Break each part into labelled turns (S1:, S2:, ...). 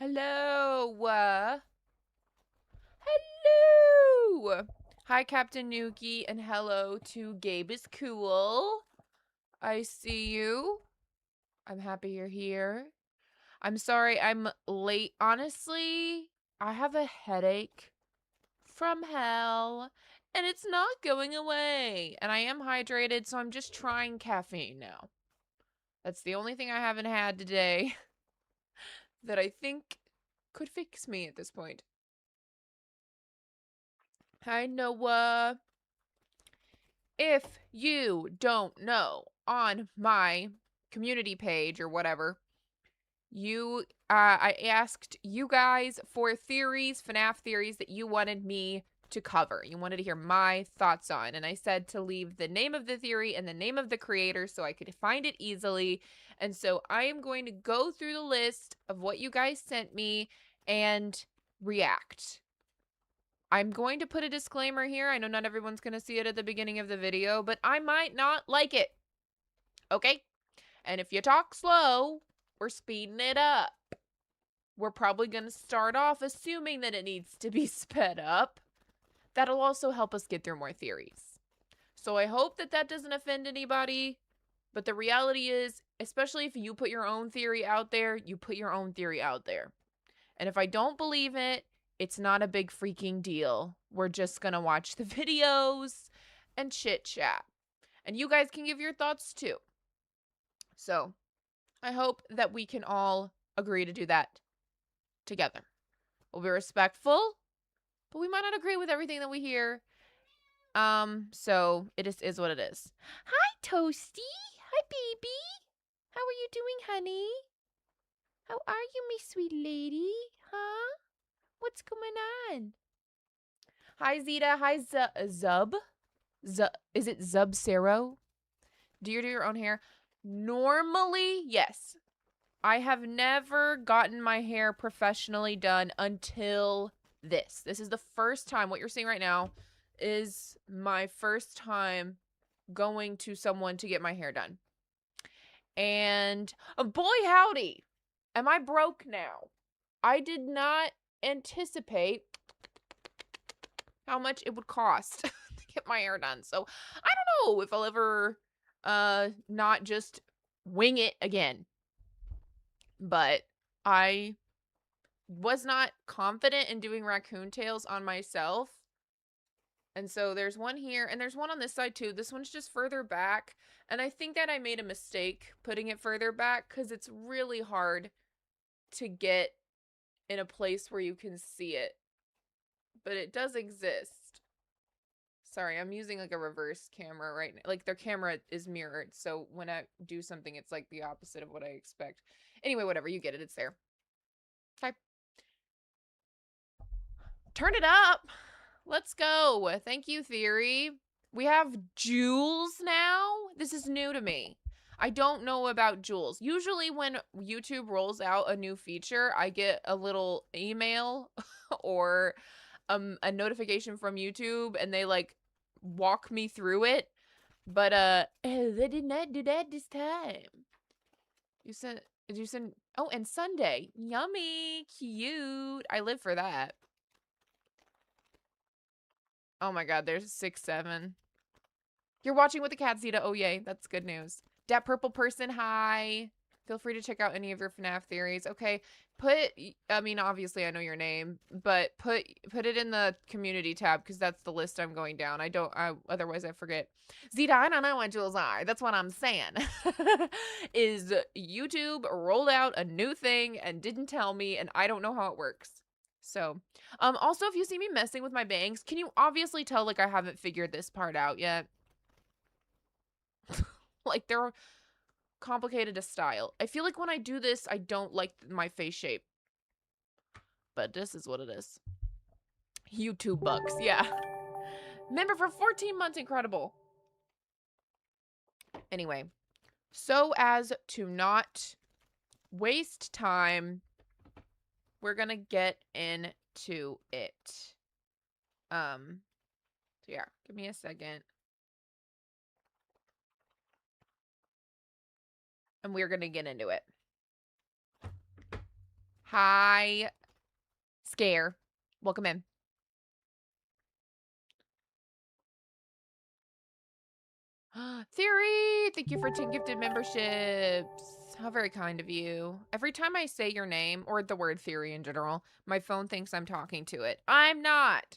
S1: Hello. Hello. Hi, Captain Nuki, and hello to Gabe is cool. I see you. I'm happy you're here. I'm sorry I'm late. Honestly, I have a headache from hell, and it's not going away. And I am hydrated, so I'm just trying caffeine now. That's the only thing I haven't had today that I think could fix me at this point. Hi, Noah. If you don't know, on my community page or whatever, I asked you guys for theories, FNAF theories that you wanted me to cover. You wanted to hear my thoughts on, and I said to leave the name of the theory and the name of the creator so I could find it easily. And so I am going to go through the list of what you guys sent me and react. I'm going to put a disclaimer here. I know not everyone's going to see it at the beginning of the video, but I might not like it. Okay? And if you talk slow, we're speeding it up. We're probably going to start off assuming that it needs to be sped up. That'll also help us get through more theories. So I hope that that doesn't offend anybody. But the reality is, especially if you put your own theory out there, you put your own theory out there. And if I don't believe it, it's not a big freaking deal. We're just gonna watch the videos and chit chat. And you guys can give your thoughts too. So I hope that we can all agree to do that together. We'll be respectful, but we might not agree with everything that we hear. So it is what it is. Hi, Toasty. Hi, baby. How are you doing, honey? How are you, me sweet lady? Huh? What's going on? Hi, Zeta. Hi, Zub. Is it Zub-Zero? Do you do your own hair? Normally, yes. I have never gotten my hair professionally done until this. This is the first time. What you're seeing right now is my first time going to someone to get my hair done. And boy, howdy, am I broke now. I did not anticipate how much it would cost to get my hair done. So I don't know if I'll ever not just wing it again. But I was not confident in doing raccoon tails on myself. And so there's one here, and there's one on this side too. This one's just further back. And I think that I made a mistake putting it further back because it's really hard to get in a place where you can see it. But it does exist. Sorry, I'm using like a reverse camera right now. Like their camera is mirrored. So when I do something, it's like the opposite of what I expect. Anyway, whatever, you get it. It's there. Okay. Turn it up. Let's go. Thank you, Theory. We have Jules now. This is new to me. I don't know about Jules. Usually when YouTube rolls out a new feature, I get a little email or a notification from YouTube and they like walk me through it. But they did not do that this time. Did you send oh, and Sunday. Yummy. Cute. I live for that. Oh my god, there's 6, 7. You're watching with the cat, Zeta. Oh, yay. That's good news. Dat purple person, hi. Feel free to check out any of your FNAF theories. Okay, I mean, obviously I know your name, but put it in the community tab because that's the list I'm going down. Otherwise I forget. Zeta, I don't know what jewels are. That's what I'm saying. Is YouTube rolled out a new thing and didn't tell me, and I don't know how it works. So, also, if you see me messing with my bangs, can you obviously tell, like, I haven't figured this part out yet? Like, they're complicated to style. I feel like when I do this, I don't like my face shape. But this is what it is. YouTube bucks, yeah. Member for 14 months, incredible. Anyway, so as to not waste time, we're gonna get into it. So yeah, give me a second. And we're gonna get into it. Hi, Scare. Welcome in. Theory, thank you for 10 gifted memberships. How very kind of you. Every time I say your name, or the word Theory in general, my phone thinks I'm talking to it. I'm not.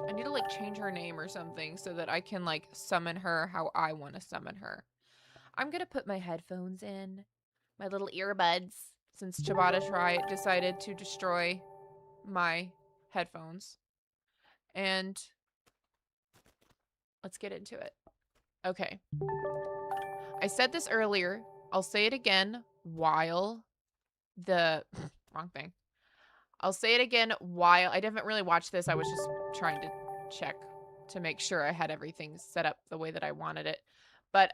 S1: I need to, like, change her name or something so that I can, like, summon her how I want to summon her. I'm gonna put my headphones in, my little earbuds, since Ciabatta decided to destroy my headphones. And let's get into it. Okay. I said this earlier. I'll say it again while the... wrong thing. I'll say it again while... I didn't really watch this. I was just trying to check to make sure I had everything set up the way that I wanted it. But,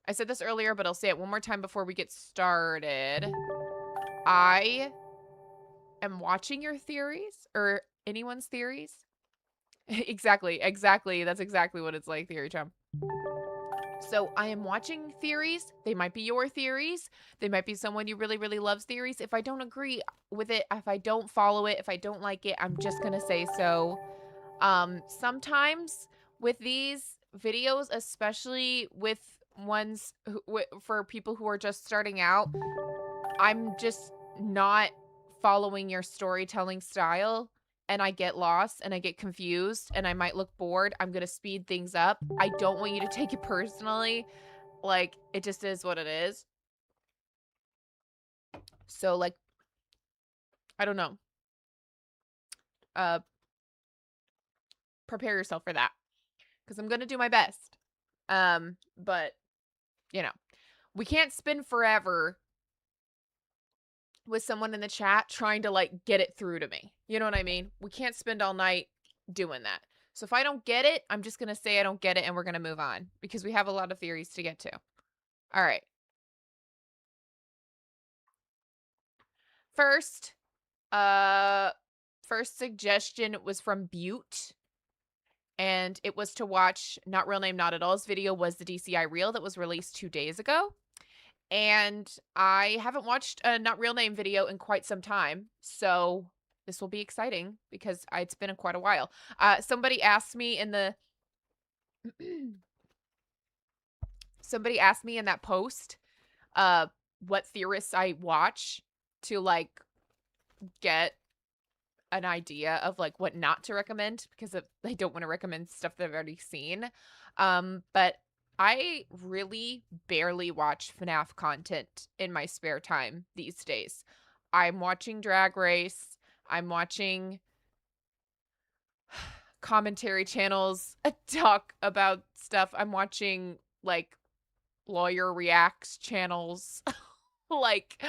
S1: I said this earlier, but I'll say it one more time before we get started. I am watching your theories, or anyone's theories. Exactly. That's exactly what it's like, Theory Chum. So I am watching theories. They might be your theories. They might be someone you really, really loves theories. If I don't agree with it, if I don't follow it, if I don't like it, I'm just going to say so. Sometimes with these videos, especially with ones for people who are just starting out, I'm just not following your storytelling style. And I get lost and I get confused and I might look bored. I'm going to speed things up. I don't want you to take it personally. Like, it just is what it is. So, like, I don't know. Prepare yourself for that. Because I'm going to do my best. But, you know, we can't spin forever with someone in the chat trying to, like, get it through to me. You know what I mean? We can't spend all night doing that. So if I don't get it, I'm just going to say I don't get it and we're going to move on because we have a lot of theories to get to. All right. First suggestion was from Butte. And it was to watch Not Real Name Not at All's video was the DCI reel that was released 2 days ago. And I haven't watched a Not Real Name video in quite some time. So this will be exciting because it's been quite a while. Somebody asked me in the... somebody asked me in that post what theorists I watch to, like, get an idea of, like, what not to recommend because I don't want to recommend stuff that I've already seen. But I really barely watch FNAF content in my spare time these days. I'm watching Drag Race. I'm watching commentary channels talk about stuff. I'm watching, like, lawyer reacts channels. Like,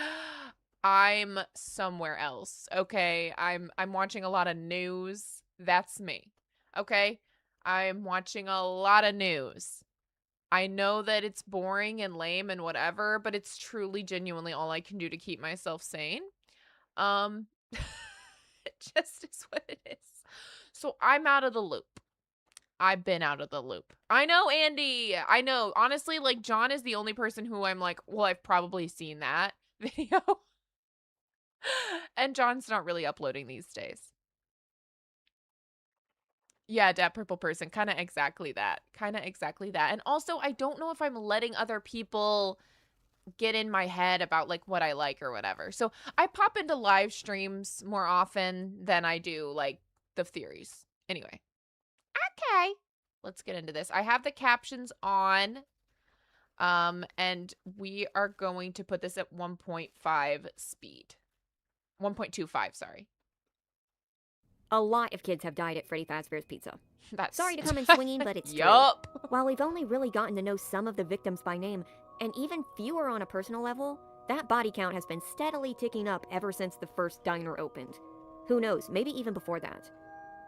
S1: I'm somewhere else, okay? I'm watching a lot of news. That's me, okay? I'm watching a lot of news. I know that it's boring and lame and whatever, but it's truly, genuinely all I can do to keep myself sane. It just is what it is. So I'm out of the loop. I've been out of the loop. I know, Andy. I know. Honestly, like, John is the only person who I'm like, well, I've probably seen that video. And John's not really uploading these days. Yeah, that purple person. Kind of exactly that. And also, I don't know if I'm letting other people get in my head about, like, what I like or whatever. So I pop into live streams more often than I do, like, the theories. Anyway. Okay. Let's get into this. I have the captions on. And we are going to put this at 1.5 speed. 1.25, sorry.
S2: A lot of kids have died at Freddy Fazbear's Pizza. Sorry to come in swinging, but it's
S1: Yup.
S2: true. While we've only really gotten to know some of the victims by name, and even fewer on a personal level, that body count has been steadily ticking up ever since the first diner opened. Who knows, maybe even before that.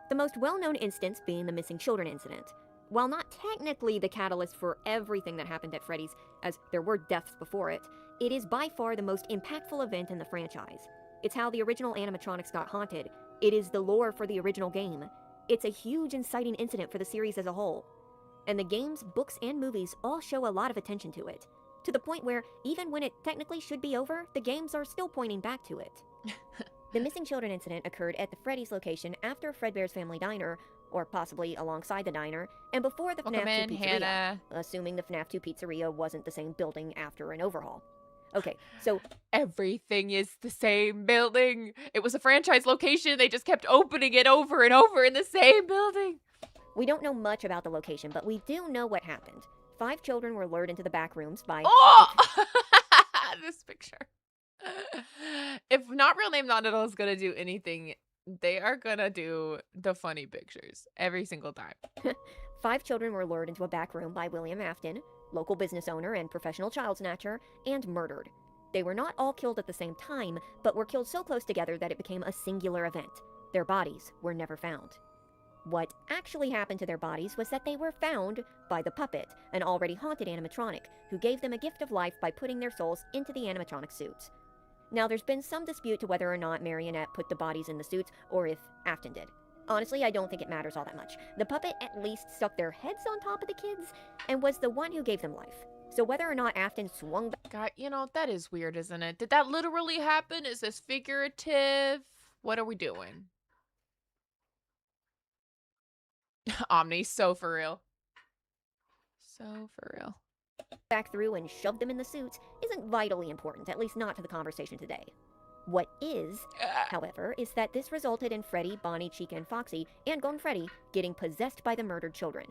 S2: The most well-known instance being the missing children incident. While not technically the catalyst for everything that happened at Freddy's, as there were deaths before it, it is by far the most impactful event in the franchise. It's how the original animatronics got haunted. It is the lore for the original game. It's a huge inciting incident for the series as a whole. And the games, books, and movies all show a lot of attention to it. to the point where even when it technically should be over, the games are still pointing back to it. The missing children incident occurred at the Freddy's location after Fredbear's Family Diner, or possibly alongside the diner, and before the
S1: Welcome
S2: FNAF 2
S1: in,
S2: pizzeria,
S1: Hannah.
S2: assuming the FNAF 2 pizzeria wasn't the same building after an overhaul. Okay, so
S1: Everything is the same building. It was a franchise location. They just kept opening it over and over in the same building.
S2: we don't know much about the location, but we do know what happened. 5 children were lured into the back rooms by...
S1: Oh! This picture. If Not Real Name Not at All is going to do anything, they are going to do the funny pictures every single time.
S2: 5 children were lured into a back room by William Afton, local business owner and professional child snatcher, and murdered. They were not all killed at the same time, but were killed so close together that it became a singular event. Their bodies were never found. What actually happened to their bodies was that they were found by the puppet, an already haunted animatronic, who gave them a gift of life by putting their souls into the animatronic suits. Now, there's been some dispute to whether or not Marionette put the bodies in the suits, or if Afton did. Honestly, I don't think it matters all that much. The puppet at least stuck their heads on top of the kids, and was the one who gave them life. So whether or not Afton swung back...
S1: God, you know, that is weird, isn't it? Did that literally happen? Is this figurative? What are we doing? Omni, so for real. So for real.
S2: back through and shoved them in the suits isn't vitally important, at least not to the conversation today. What is, however, is that this resulted in Freddy, Bonnie, Chica, and Foxy, and Gone Freddy getting possessed by the murdered children.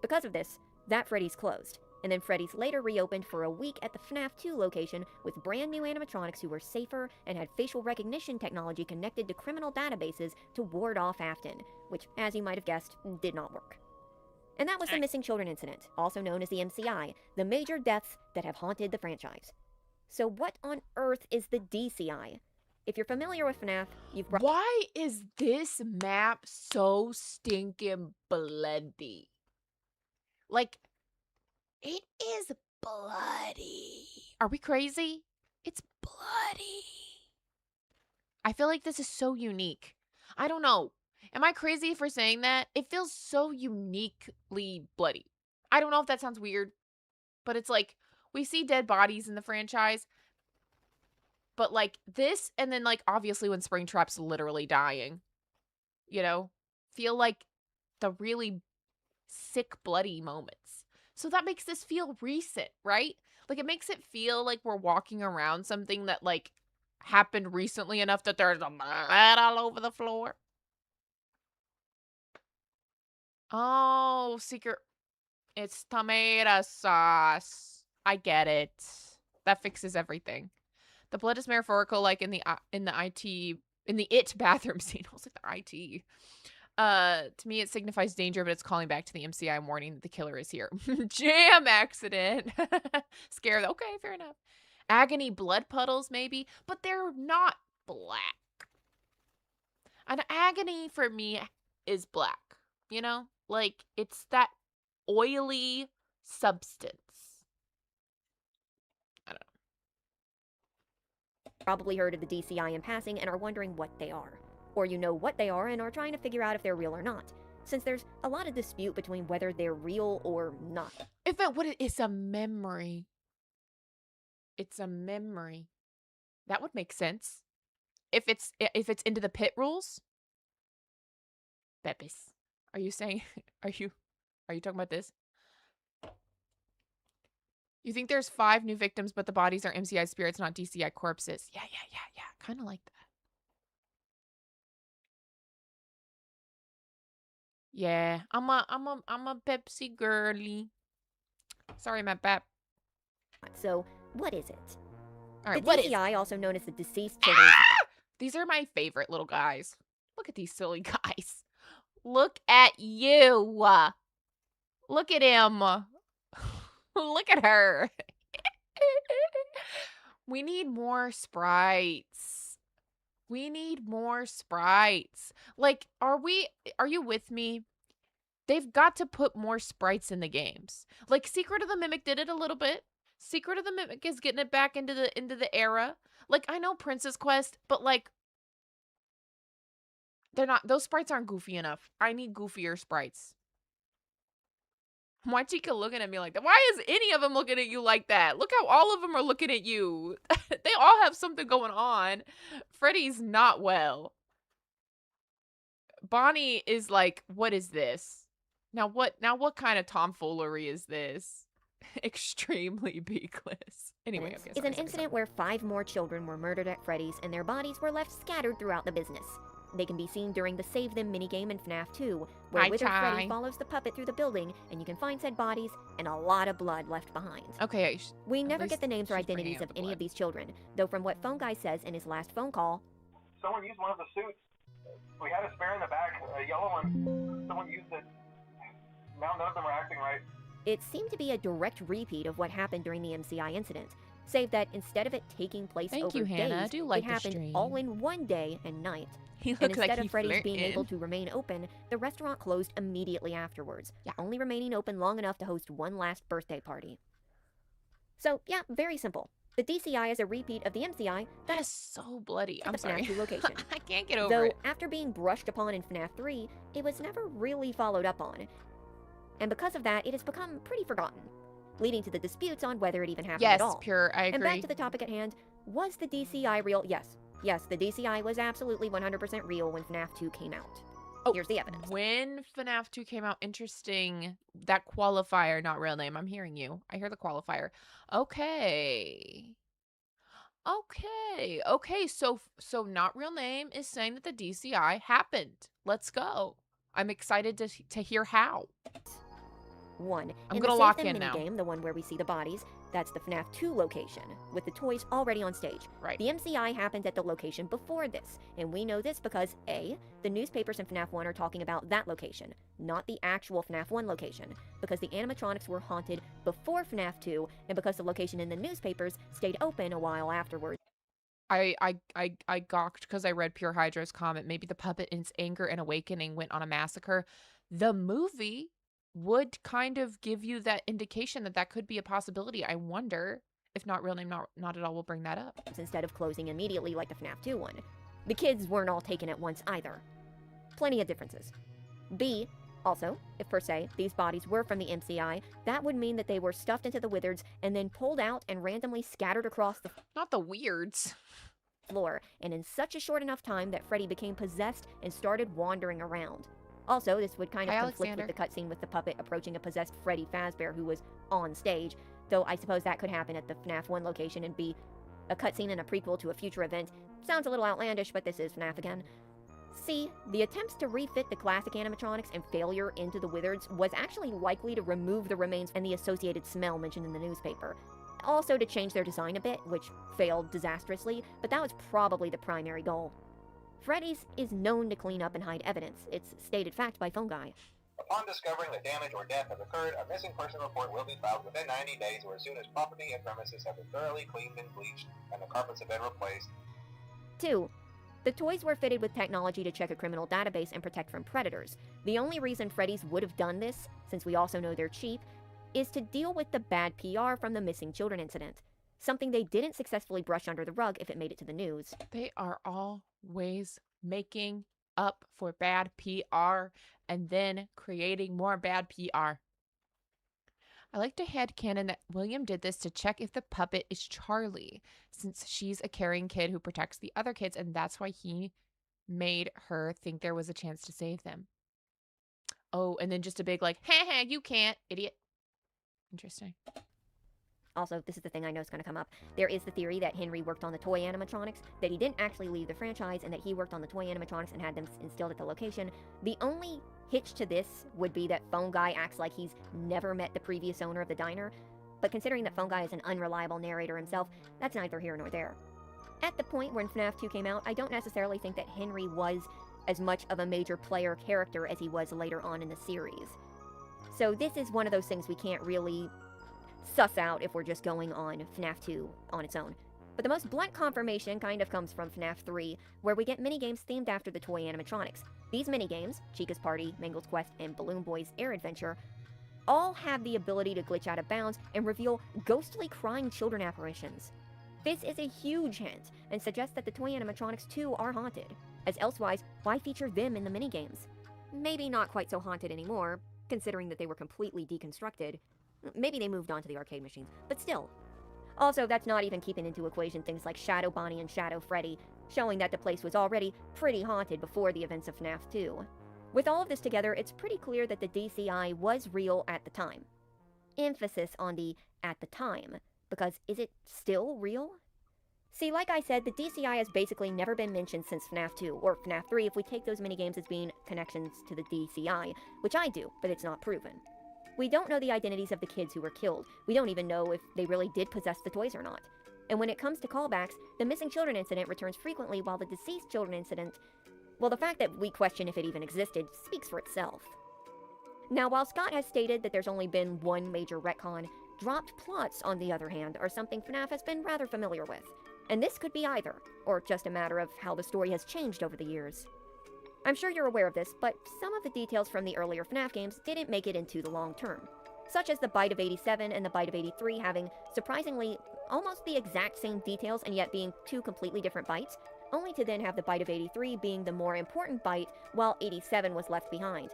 S2: Because of this, that Freddy's closed, and then Freddy's later reopened for a week at the FNAF 2 location with brand new animatronics who were safer and had facial recognition technology connected to criminal databases to ward off Afton, which, as you might have guessed, did not work. And that was the Missing Children incident, also known as the MCI, the major deaths that have haunted the franchise. So what on earth is the DCI? If you're familiar with FNAF, you've...
S1: Why is this map so stinking bloody? Like, it is bloody. Are we crazy? It's bloody. I feel like this is so unique. I don't know. Am I crazy for saying that? It feels so uniquely bloody. I don't know if that sounds weird, but it's like, we see dead bodies in the franchise, but like this, and then like obviously when Springtrap's literally dying, you know, feel like the really sick, bloody moments. So that makes this feel recent, right? Like it makes it feel like we're walking around something that like happened recently enough that there's a blood all over the floor. Oh, secret. It's tomato sauce. I get it. That fixes everything. The blood is metaphorical, like in the it bathroom scene. I was like the IT. To me, it signifies danger, but it's calling back to the MCI warning that the killer is here. Jam accident. Scared. Okay, fair enough. Agony blood puddles, maybe, but they're not black. An agony for me is black. You know, like it's that oily substance. I don't know.
S2: Probably heard of the DCI in passing and are wondering what they are. Or you know what they are and are trying to figure out if they're real or not, since there's a lot of dispute between whether they're real or not.
S1: It's a memory. It's a memory. That would make sense. If it's into the pit rules. Pepis. Are you saying are you talking about this? You think there's 5 new victims, but the bodies are MCI spirits, not DCI corpses. Yeah. Kind of like that. Yeah, I'm a Pepsi girly. Sorry, my pap.
S2: So, what is it?
S1: All right,
S2: the
S1: what
S2: DCI,
S1: is?
S2: also known as the Deceased Children...
S1: These are my favorite little guys. Look at these silly guys. Look at you. Look at him. Look at her. We need more sprites. We need more sprites. Like, are you with me? They've got to put more sprites in the games. Like, Secret of the Mimic did it a little bit. Secret of the Mimic is getting it back into the era. Like, I know Princess Quest, but like, those sprites aren't goofy enough. I need goofier sprites. Why Chica looking at me like that? Why is any of them looking at you like that? Look how all of them are looking at you. They all have something going on. Freddy's not well. Bonnie is like, what is this? Now what kind of tomfoolery is this? Extremely beakless. Anyway, okay,
S2: is an incident where 5 more children were murdered at Freddy's and their bodies were left scattered throughout the business. They can be seen during the Save Them minigame in FNAF 2, where Withered Freddy follows the puppet through the building, and you can find said bodies and a lot of blood left behind.
S1: Okay.
S2: We never get the names or identities of any of these children, though from what Phone Guy says in his last phone call,
S3: someone used one of the suits. We had a spare in the back, a yellow one. Someone used it. Now none of them are acting right.
S2: It seemed to be a direct repeat of what happened during the MCI incident, save that instead of it taking place over days, it happened all in one day and night. And instead of Freddy's being able to remain open, the restaurant closed immediately afterwards, only remaining open long enough to host one last birthday party. So, yeah, very simple. The DCI is a repeat of the MCI
S1: that is so bloody. I'm sorry.
S2: FNAF 2 location.
S1: I can't get over it.
S2: Though, after being brushed upon in FNAF 3, it was never really followed up on. And because of that, it has become pretty forgotten, leading to the disputes on whether it even happened at all.
S1: Yes, Pure, I agree.
S2: And back to the topic at hand, was the DCI real? Yes, the DCI was absolutely 100% real when FNAF 2 came out. Oh, here's the evidence.
S1: When FNAF 2 came out, interesting. That qualifier, not real name. I'm hearing you. I hear the qualifier. Okay. So not real name is saying that the DCI happened. Let's go. I'm excited to hear how.
S2: I'm
S1: gonna lock in now.
S2: Game, the one where we see the bodies, that's the FNAF 2 location, with the toys already on stage.
S1: Right.
S2: The MCI happened at the location before this, and we know this because A, the newspapers in FNAF 1 are talking about that location, not the actual FNAF 1 location, because the animatronics were haunted before FNAF 2, and because the location in the newspapers stayed open a while afterwards.
S1: I gawked because I read Pure Hydra's comment. Maybe the puppet in its anger and awakening went on a massacre. The movie would kind of give you that indication that that could be a possibility. I wonder if not real name, not at all will bring that up.
S2: Instead of closing immediately like the FNAF 2 one. The kids weren't all taken at once either. Plenty of differences. B, also, if per se, these bodies were from the MCI, that would mean that they were stuffed into the Wizards and then pulled out and randomly scattered across the
S1: Not the weirds.
S2: Floor, and in such a short enough time that Freddy became possessed and started wandering around. Also, this would kind of conflict with the cutscene with the puppet approaching a possessed Freddy Fazbear who was on stage, though I suppose that could happen at the FNAF 1 location and be a cutscene and a prequel to a future event. Sounds a little outlandish, but this is FNAF again. C, the attempts to refit the classic animatronics and failure into the Wizards was actually likely to remove the remains and the associated smell mentioned in the newspaper. Also to change their design a bit, which failed disastrously, but that was probably the primary goal. Freddy's is known to clean up and hide evidence. It's stated fact by Phone Guy.
S3: Upon discovering that damage or death has occurred, a missing person report will be filed within 90 days or as soon as property and premises have been thoroughly cleaned and bleached and the carpets have been replaced.
S2: 2. The toys were fitted with technology to check a criminal database and protect from predators. The only reason Freddy's would have done this, since we also know they're cheap, is to deal with the bad PR from the missing children incident. Something they didn't successfully brush under the rug if it made it to the news.
S1: They are always making up for bad PR and then creating more bad PR. I like to headcanon that William did this to check if the puppet is Charlie, since she's a caring kid who protects the other kids, and that's why he made her think there was a chance to save them. Oh, and then just a big like, ha, you can't, idiot. Interesting.
S2: Also, this is the thing I know is going to come up. There is the theory that Henry worked on the toy animatronics, that he didn't actually leave the franchise, and that he worked on the toy animatronics and had them instilled at the location. The only hitch to this would be that Phone Guy acts like he's never met the previous owner of the diner, but considering that Phone Guy is an unreliable narrator himself, that's neither here nor there. At the point when FNAF 2 came out, I don't necessarily think that Henry was as much of a major player character as he was later on in the series. So this is one of those things we can't really suss out if we're just going on FNAF 2 on its own. But the most blunt confirmation kind of comes from FNAF 3, where we get minigames themed after the toy animatronics. These minigames, Chica's Party, Mangle's Quest, and Balloon Boy's Air Adventure, all have the ability to glitch out of bounds and reveal ghostly crying children apparitions. This is a huge hint, and suggests that the toy animatronics too are haunted, as elsewise, why feature them in the minigames? Maybe not quite so haunted anymore, considering that they were completely deconstructed. Maybe they moved on to the arcade machines, but still. Also, that's not even keeping into equation things like Shadow Bonnie and Shadow Freddy, showing that the place was already pretty haunted before the events of FNAF 2. With all of this together, it's pretty clear that the DCI was real at the time. Emphasis on the at the time, because is it still real? See, like I said, the DCI has basically never been mentioned since FNAF 2, or FNAF 3 if we take those minigames as being connections to the DCI, which I do, but it's not proven. We don't know the identities of the kids who were killed. We don't even know if they really did possess the toys or not. And when it comes to callbacks, the missing children incident returns frequently while the deceased children incident, well, the fact that we question if it even existed speaks for itself. Now, while Scott has stated that there's only been one major retcon, dropped plots, on the other hand, are something FNAF has been rather familiar with. And this could be either, or just a matter of how the story has changed over the years. I'm sure you're aware of this, but some of the details from the earlier FNAF games didn't make it into the long term, such as the Bite of 87 and the Bite of 83 having, surprisingly, almost the exact same details and yet being two completely different bites, only to then have the Bite of 83 being the more important bite while 87 was left behind.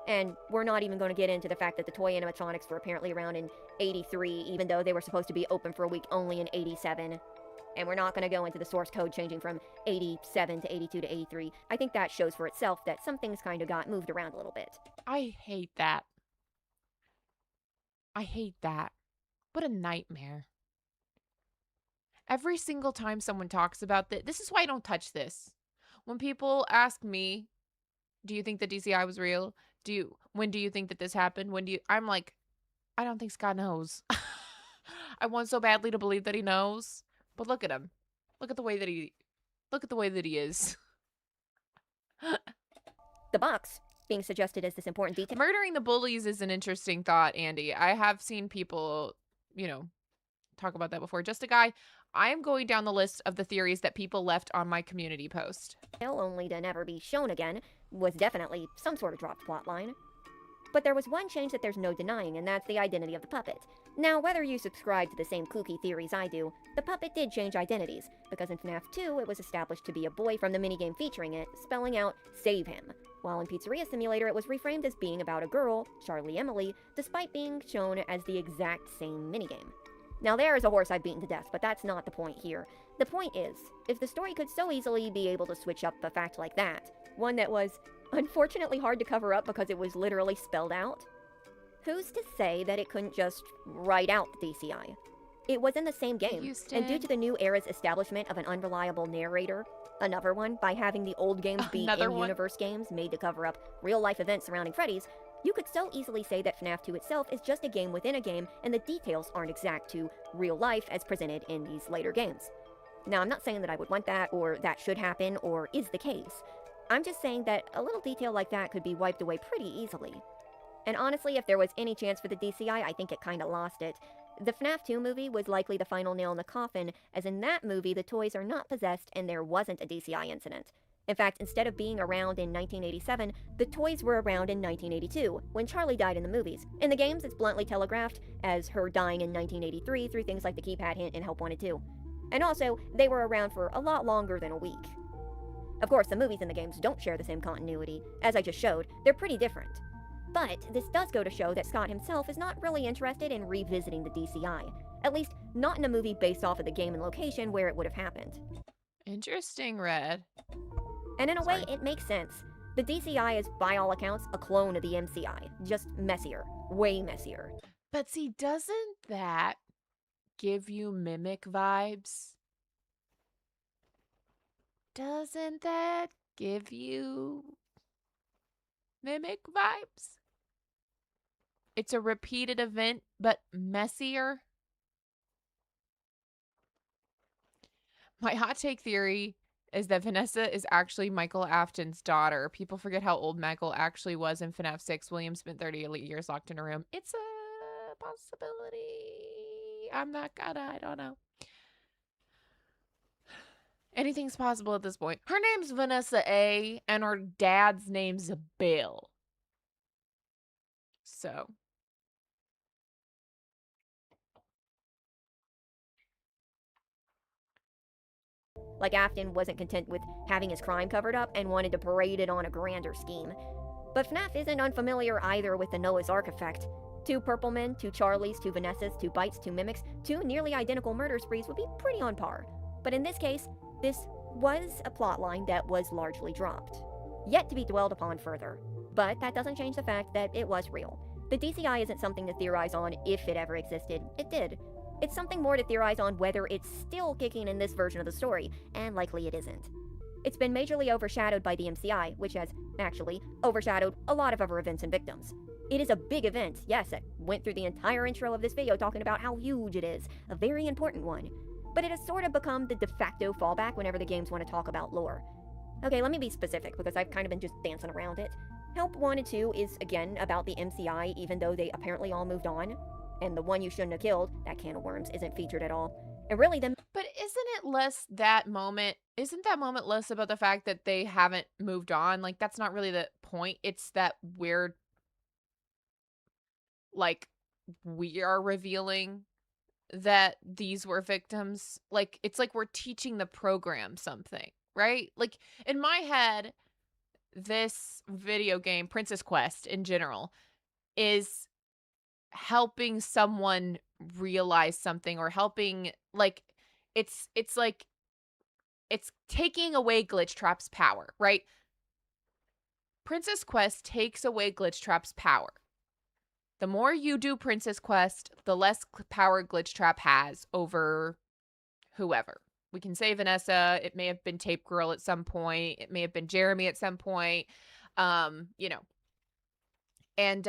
S2: And we're not even going to get into the fact that the toy animatronics were apparently around in 83, even though they were supposed to be open for a week only in 87. And we're not going to go into the source code changing from 87 to 82 to 83. I think that shows for itself that some things kind of got moved around a little bit.
S1: I hate that. I hate that. What a nightmare. Every single time someone talks about this is why I don't touch this. When people ask me, do you think the DCI was real? When do you think that this happened? I'm like, I don't think Scott knows. I want so badly to believe that he knows. But look at him. Look at the way that he is.
S2: The box being suggested as this important detail.
S1: Murdering the bullies is an interesting thought, Andy. I have seen people, talk about that before. Just a guy. I am going down the list of the theories that people left on my community post.
S2: Only to never be shown again was definitely some sort of dropped plotline. But there was one change that there's no denying, and that's the identity of the puppet. Now, whether you subscribe to the same kooky theories I do, the puppet did change identities, because in FNAF 2 it was established to be a boy from the minigame featuring it, spelling out, "Save him," while in Pizzeria Simulator it was reframed as being about a girl, Charlie Emily, despite being shown as the exact same minigame. Now there is a horse I've beaten to death, but that's not the point here. The point is, if the story could so easily be able to switch up a fact like that, one that was unfortunately hard to cover up because it was literally spelled out, who's to say that it couldn't just write out the DCI? It was in the same game, and due to the new era's establishment of an unreliable narrator, another one, by having the old games be in-universe games made to cover up real-life events surrounding Freddy's, you could so easily say that FNAF 2 itself is just a game within a game and the details aren't exact to real life as presented in these later games. Now, I'm not saying that I would want that, or that should happen, or is the case. I'm just saying that a little detail like that could be wiped away pretty easily. And honestly, if there was any chance for the DCI, I think it kinda lost it. The FNAF 2 movie was likely the final nail in the coffin, as in that movie the toys are not possessed and there wasn't a DCI incident. In fact, instead of being around in 1987, the toys were around in 1982, when Charlie died in the movies. In the games, it's bluntly telegraphed as her dying in 1983 through things like the keypad hint in Help Wanted 2. And also, they were around for a lot longer than a week. Of course, the movies and the games don't share the same continuity. As I just showed, they're pretty different. But this does go to show that Scott himself is not really interested in revisiting the DCI. At least, not in a movie based off of the game and location where it would have happened.
S1: Interesting, Red.
S2: And in a way, it makes sense. The DCI is, by all accounts, a clone of the MCI. Just messier. Way messier.
S1: But see, doesn't that give you Mimic vibes? Doesn't that give you Mimic vibes? It's a repeated event, but messier. My hot take theory is that Vanessa is actually Michael Afton's daughter. People forget how old Michael actually was in FNAF 6. William spent 30 years locked in a room. It's a possibility. I don't know. Anything's possible at this point. Her name's Vanessa A, and her dad's name's Bill. So.
S2: Like Afton wasn't content with having his crime covered up and wanted to parade it on a grander scheme. But FNAF isn't unfamiliar either with the Noah's Ark effect. 2 purple men, 2 Charlies, 2 Vanessas, 2 bites, 2 mimics, 2 nearly identical murder sprees would be pretty on par. But in this case, this was a plotline that was largely dropped. Yet to be dwelled upon further. But that doesn't change the fact that it was real. The DCI isn't something to theorize on if it ever existed. It did. It's something more to theorize on whether it's still kicking in this version of the story, and likely it isn't. It's been majorly overshadowed by the MCI, which has, actually, overshadowed a lot of other events and victims. It is a big event, yes, I went through the entire intro of this video talking about how huge it is, a very important one. But it has sort of become the de facto fallback whenever the games want to talk about lore. Okay, let me be specific, because I've kind of been just dancing around it. Help 1 and 2 is, again, about the MCI, even though they apparently all moved on. And the one you shouldn't have killed, that can of worms, isn't featured at all. And really, the
S1: But isn't that moment less about the fact that they haven't moved on? Like, that's not really the point. It's that we're, like, we are revealing that these were victims. Like, it's like we're teaching the program something, right? Like, in my head, this video game, Princess Quest in general, is helping someone realize something, or helping, like, it's like it's taking away Glitchtrap's power, right? Princess Quest takes away Glitchtrap's power. The more you do Princess Quest, the less power Glitchtrap has over whoever. We can say Vanessa. It may have been Tape Girl at some point. It may have been Jeremy at some point. You know. And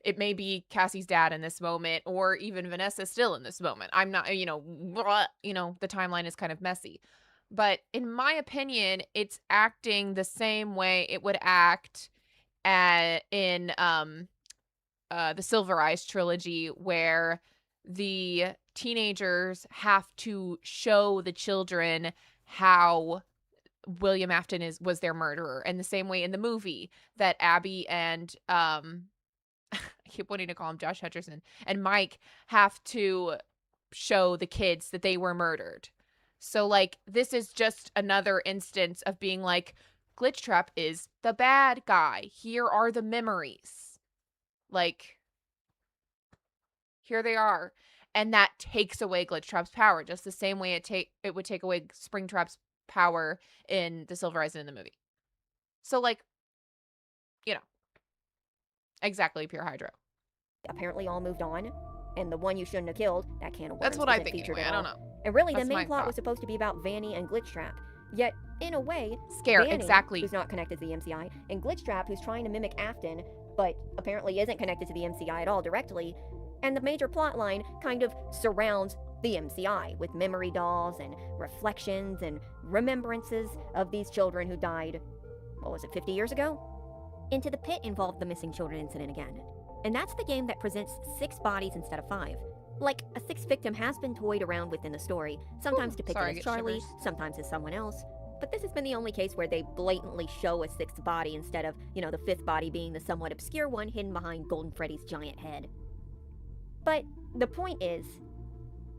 S1: it may be Cassie's dad in this moment, or even Vanessa still in this moment. I'm not, the timeline is kind of messy. But in my opinion, it's acting the same way it would act in the Silver Eyes trilogy, where the teenagers have to show the children how William Afton was their murderer, and the same way in the movie that Abby and I keep wanting to call him Josh Hutcherson, and Mike have to show the kids that they were murdered. So, like, this is just another instance of being like, Glitchtrap is the bad guy. Here are the memories. Like, here they are. And that takes away Glitchtrap's power, just the same way it would take away Springtrap's power in the Silver Eyes and in the movie. So, like, exactly, pure hydro.
S2: Apparently all moved on, and the one you shouldn't have killed, that can of worms,
S1: That's what I
S2: isn't
S1: think
S2: featured
S1: anyway.
S2: at
S1: I
S2: all.
S1: don't know.
S2: And really,
S1: That's
S2: the
S1: my
S2: main plot
S1: thought.
S2: was supposed to be about Vanny and Glitchtrap. Yet, in a way,
S1: Scare,
S2: Vanny,
S1: exactly.
S2: who's not connected to the MCI, and Glitchtrap, who's trying to mimic Afton, but apparently isn't connected to the MCI at all directly, and the major plot line kind of surrounds the MCI, with memory dolls and reflections and remembrances of these children who died, 50 years ago? Into the Pit involved the missing children incident again. And that's the game that presents 6 bodies instead of 5. Like, a 6th victim has been toyed around with in the story, sometimes depicted
S1: sorry, I
S2: as
S1: get
S2: Charlie,
S1: shivers.
S2: sometimes as someone else. But this has been the only case where they blatantly show a 6th body instead of, the 5th body being the somewhat obscure one hidden behind Golden Freddy's giant head. But the point is,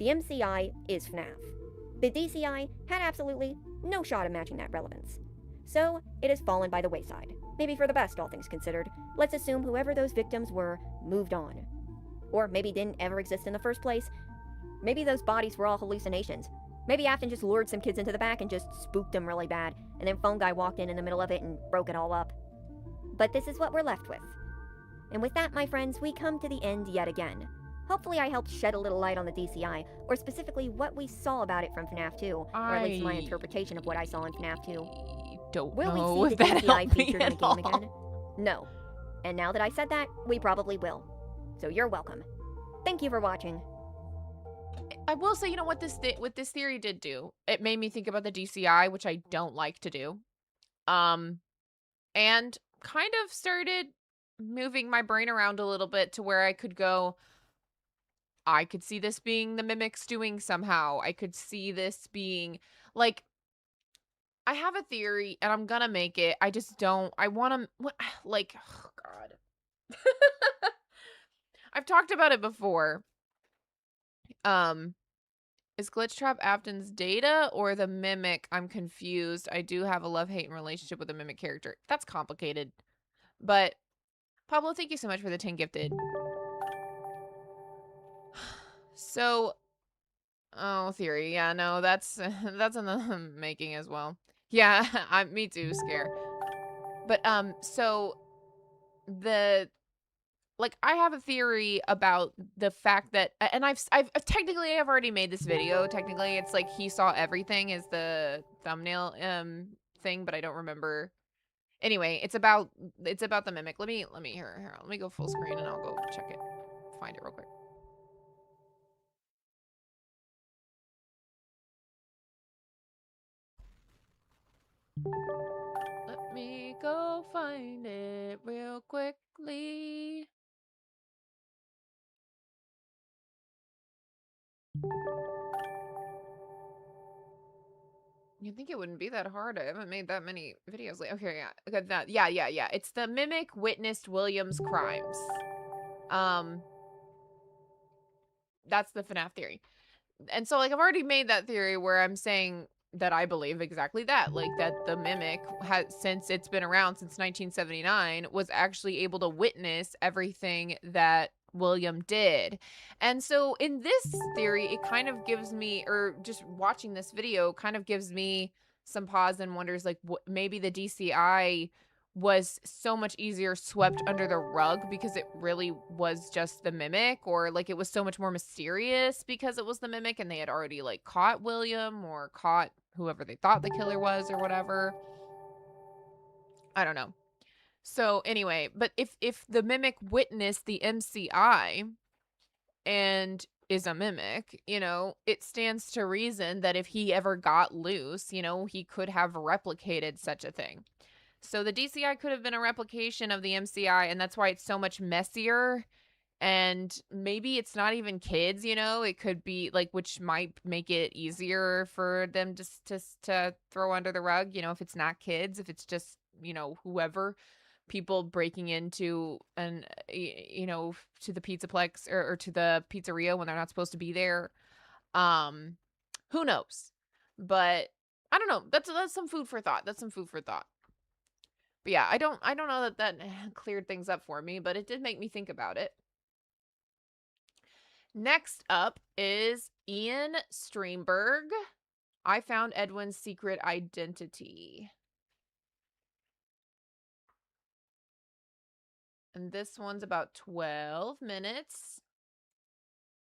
S2: the MCI is FNAF. The DCI had absolutely no shot of matching that relevance. So, it has fallen by the wayside. Maybe for the best, all things considered. Let's assume whoever those victims were moved on. Or maybe didn't ever exist in the first place. Maybe those bodies were all hallucinations. Maybe Afton just lured some kids into the back and just spooked them really bad, and then Phone Guy walked in the middle of it and broke it all up. But this is what we're left with. And with that, my friends, we come to the end yet again. Hopefully I helped shed a little light on the DCI, or specifically what we saw about it from FNAF 2, or at least my interpretation of what I saw in FNAF 2.
S1: Don't
S2: Will
S1: know
S2: we see
S1: if
S2: the
S1: that
S2: DCI
S1: helped me
S2: featured in
S1: at
S2: the game
S1: all.
S2: again? No. And now that I said that, we probably will. So you're welcome. Thank you for watching.
S1: I will say, what this theory did do, it made me think about the DCI, which I don't like to do. And kind of started moving my brain around a little bit to where I could go, I could see this being the mimics doing somehow. I could see this being, like, I have a theory and I'm gonna make it. I just don't, I want to, like, oh God. I've talked about it before. Is Glitchtrap Afton's data or the mimic? I'm confused. I do have a love-hate relationship with the mimic character. That's complicated. But Pablo, thank you so much for the 10 gifted. So, oh, theory. Yeah, no, that's in the making as well. Yeah, me too, Scare. But so the I have a theory about the fact that, and I've technically I've already made this video. Technically, it's like he saw everything is the thumbnail thing, but I don't remember. Anyway, it's about the mimic. Let me here. Let me go full screen and I'll go check it. Find it real quick. Let me go find it real quickly. You'd think it wouldn't be that hard. I haven't made that many videos. Okay, yeah. Okay, that. Yeah. It's the mimic witnessed William's crimes. That's the FNAF theory. And so, I've already made that theory where I'm saying that I believe exactly that. That the mimic has, since it's been around since 1979, was actually able to witness everything that William did. And so in this theory, it kind of gives me, or just watching this video kind of gives me some pause and wonders, maybe the DCI was so much easier swept under the rug because it really was just the mimic, or it was so much more mysterious because it was the mimic and they had already caught William or caught whoever they thought the killer was or whatever. I don't know. So anyway, but if the mimic witnessed the MCI and is a mimic, it stands to reason that if he ever got loose, he could have replicated such a thing. So the DCI could have been a replication of the MCI, and that's why it's so much messier. And maybe it's not even kids, it could be which might make it easier for them to throw under the rug, if it's not kids, if it's just, whoever, people breaking into to the Pizzaplex or to the pizzeria when they're not supposed to be there. Who knows? But I don't know. That's some food for thought. That's some food for thought. But yeah, I don't know that cleared things up for me, but it did make me think about it. Next up is Ian Streamberg. I found Edwin's secret identity. And this one's about 12 minutes.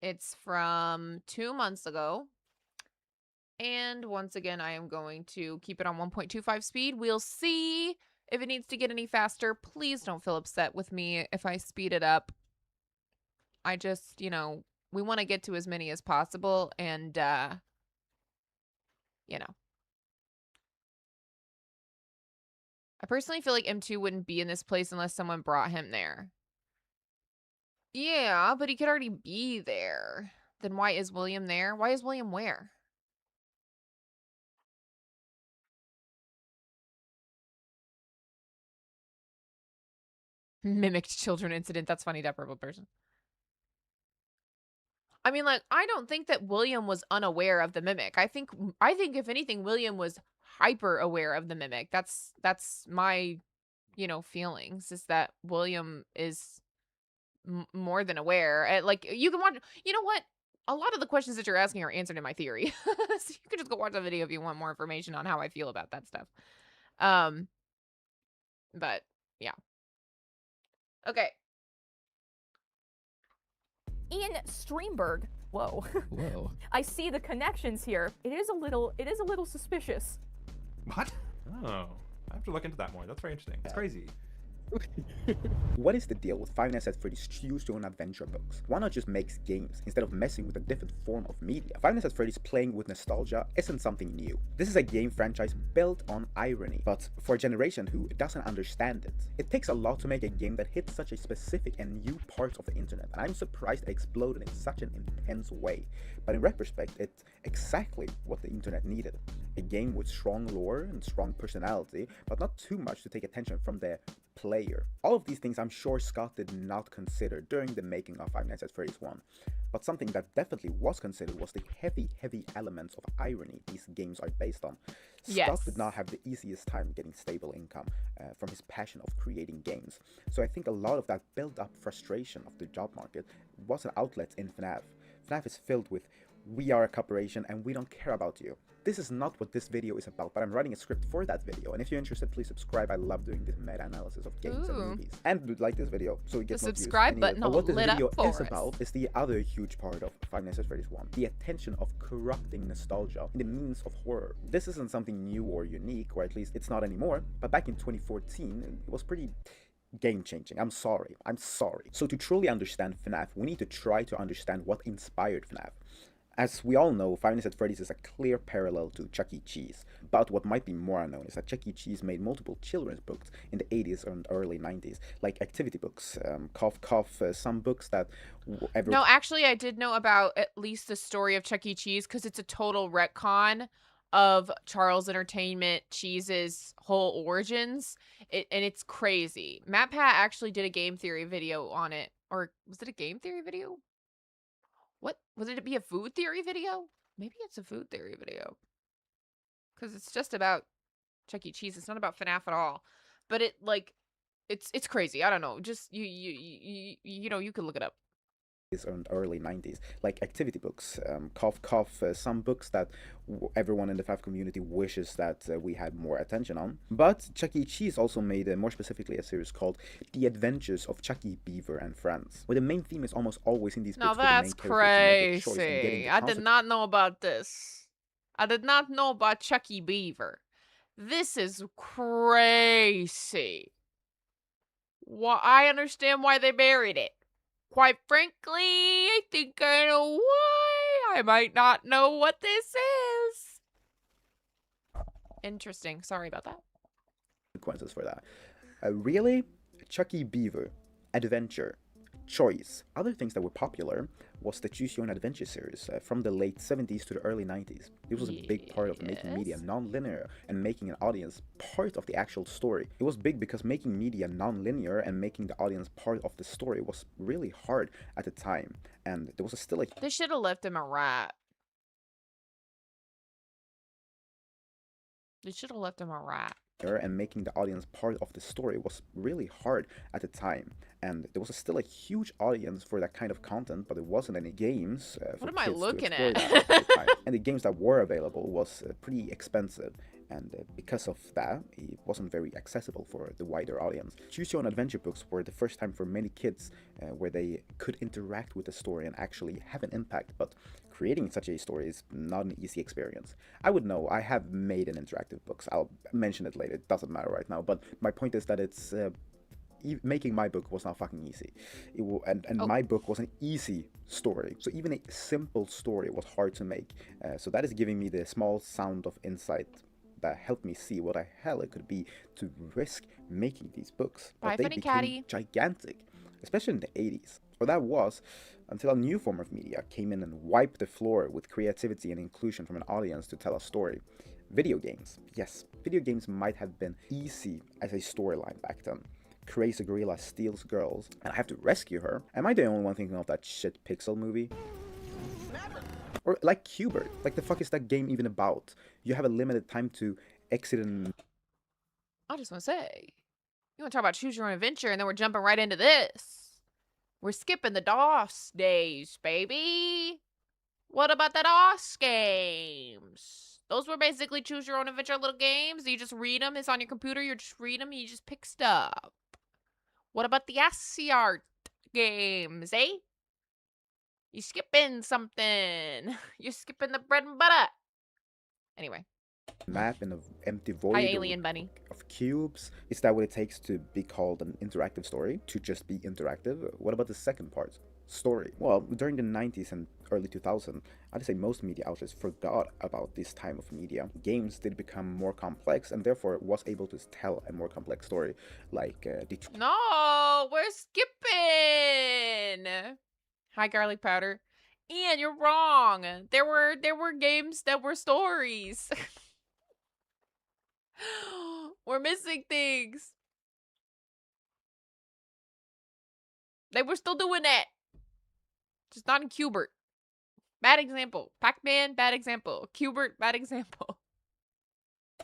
S1: It's from 2 months ago. And once again, I am going to keep it on 1.25 speed. We'll see if it needs to get any faster. Please don't feel upset with me if I speed it up. I just, we want to get to as many as possible. And, I personally feel like M2 wouldn't be in this place unless someone brought him there. Yeah, but he could already be there. Then why is William there? Why is William where? Mimicked children incident. That's funny, that purple person. I mean, I don't think that William was unaware of the mimic. I think if anything, William was hyper aware of the mimic. That's my, feelings, is that William is more than aware. You can watch, you know what? A lot of the questions that you're asking are answered in my theory. So you can just go watch the video if you want more information on how I feel about that stuff. But yeah. Okay.
S4: Ian Streamberg. Whoa.
S5: Whoa.
S4: I see the connections here. It is a little suspicious.
S5: What? Oh, I have to look into that more. That's very interesting. It's crazy.
S6: What is the deal with Five Nights at Freddy's choose your own adventure books? Why not just make games instead of messing with a different form of media? Five Nights at Freddy's playing with nostalgia isn't something new. This is a game franchise built on irony, but for a generation who doesn't understand it. It takes a lot to make a game that hits such a specific and new part of the internet, and I'm surprised it exploded in such an intense way. But in retrospect, it's exactly what the internet needed. A game with strong lore and strong personality, but not too much to take attention from the player. All of these things I'm sure Scott did not consider during the making of Five Nights at Freddy's 1, but something that definitely was considered was the heavy elements of irony these games are based on. Scott did not
S4: Yes.
S6: have the easiest time getting stable income from his passion of creating games. So I think a lot of that built-up frustration of the job market was an outlet in FNAF. FNAF is filled with, we are a corporation and we don't care about you. This is not what this video is about, but I'm writing a script for that video. And if you're interested, please subscribe. I love doing this meta-analysis of games and
S4: Ooh.
S6: movies. And like this video, so we get
S4: The
S6: more views.
S4: subscribe button
S6: But what this
S4: lit up
S6: video
S4: for
S6: is
S4: us.
S6: about is the other huge part of Five Nights at Freddy's 1. The attention of corrupting nostalgia in the means of horror. This isn't something new or unique, or at least it's not anymore. But back in 2014, it was pretty game-changing. I'm sorry. So to truly understand FNAF, we need to try to understand what inspired FNAF. As we all know, Five Nights at Freddy's is a clear parallel to Chuck E. Cheese, but what might be more unknown is that Chuck E. Cheese made multiple children's books in the 80s and early 90s, like activity books, cough cough, some books that
S4: No, actually, I did know about at least the story of Chuck E. Cheese because it's a total retcon of Charles Entertainment Cheese's whole origins. And it's crazy. MatPat actually did a game theory video on it. Or was it a game theory video? What? Was it be a food theory video? Maybe it's a food theory video. Because it's just about Chuck E. Cheese. It's not about FNAF at all. But it's crazy. I don't know. Just you know, you can look it up.
S6: And early 90s, like activity books, cough cough, some books that everyone in the FNAF community wishes that we had more attention on. But Chuck E. Cheese also made more specifically a series called The Adventures of Chucky, Beaver and Friends, where the main theme is almost always in these
S4: Now
S6: books for the main
S4: that's
S6: character to make a choice and getting
S4: crazy.
S6: the
S4: I did
S6: consequences.
S4: not know about this. I did not know about Chucky Beaver. This is crazy. Well, I understand why they buried it. Quite frankly, I think I know why. I might not know what this is. Interesting. Sorry about that.
S6: Consequences for that. Really? Chucky Beaver, Adventure, Choice. Other things that were popular was the Choose Your Own Adventure series from the late 70s to the early 90s. This was a big part of making media
S4: Yes.
S6: non-linear and making an audience part of the actual story. It was big because making media non-linear and making the audience part of the story was really hard at the time. And there was still a
S4: They should have left him a rat. They should have left him a rat.
S6: and making the audience part of the story was really hard at the time. And there was still a huge audience for that kind of content, but there wasn't any games for
S4: What am I
S6: kids to
S4: looking
S6: explore
S4: at?
S6: that at the time. And the games that were available was pretty expensive. And because of that, it wasn't very accessible for the wider audience. Choose Your Own Adventure books were the first time for many kids where they could interact with the story and actually have an impact. But creating such a story is not an easy experience. I would know, I have made an interactive books. I'll mention it later, it doesn't matter right now. But my point is that it's making my book was not fucking easy. My book was an easy story. So even a simple story was hard to make. So that is giving me the small sound of insight that helped me see what the hell it could be to risk making these books.
S4: Bye,
S6: But they
S4: funny
S6: became
S4: catty.
S6: gigantic, especially in the 80s. Or that was until a new form of media came in and wiped the floor with creativity and inclusion from an audience to tell a story. Video games. Yes, video games might have been easy as a storyline back then. Crazy gorilla steals girls, and I have to rescue her. Am I the only one thinking of that shit Pixel movie? Or like Qbert, like the fuck is that game even about? You have a limited time to exit and
S4: I just want to say, you want to talk about Choose Your Own Adventure, and then we're jumping right into this. We're skipping the DOS days, baby. What about the DOS games? Those were basically Choose Your Own Adventure little games. You just read them. It's on your computer. You just read them. You just pick stuff. What about the SCR games, eh? You skipping something. You're skipping the bread and butter. Anyway.
S6: map in an empty void
S4: Hi, Alien Bunny.
S6: of cubes. Is that what it takes to be called an interactive story? To just be interactive? What about the second part? Story. Well, during the 90s and early 2000s, I'd say most media outlets forgot about this time of media. Games did become more complex and therefore was able to tell a more complex story, like Detroit.
S4: No, we're skipping. Hi, garlic powder. Ian, you're wrong. There were games that were stories. We're missing things. They were still doing that. Just not in Qbert. Bad example. Pac-Man, bad example. Qbert, bad example.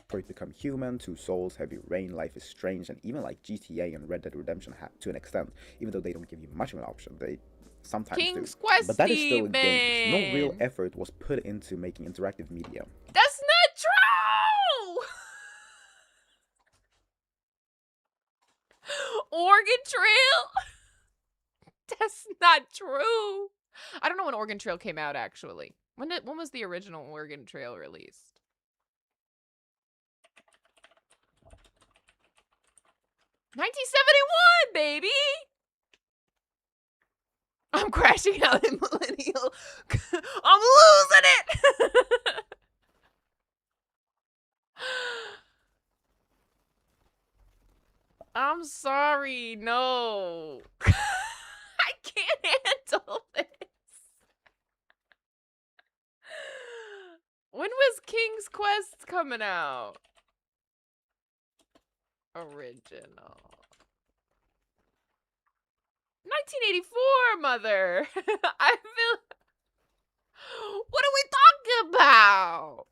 S6: For it to become human, two souls, heavy rain, life is strange, and even like GTA and Red Dead Redemption have to an extent, even though they don't give you much of an option, they sometimes
S4: King's
S6: do.
S4: Quest
S6: But that is still a game. No real
S4: Steven.
S6: effort was put into making interactive media.
S4: That's not true! Oregon Trail? That's not true. I don't know when Oregon Trail came out, actually. When was the original Oregon Trail released? $1971, baby! I'm crashing out in Millennial. I'm losing it! I'm sorry, no. I can't handle this. When was King's Quest coming out? Original. 1984, mother. I feel... What are we talking about?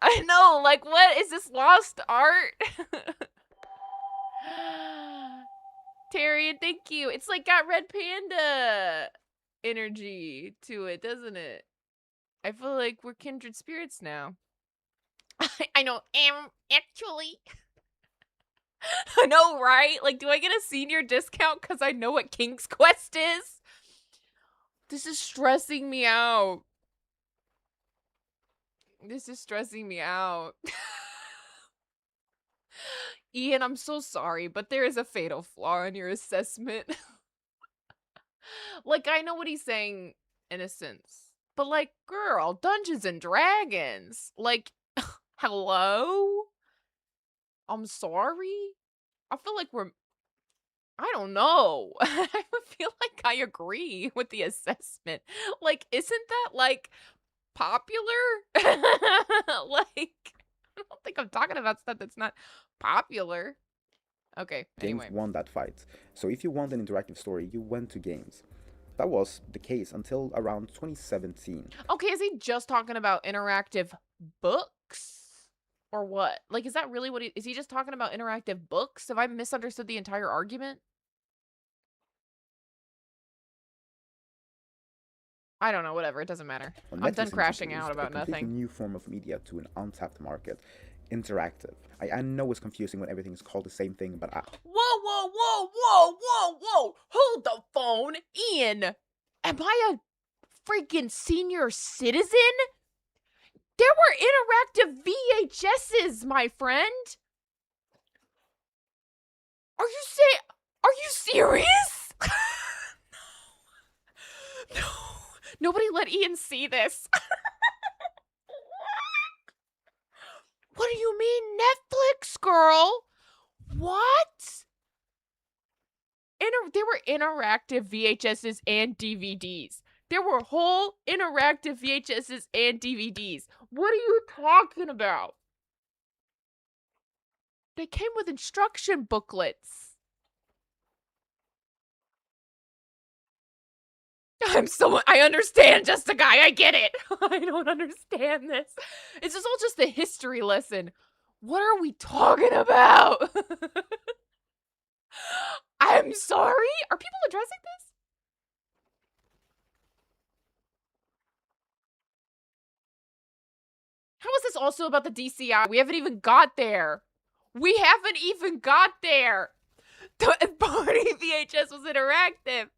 S4: I know, like, what? Is this lost art? Terry, thank you. It's like got Red Panda energy to it, doesn't it? I feel like we're kindred spirits now. I know, actually. I know, right? Like, do I get a senior discount because I know what King's Quest is? This is stressing me out. This is stressing me out. Ian, I'm so sorry, but there is a fatal flaw in your assessment. Like, I know what he's saying in a sense. But, like, girl, Dungeons and Dragons. Like, hello? I'm sorry? I feel like I don't know. I feel like I agree with the assessment. Like, isn't that, like, popular? Like, I don't think I'm talking about stuff that's not popular. Okay,
S6: Games
S4: anyway.
S6: won that fight. So if you want an interactive story, you went to games. That was the case until around 2017.
S4: Okay, is he just talking about interactive books? Or what? Like, is that really what is he just talking about interactive books? Have I misunderstood the entire argument? I don't know, whatever, it doesn't matter.
S6: When
S4: I'm
S6: Netflix
S4: done crashing
S6: introduced
S4: out about
S6: a completely
S4: nothing.
S6: new form of media to an untapped market. Interactive. I know it's confusing when everything is called the same thing, but
S4: Whoa, whoa, whoa, whoa, whoa, whoa! Hold the phone, Ian! Am I a freaking senior citizen? There were interactive VHSs, my friend! Are you serious? No. Nobody let Ian see this. What do you mean, Netflix, girl? What? There were interactive VHSs and DVDs. There were whole interactive VHSs and DVDs. What are you talking about? They came with instruction booklets. I understand, just a guy, I get it. I don't understand this. Is this all just a history lesson? What are we talking about? I'm sorry? Are people addressing this? How is this also about the DCI? We haven't even got there. We haven't even got there. The Barney VHS was interactive.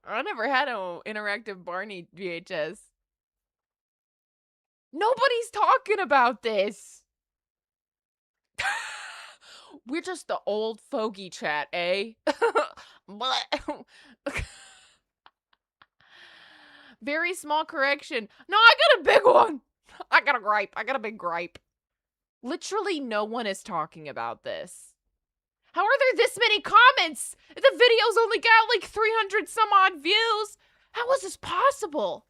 S4: I never had an interactive Barney VHS. Nobody's talking about this. We're just the old fogey chat, eh? Very small correction. No, I got a big one. I got a gripe. I got a big gripe. Literally no one is talking about this. How are there this many comments? The video's only got like 300 some odd views. How is this possible?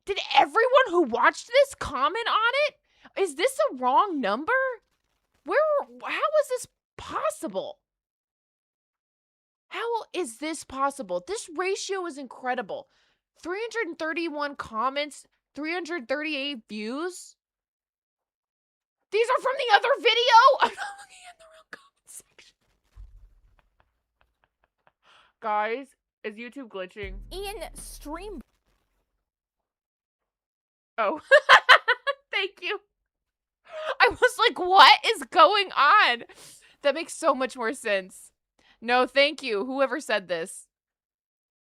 S4: Did everyone who watched this comment on it? Is this a wrong number? How is this possible? How is this possible? This ratio is incredible. 331 comments 338 views? These are from the other video? I'm not looking at the real comment section. Guys, is YouTube glitching?
S1: Ian, stream.
S4: Oh. Thank you. I was like, what is going on? That makes so much more sense. No, thank you. Whoever said this.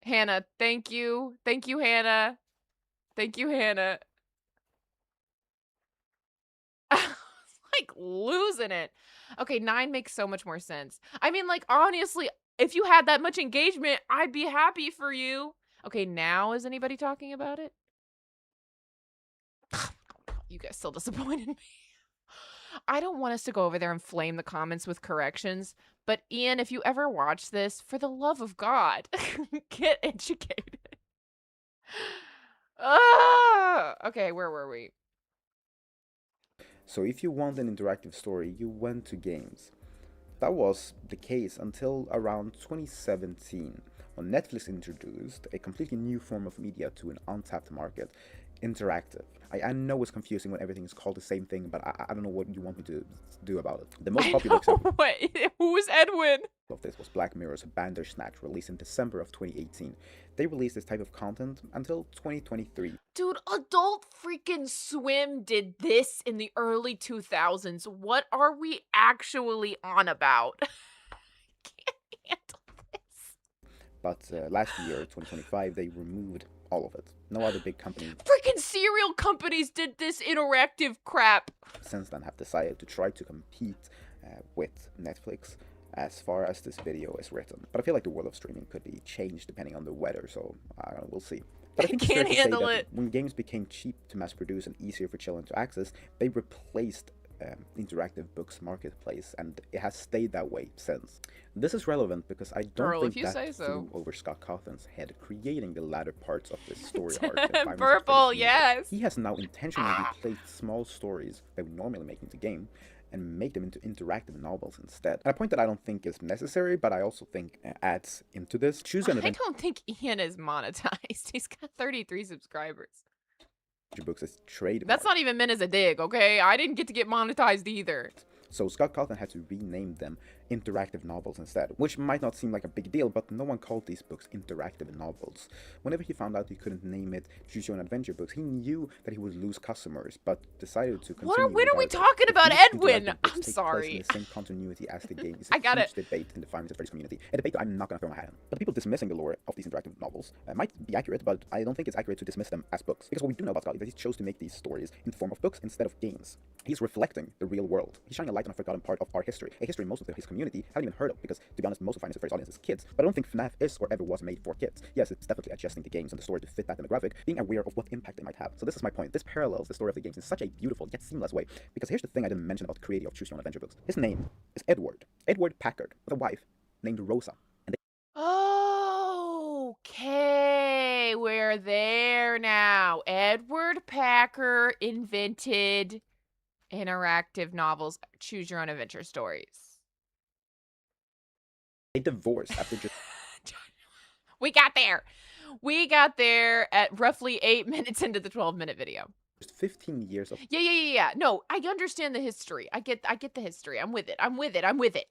S4: Hannah, thank you. Thank you, Hannah. Thank you, Hannah. I was like losing it. Okay, 9 makes so much more sense. I mean, like, honestly, if you had that much engagement, I'd be happy for you. Okay, now is anybody talking about it? You guys still disappointed me. I don't want us to go over there and flame the comments with corrections, but Ian, if you ever watch this, for the love of God, get educated. Okay, where were we?
S6: So if you want an interactive story, you went to games. That was the case until around 2017, when Netflix introduced a completely new form of media to an untapped market, interactive. I know it's confusing when everything is called the same thing, but I don't know what you want me to do about it. The most popular example
S4: Wait, who's Edwin?
S6: of this was Black Mirror's Bandersnatch, released in December of 2018. They released this type of content until 2023.
S4: Dude, Adult freaking Swim did this in the early 2000s. What are we actually on about? I can't handle this.
S6: But last year, 2025, they removed all of it. No other big company
S4: Freaking cereal companies did this interactive crap.
S6: since then have decided to try to compete with Netflix as far as this video is written. But I feel like the world of streaming could be changed depending on the weather, so we'll see. But I think it's fair
S4: Can't
S6: to say
S4: handle
S6: that
S4: it.
S6: when games became cheap to mass produce and easier for children to access, they replaced interactive books marketplace, and it has stayed that way since. This is relevant because I don't
S4: Girl, if
S6: think
S4: you say
S6: that
S4: so.
S6: flew over Scott Cawthon's head creating the latter parts of this story arc. in Five Nights at
S4: Purple,
S6: Freddy's universe.
S4: yes.
S6: He has now intentionally replaced small stories that we normally make into game and make them into interactive novels instead. And a point that I don't think is necessary, but I also think adds into this. Choose an
S4: I
S6: adventure
S4: don't think Ian is monetized. He's got 33 subscribers.
S6: books as trademark.
S4: That's not even meant as a dig, okay? I didn't get to get monetized either.
S6: So Scott Cawthon had to rename them interactive novels instead, which might not seem like a big deal, but no one called these books interactive novels. Whenever he found out he couldn't name it Choose Your Own Adventure books, he knew that he would lose customers, but decided to continue.
S4: When are we
S6: regardless.
S4: talking
S6: If
S4: about
S6: these
S4: Edwin?
S6: interactive books
S4: I'm
S6: take place
S4: sorry.
S6: in the same continuity as the game is
S4: I
S6: a
S4: got
S6: huge
S4: it.
S6: debate in the Five Nights at Freddy's community, a debate that I'm not going to throw my hat in. But people dismissing the lore of these interactive novels might be accurate, but I don't think it's accurate to dismiss them as books. Because what we do know about Scott is that he chose to make these stories in the form of books instead of games. He's reflecting the real world. He's shining a light on a forgotten part of our history, a history most of his community haven't even heard of, because to be honest, most of Five Nights at Freddy's audience is kids. But I don't think FNAF is or ever was made for kids. Yes, it's definitely adjusting the games and the story to fit that demographic, being aware of what impact they might have. So this is my point. This parallels the story of the games in such a beautiful yet seamless way. Because here's the thing I didn't mention about the creator of Choose Your Own Adventure books. His name is Edward Packard, with a wife named Rosa. And
S4: Okay, we're there now. Edward Packer invented interactive novels, Choose Your Own Adventure stories.
S6: they divorced after just
S4: We got there. We got there at roughly 8 minutes into the 12-minute video.
S6: 15 years of
S4: Yeah. No, I understand the history. I get the history. I'm with it.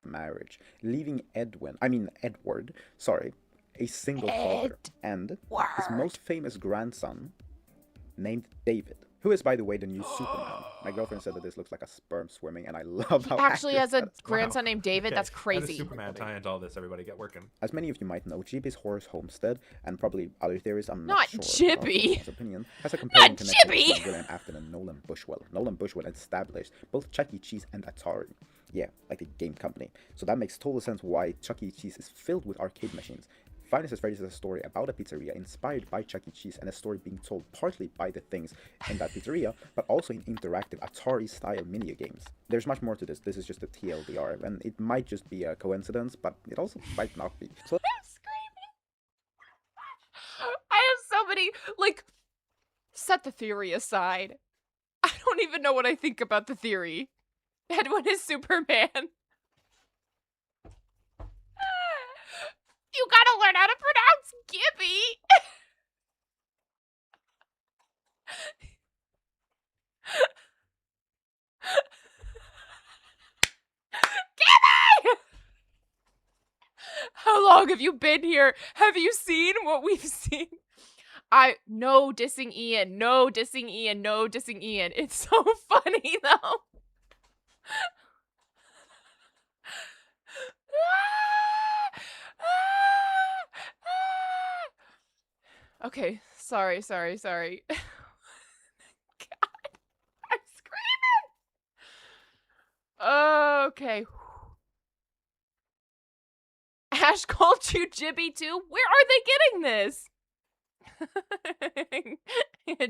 S6: marriage, leaving Edward, a single father, and his most famous grandson, named David, who is, by the way, the new Superman. My girlfriend said that this looks like a sperm swimming, and I love
S4: He
S6: how
S4: actually
S6: accurate
S4: has a
S6: that is.
S4: grandson named David.
S5: Okay,
S4: That's
S5: how does
S4: crazy.
S5: Superman tie into all this? Everybody get working.
S6: As many of you might know, Chibi's Horse Homestead, and probably other theories, I'm
S4: Not
S6: not sure.
S4: Chibi.
S6: His opinion, has a compelling
S4: Not
S6: connection
S4: Chibi.
S6: between villain after Nolan Bushwell. Nolan Bushwell established both Chuck E. Cheese and Atari. Yeah, like the game company. So that makes total sense why Chuck E. Cheese is filled with arcade machines. Five Nights at Freddy's is a story about a pizzeria inspired by Chuck E. Cheese, and a story being told partly by the things in that pizzeria, but also in interactive Atari-style mini games. There's much more to this. This is just a TLDR, and it might just be a coincidence, but it also might not be. So
S4: I'm screaming. I have so many, set the theory aside. I don't even know what I think about the theory. Edwin is Superman. You gotta learn how to pronounce Gibby. long have you been here? Have you seen what we've seen? No dissing Ian. No dissing Ian. No dissing Ian. It's so funny, though. Okay, sorry. God, I'm screaming. Okay. Ash called you Jibby too? Where are they getting this?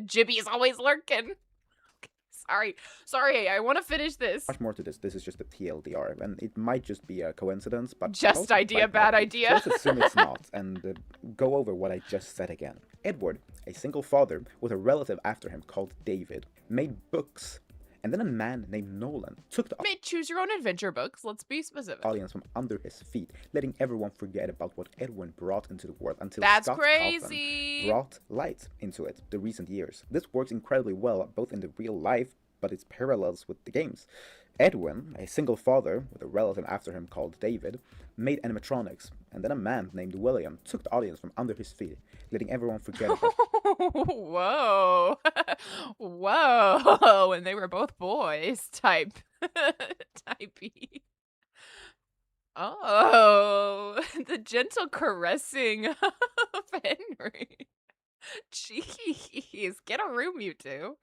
S4: Jibby is always lurking. Sorry, I want to finish this.
S6: Much more to this. This is just a TLDR, and it might just be a coincidence, but
S4: Just idea, bad idea.
S6: So let's assume it's not, and go over what I just said again. Edward, a single father with a relative after him called David, made books, and then a man named Nolan took the
S4: Made choose your own adventure books. Let's be specific.
S6: audience from under his feet, letting everyone forget about what Edwin brought into the world until
S4: That's
S6: Scott
S4: crazy.
S6: Kaufman brought light into it the recent years. This works incredibly well both in the real life, but its parallels with the games. Edwin, a single father with a relative after him called David, made animatronics, and then a man named William took the audience from under his feet, letting everyone forget about
S4: Whoa. Whoa. And they were both boys type. Typey. Oh, the gentle caressing of Henry. Jeez, get a room, you two.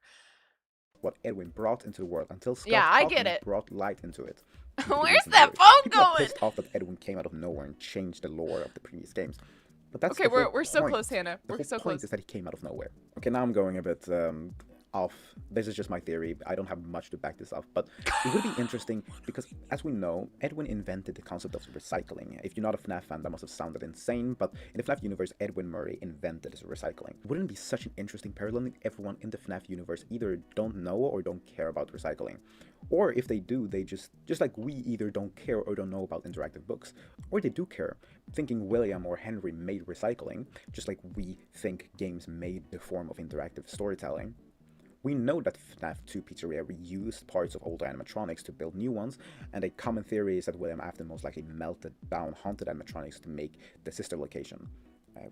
S6: what Edwin brought into the world until Scott
S4: Yeah, I
S6: Kaufman
S4: get it.
S6: brought light into it.
S4: Where's that phone
S6: People are
S4: going?
S6: pissed off that Edwin came out of nowhere and changed the lore of the previous games. But that's
S4: Okay,
S6: the whole
S4: we're so
S6: point.
S4: close, Hannah.
S6: The
S4: We're
S6: whole
S4: so
S6: point
S4: close.
S6: is that he came out of nowhere. Okay, now I'm going a bit off. This is just my theory. I don't have much to back this up, but it would be interesting because, as we know, Edwin invented the concept of recycling. If you're not a FNAF fan, that must have sounded insane, but in the FNAF universe, Edwin Murray invented this recycling. Wouldn't it be such an interesting parallel if everyone in the FNAF universe either don't know or don't care about recycling? Or if they do, they just like we either don't care or don't know about interactive books. Or they do care, thinking William or Henry made recycling, just like we think games made the form of interactive storytelling. We know that FNAF 2 Pizzeria reused parts of old animatronics to build new ones, and a common theory is that William Afton most likely melted down haunted animatronics to make the sister location,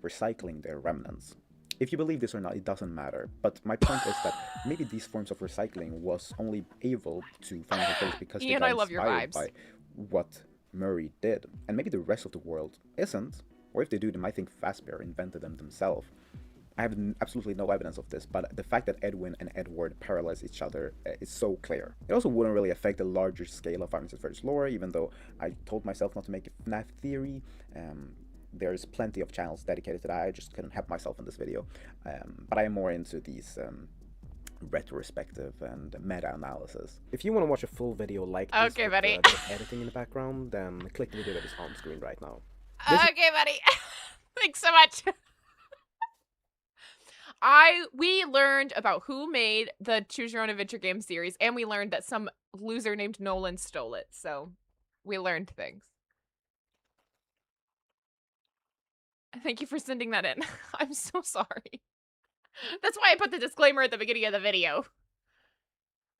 S6: recycling their remnants. If you believe this or not, it doesn't matter, but my point is that maybe these forms of recycling was only able to Final Fantasy because they
S4: Ian,
S6: got
S4: I love your
S6: inspired
S4: vibes.
S6: by what Murray did, and maybe the rest of the world isn't, or if they do, they might think Fazbear invented them themselves. I have absolutely no evidence of this, but the fact that Edwin and Edward parallelize each other is so clear. It also wouldn't really affect the larger scale of Five Nights at Freddy's lore, even though I told myself not to make a FNAF theory. There's plenty of channels dedicated to that. I just couldn't help myself in this video. But I am more into these retrospective and meta-analysis.
S7: If you want to watch a full video like this
S4: Okay,
S7: with
S4: buddy.
S7: just editing in the background, then click the video that is on screen right now.
S4: Okay, buddy. Thanks so much. We learned about who made the Choose Your Own Adventure game series, and we learned that some loser named Nolan stole it. So we learned things. Thank you for sending that in. I'm so sorry. That's why I put the disclaimer at the beginning of the video.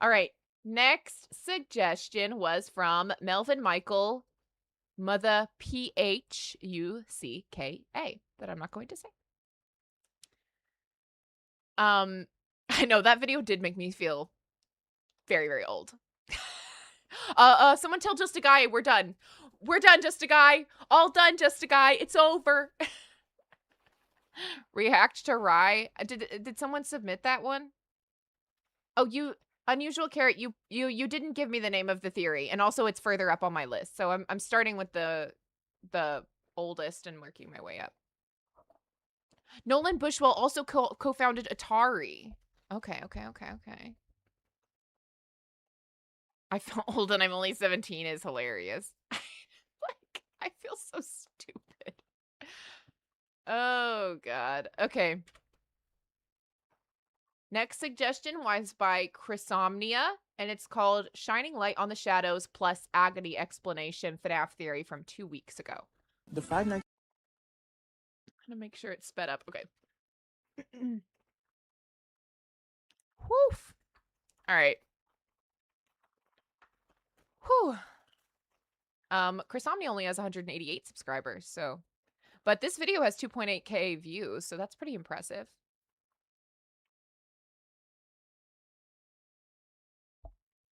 S4: All right. Next suggestion was from Melvin Michael, Mother Phucka, that I'm not going to say. I know that video did make me feel very, very old. Someone tell Just a Guy we're done. We're done, Just a Guy. All done, Just a Guy. It's over. React to Rye. Did someone submit that one? Oh, Unusual Carrot, you didn't give me the name of the theory, and also it's further up on my list. So I'm starting with the oldest and working my way up. Nolan Bushwell also co-founded Atari. Okay. I feel old and I'm only 17 is hilarious. Like, I feel so stupid. Oh, God. Okay. Next suggestion was by Chrysomnia, and it's called Shining Light on the Shadows plus Agony Explanation FNAF Theory from 2 weeks ago.
S7: The Five Nights
S4: I'm gonna make sure it's sped up. Okay. Woof. All right. Whew. Chrysomnia only has 188 subscribers, so But this video has 2.8K views, so that's pretty impressive.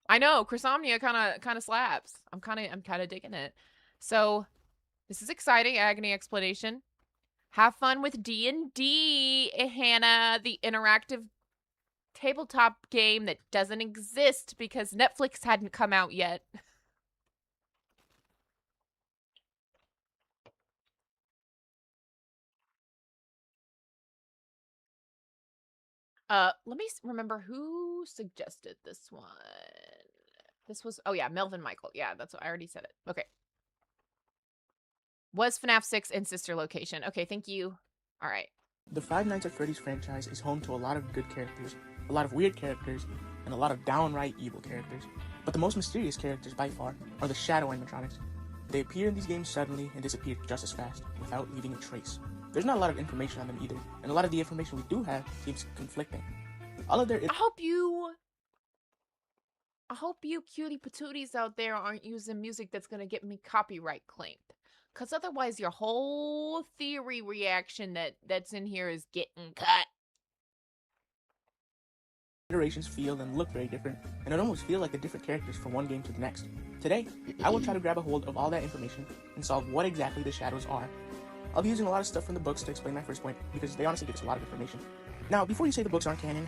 S4: I know, Chrysomnia kind of slaps. I'm kind of digging it. So, this is exciting. Agony explanation. Have fun with D&D, Hannah, the interactive tabletop game that doesn't exist because Netflix hadn't come out yet. Let me remember who suggested this one. This was, oh yeah, Melvin Michael. Yeah, that's what I already said it. Okay. Was FNAF 6 in sister location? Okay, thank you. All right.
S8: The Five Nights at Freddy's franchise is home to a lot of good characters, a lot of weird characters, and a lot of downright evil characters. But the most mysterious characters by far are the shadow animatronics. They appear in these games suddenly and disappear just as fast, without leaving a trace. There's not a lot of information on them either, and a lot of the information we do have seems conflicting. All of their
S4: I hope you cutie patooties out there aren't using music that's gonna get me copyright claimed. Cause otherwise your whole theory reaction that's in here is getting cut.
S8: iterations feel and look very different, and it almost feels like the different characters from one game to the next. Today, I will try to grab a hold of all that information and solve what exactly the shadows are. I'll be using a lot of stuff from the books to explain my first point, because they honestly give us a lot of information. Now, before you say the books aren't canon,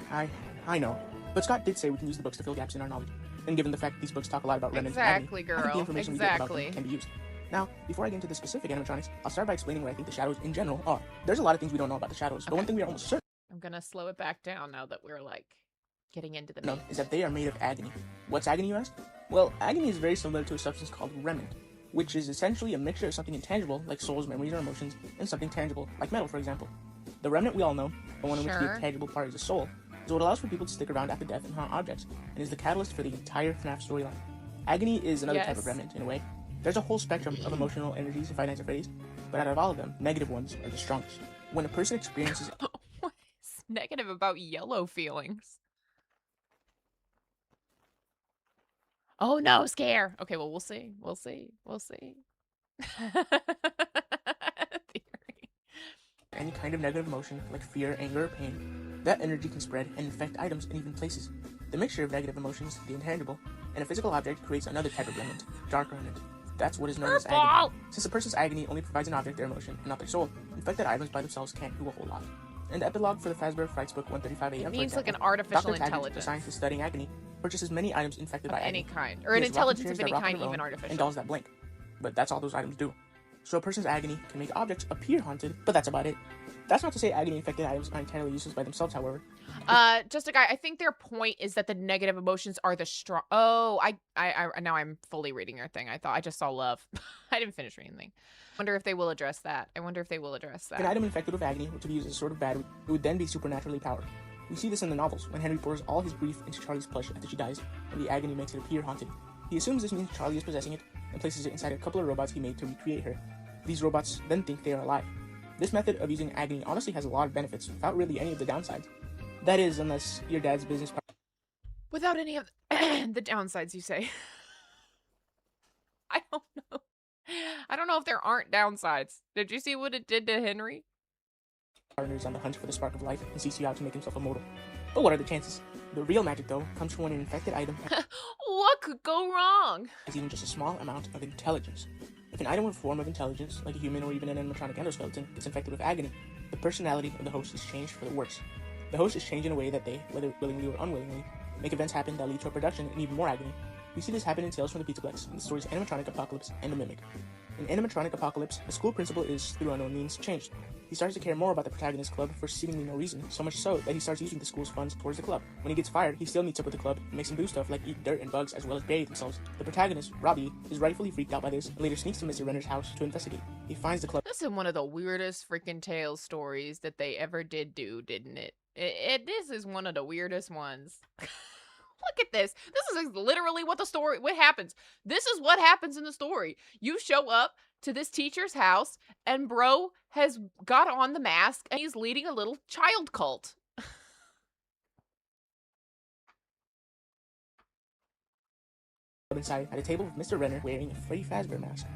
S8: I know, but Scott did say we can use the books to fill gaps in our knowledge, and given the fact that these books talk a lot about remnants and
S4: Exactly,
S8: Agony, I think the
S4: girl.
S8: information we get about them can be used. Now, before I get into the specific animatronics, I'll start by explaining what I think the shadows in general are. There's a lot of things we don't know about the shadows, but one thing we are almost certain
S4: I'm gonna slow it back down now that we're like getting into the
S8: know
S4: meat.
S8: is that they are made of agony. What's agony, you ask? Well, agony is very similar to a substance called remnant, which is essentially a mixture of something intangible, like souls, memories, or emotions, and something tangible, like metal, for example. The remnant we all know, the one in which the
S4: Sure.
S8: intangible part is a soul, is what allows for people to stick around after death and haunt objects, and is the catalyst for the entire FNAF storyline. Agony is another type of
S4: Yes.
S8: remnant, in a way. There's a whole spectrum of emotional energies in Five Nights at Freddy's, but out of all of them, negative ones are the strongest. When a person experiences
S4: What is negative about yellow feelings? Oh no, scare. Okay, well, we'll see. We'll see. We'll see. Theory.
S8: any kind of negative emotion, like fear, anger, or pain, that energy can spread and infect items and even places. The mixture of negative emotions, the intangible, and a physical object creates another type of remnant, dark remnant. That's what is known as agony.
S4: Purple!
S8: Since a person's agony only provides an object, their emotion, and not their soul, infected items by themselves can't do a whole lot. In the epilogue for the Fazbear Frights book 135 AM,
S4: It
S8: for
S4: means like an
S8: example,
S4: artificial
S8: Dr. Taggart, the
S4: intelligence
S8: scientist studying agony, purchases many items infected
S4: of
S8: by
S4: any
S8: agony.
S4: kind. Or
S8: He
S4: an
S8: has rocking
S4: intelligence
S8: chairs
S4: of
S8: that
S4: any
S8: rock on
S4: kind,
S8: their
S4: even
S8: own,
S4: artificial.
S8: and dolls that blink. But that's all those items do. So a person's agony can make objects appear haunted, but that's about it. That's not to say agony-infected items are entirely useless by themselves, however.
S4: Just a guy. I think their point is that the negative emotions are the strong. Oh, I now I'm fully reading your thing. I just saw love. I didn't finish reading anything. Wonder if they will address that. I wonder if they will address
S8: If an
S4: that.
S8: item infected with agony were to be used as a sort of bad, it would then be supernaturally powered. We see this in the novels, when Henry pours all his grief into Charlie's plush after she dies, and the agony makes it appear haunted. He assumes this means Charlie is possessing it, and places it inside a couple of robots he made to recreate her. These robots then think they are alive. This method of using agony honestly has a lot of benefits, without really any of the downsides. That is, unless your dad's business
S4: Without any of the downsides, you say. I don't know. I don't know if there aren't downsides. Did you see what it did to Henry?
S8: partner is on the hunt for the spark of life and seeks you out to make himself immortal. But what are the chances? The real magic, though, comes from when an infected item
S4: What could go wrong?
S8: has even just a small amount of intelligence. If an item with a form of intelligence, like a human or even an animatronic endoskeleton, gets infected with agony, the personality of the host is changed for the worse. The host is changed in a way that they, whether willingly or unwillingly, make events happen that lead to a production and even more agony. We see this happen in Tales from the Pizzaplex, in the stories Animatronic Apocalypse and The Mimic. In Animatronic Apocalypse, the school principal is, through unknown means, changed. He starts to care more about the protagonist's club for seemingly no reason, so much so that he starts using the school's funds towards the club. When he gets fired, he still meets up with the club and makes them do stuff like eat dirt and bugs as well as bury themselves. The protagonist, Robbie, is rightfully freaked out by this and later sneaks to Mr. Renner's house to investigate. He finds the club
S4: This is one of the weirdest freaking Tales stories that they ever did do, didn't it? This is one of the weirdest ones. Look at this. This is literally what happens. This is what happens in the story. You show up to this teacher's house and bro has got on the mask and he's leading a little child cult.
S8: inside at a table with Mr. Renner wearing a Freddy Fazbear mask.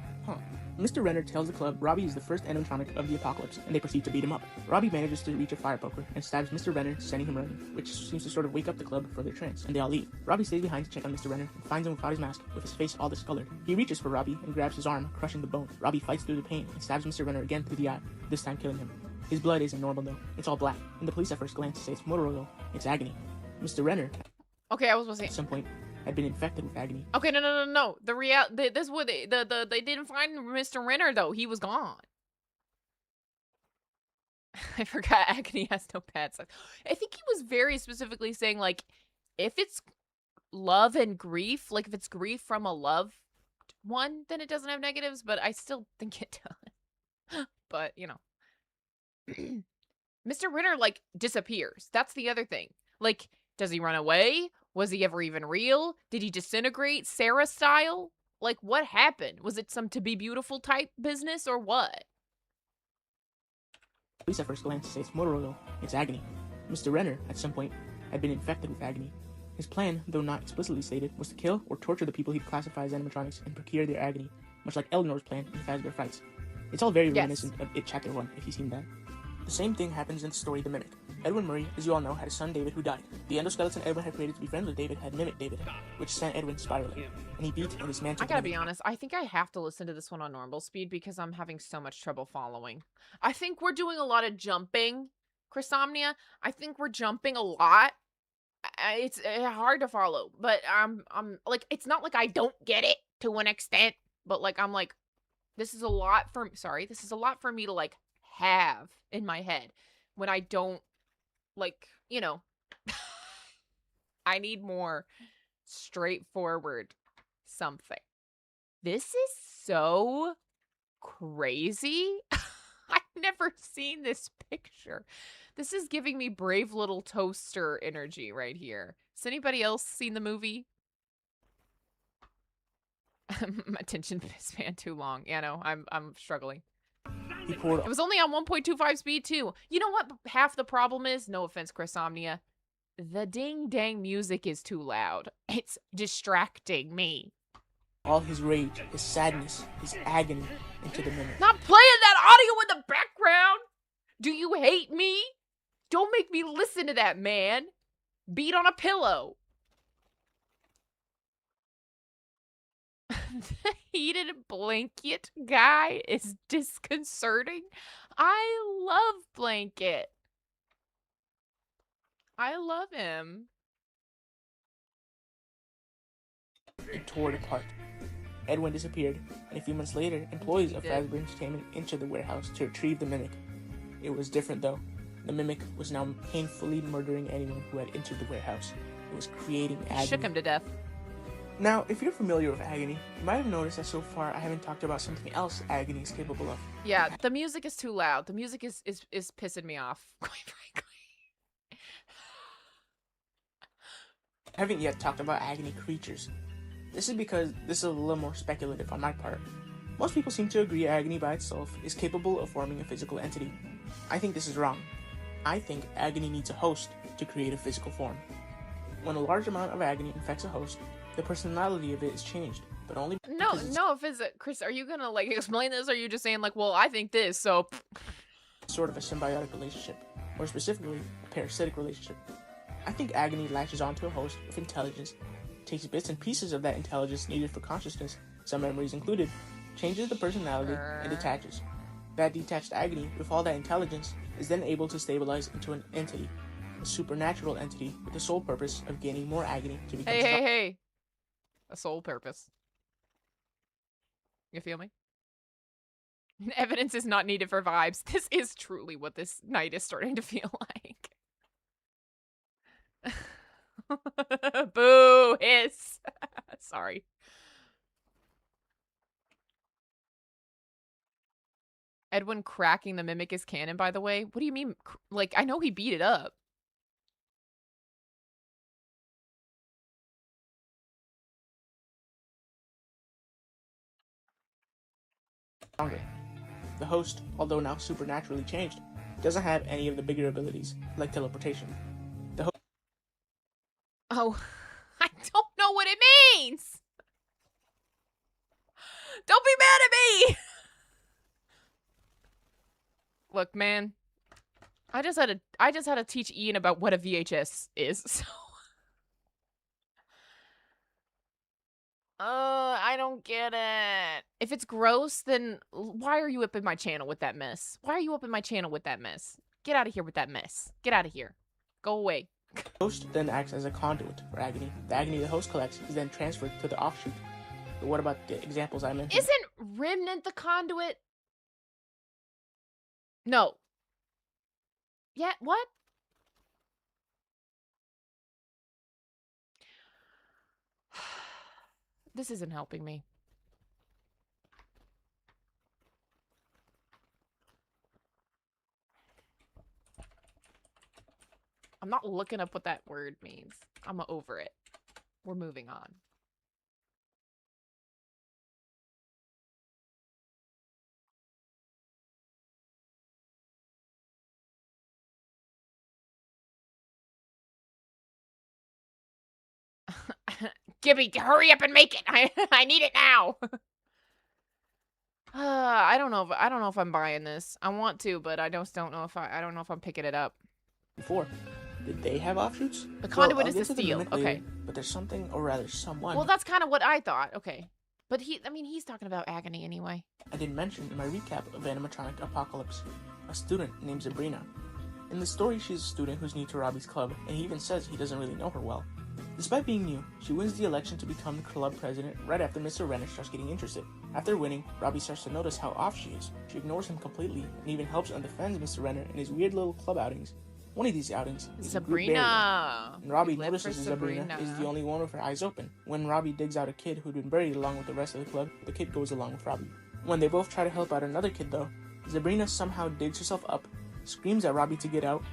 S8: Mr. Renner tells the club Robbie is the first animatronic of the apocalypse, and they proceed to beat him up. Robbie manages to reach a fire poker and stabs Mr. Renner, sending him running, which seems to sort of wake up the club for their trance, and they all leave. Robbie stays behind to check on Mr. Renner and finds him without his mask, with his face all discolored. He reaches for Robbie and grabs his arm, crushing the bone. Robbie fights through the pain and stabs Mr. Renner again through the eye, this time killing him. His blood isn't normal though, it's all black, and the police at first glance say it's Motorola, it's Agony. Mr. Renner,
S4: Okay, I was supposed to
S8: at
S4: say.
S8: some point, had been infected with Agony.
S4: Okay, no. This what they didn't find Mr. Renner though. He was gone. I forgot Agony has no bad side. I think he was very specifically saying like, if it's love and grief, like if it's grief from a loved one, then it doesn't have negatives. But I still think it does. But you know, Mr. Renner like disappears. That's the other thing. Like, does he run away? Was he ever even real? Did he disintegrate Sarah style? Like, what happened? Was it some To Be Beautiful type business or what?
S8: Police at first glance say it's Motorola, it's Agony. Mr. Renner, at some point, had been infected with Agony. His plan, though not explicitly stated, was to kill or torture the people he'd classify as animatronics and procure their agony, much like Eleanor's plan in Fazbear Fights. It's all very reminiscent of It Chapter 1, if you've seen that. The same thing happens in the story The Mimic. Edwin Murray, as you all know, had a son David who died. The endoskeleton Edwin had created to be friends with David had mimicked David, which sent Edwin spiraling, and he beat and dismantled
S4: I gotta
S8: the
S4: be
S8: Mimic.
S4: honest, I think I have to listen to this one on normal speed because I'm having so much trouble following. I think we're doing a lot of jumping, Chrysomnia. I think we're jumping a lot. It's hard to follow, but I'm like, it's not like I don't get it to an extent, but like, I'm like, this is a lot for me to like have in my head when I don't, like, you know, I need more straightforward something. This is so crazy. I've never seen this picture. This is giving me Brave Little Toaster energy right here. Has anybody else seen the movie? My attention span too long. Yeah, no, I'm struggling.
S8: He poured
S4: It was only on 1.25 speed too. You know what half the problem is? No offense, Chrysomnia. The ding dang music is too loud. It's distracting me.
S8: all his rage, his sadness, his agony into the Mimic.
S4: Not playing that audio in the background! Do you hate me? Don't make me listen to that, man. Beat on a pillow. The heated blanket guy is disconcerting. I love Blanket. I love him.
S8: It tore it apart. Edwin disappeared, and a few months later, employees of Fazbear Entertainment entered the warehouse to retrieve the Mimic. It was different though. The Mimic was now painfully murdering anyone who had entered the warehouse. It was creating agony.
S4: Shook him to death.
S8: Now, if you're familiar with Agony, you might have noticed that so far I haven't talked about something else Agony is capable of.
S4: Yeah, the music is too loud. The music is pissing me off, quite frankly.
S8: I haven't yet talked about Agony creatures. This is because this is a little more speculative on my part. Most people seem to agree Agony by itself is capable of forming a physical entity. I think this is wrong. I think Agony needs a host to create a physical form. When a large amount of Agony infects a host, the personality of it is changed, but only
S4: No, Chris, are you gonna like explain this, or are you just saying like, well, I think this, so
S8: sort of a symbiotic relationship, or specifically, a parasitic relationship. I think Agony latches onto a host with intelligence, takes bits and pieces of that intelligence needed for consciousness, some memories included, changes the personality, and detaches. That detached Agony, with all that intelligence, is then able to stabilize into an entity, a supernatural entity with the sole purpose of gaining more Agony to become strong.
S4: hey. A sole purpose. You feel me? Evidence is not needed for vibes. This is truly what this night is starting to feel like. Boo! Hiss! Sorry. Edwin cracking the Mimic is canon, by the way. What do you mean? Like, I know he beat it up.
S8: Stronger. The host, although now supernaturally changed, doesn't have any of the bigger abilities, like teleportation.
S4: Oh, I don't know what it means! Don't be mad at me! Look, man. I just had to teach Ian about what a VHS is, so... I don't get it. If it's gross, then why are you up in my channel with that mess? Why are you up in my channel with that mess? Get out of here with that mess. Get out of here. Go away.
S8: The host then acts as a conduit for Agony. The Agony the host collects is then transferred to the offshoot. But what about the examples I mentioned?
S4: Isn't Remnant the conduit? No. Yeah, what? This isn't helping me. I'm not looking up what that word means. I'm over it. We're moving on. Gibby, hurry up and make it. I need it now. I don't know if I'm buying this. I want to, but I just don't know if I don't know if I'm picking it up.
S8: Before, did they have offshoots?
S4: The conduit
S8: I'll
S4: is the
S8: get to
S4: steel.
S8: mimic
S4: Okay.
S8: later, but there's something, or rather someone.
S4: Well, that's kind of what I thought. Okay. But he's talking about Agony anyway.
S8: I didn't mention in my recap of Animatronic Apocalypse, a student named Sabrina. In the story, she's a student who's new to Robbie's club, and he even says he doesn't really know her well. Despite being new, she wins the election to become the club president right after Mr. Renner starts getting interested. After winning, Robbie starts to notice how off she is. She ignores him completely, and even helps and defends Mr. Renner in his weird little club outings. One of these outings is a group burial,
S4: Sabrina.
S8: and Robbie
S4: We live
S8: notices
S4: for
S8: Sabrina is the only one with her eyes open. When Robbie digs out a kid who'd been buried along with the rest of the club, the kid goes along with Robbie. When they both try to help out another kid though, Sabrina somehow digs herself up, screams at Robbie to get out,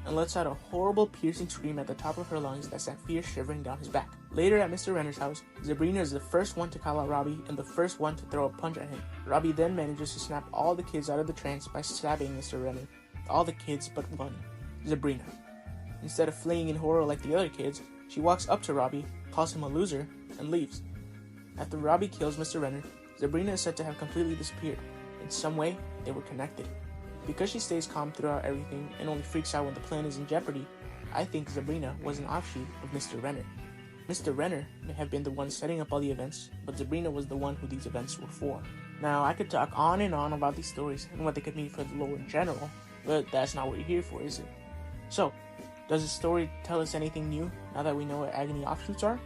S8: and lets out a horrible piercing scream at the top of her lungs that sent fear shivering down his back. Later at Mr. Renner's house, Sabrina is the first one to call out Robbie and the first one to throw a punch at him. Robbie then manages to snap all the kids out of the trance by stabbing Mr. Renner. All the kids but one, Sabrina. Instead of fleeing in horror like the other kids, she walks up to Robbie, calls him a loser, and leaves. After Robbie kills Mr. Renner, Sabrina is said to have completely disappeared. In some way, they were connected. Because she stays calm throughout everything and only freaks out when the plan is in jeopardy, I think Sabrina was an offshoot of Mr. Renner. Mr. Renner may have been the one setting up all the events, but Sabrina was the one who these events were for. Now, I could talk on and on about these stories and what they could mean for the lore in general, but that's not what you're here for, is it? So, does the story tell us anything new now that we know what Agony offshoots are?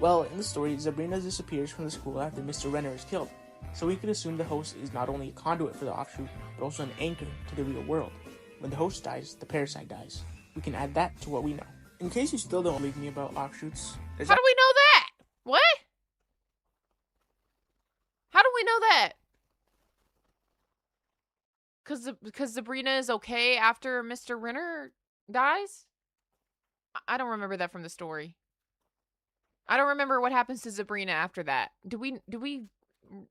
S8: Well, in the story, Sabrina disappears from the school after Mr. Renner is killed, so we could assume the host is not only a conduit for the offshoot, but also an anchor to the real world. When the host dies, the parasite dies. We can add that to what we know. In case you still don't believe me about offshoots,
S4: How do we know that? What? How do we know that? Because Sabrina is okay after Mr. Renner dies? I don't remember that from the story. I don't remember what happens to Sabrina after that. Do we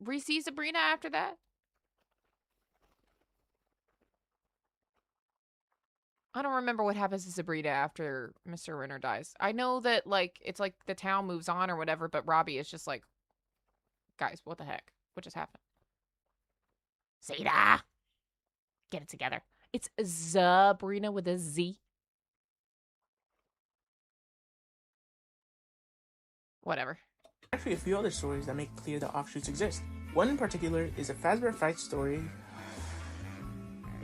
S4: re-see Sabrina after that? I don't remember what happens to Sabrina after Mr. Renner dies. I know that, like, it's like the town moves on or whatever, but Robbie is just like, guys, what the heck? What just happened? Zeta! Get it together. It's Sabrina with a Z. Whatever.
S8: Actually a few other stories that make clear that offshoots exist. One in particular is a Fazbear Fright story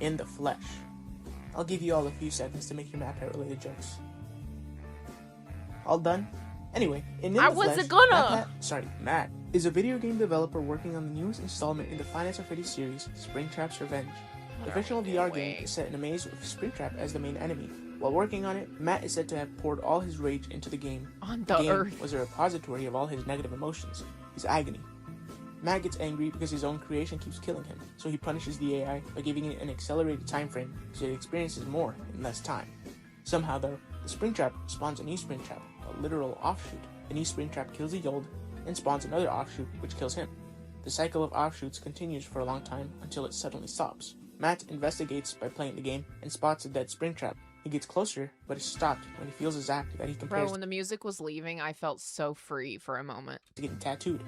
S8: in the flesh. I'll give you all a few seconds to make your MatPat related jokes. All done? Anyway, in
S4: I
S8: the
S4: wasn't
S8: Flesh,
S4: gonna!
S8: Matt is a video game developer working on the newest installment in the Five Nights at Freddy's series, Springtrap's Revenge. The fictional VR game is set in a maze with Springtrap as the main enemy. While working on it, Matt is said to have poured all his rage into the game.
S4: On
S8: The
S4: the
S8: game
S4: earth.
S8: was a repository of all his negative emotions, his agony. Matt gets angry because his own creation keeps killing him, so he punishes the AI by giving it an accelerated time frame so it experiences more in less time. Somehow though, the Springtrap spawns a new Springtrap, a literal offshoot. The new Springtrap kills the old, and spawns another offshoot which kills him. The cycle of offshoots continues for a long time until it suddenly stops. Matt investigates by playing the game and spots a dead Springtrap. He gets closer, but is stopped when he feels his act that he compares
S4: Bro, when the music was leaving, I felt so free for a moment.
S8: to getting tattooed.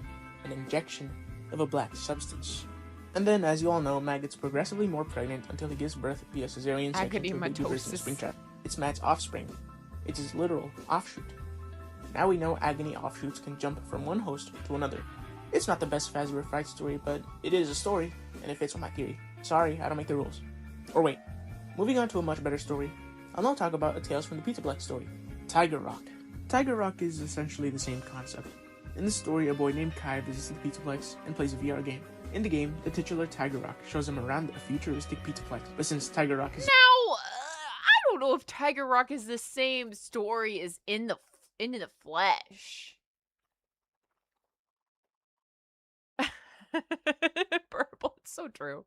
S8: An injection of a black substance. And then, as you all know, Matt gets progressively more pregnant until he gives birth via cesarean section to a baby version of Springtrap. It's Matt's offspring. It's his literal offshoot. Now we know Agony offshoots can jump from one host to another. It's not the best Fazbear Fright story, but it is a story, and it fits with my theory. Sorry, I don't make the rules. Or wait, moving on to a much better story, I'll now talk about a Tales from the Pizzaplex story, Tiger Rock. Tiger Rock is essentially the same concept. In the story, a boy named Kai visits the Pizzaplex and plays a VR game. In the game, the titular Tiger Rock shows him around a futuristic Pizzaplex, but since Tiger Rock is
S4: I don't know if Tiger Rock is the same story as in the flesh. Purple, it's so true.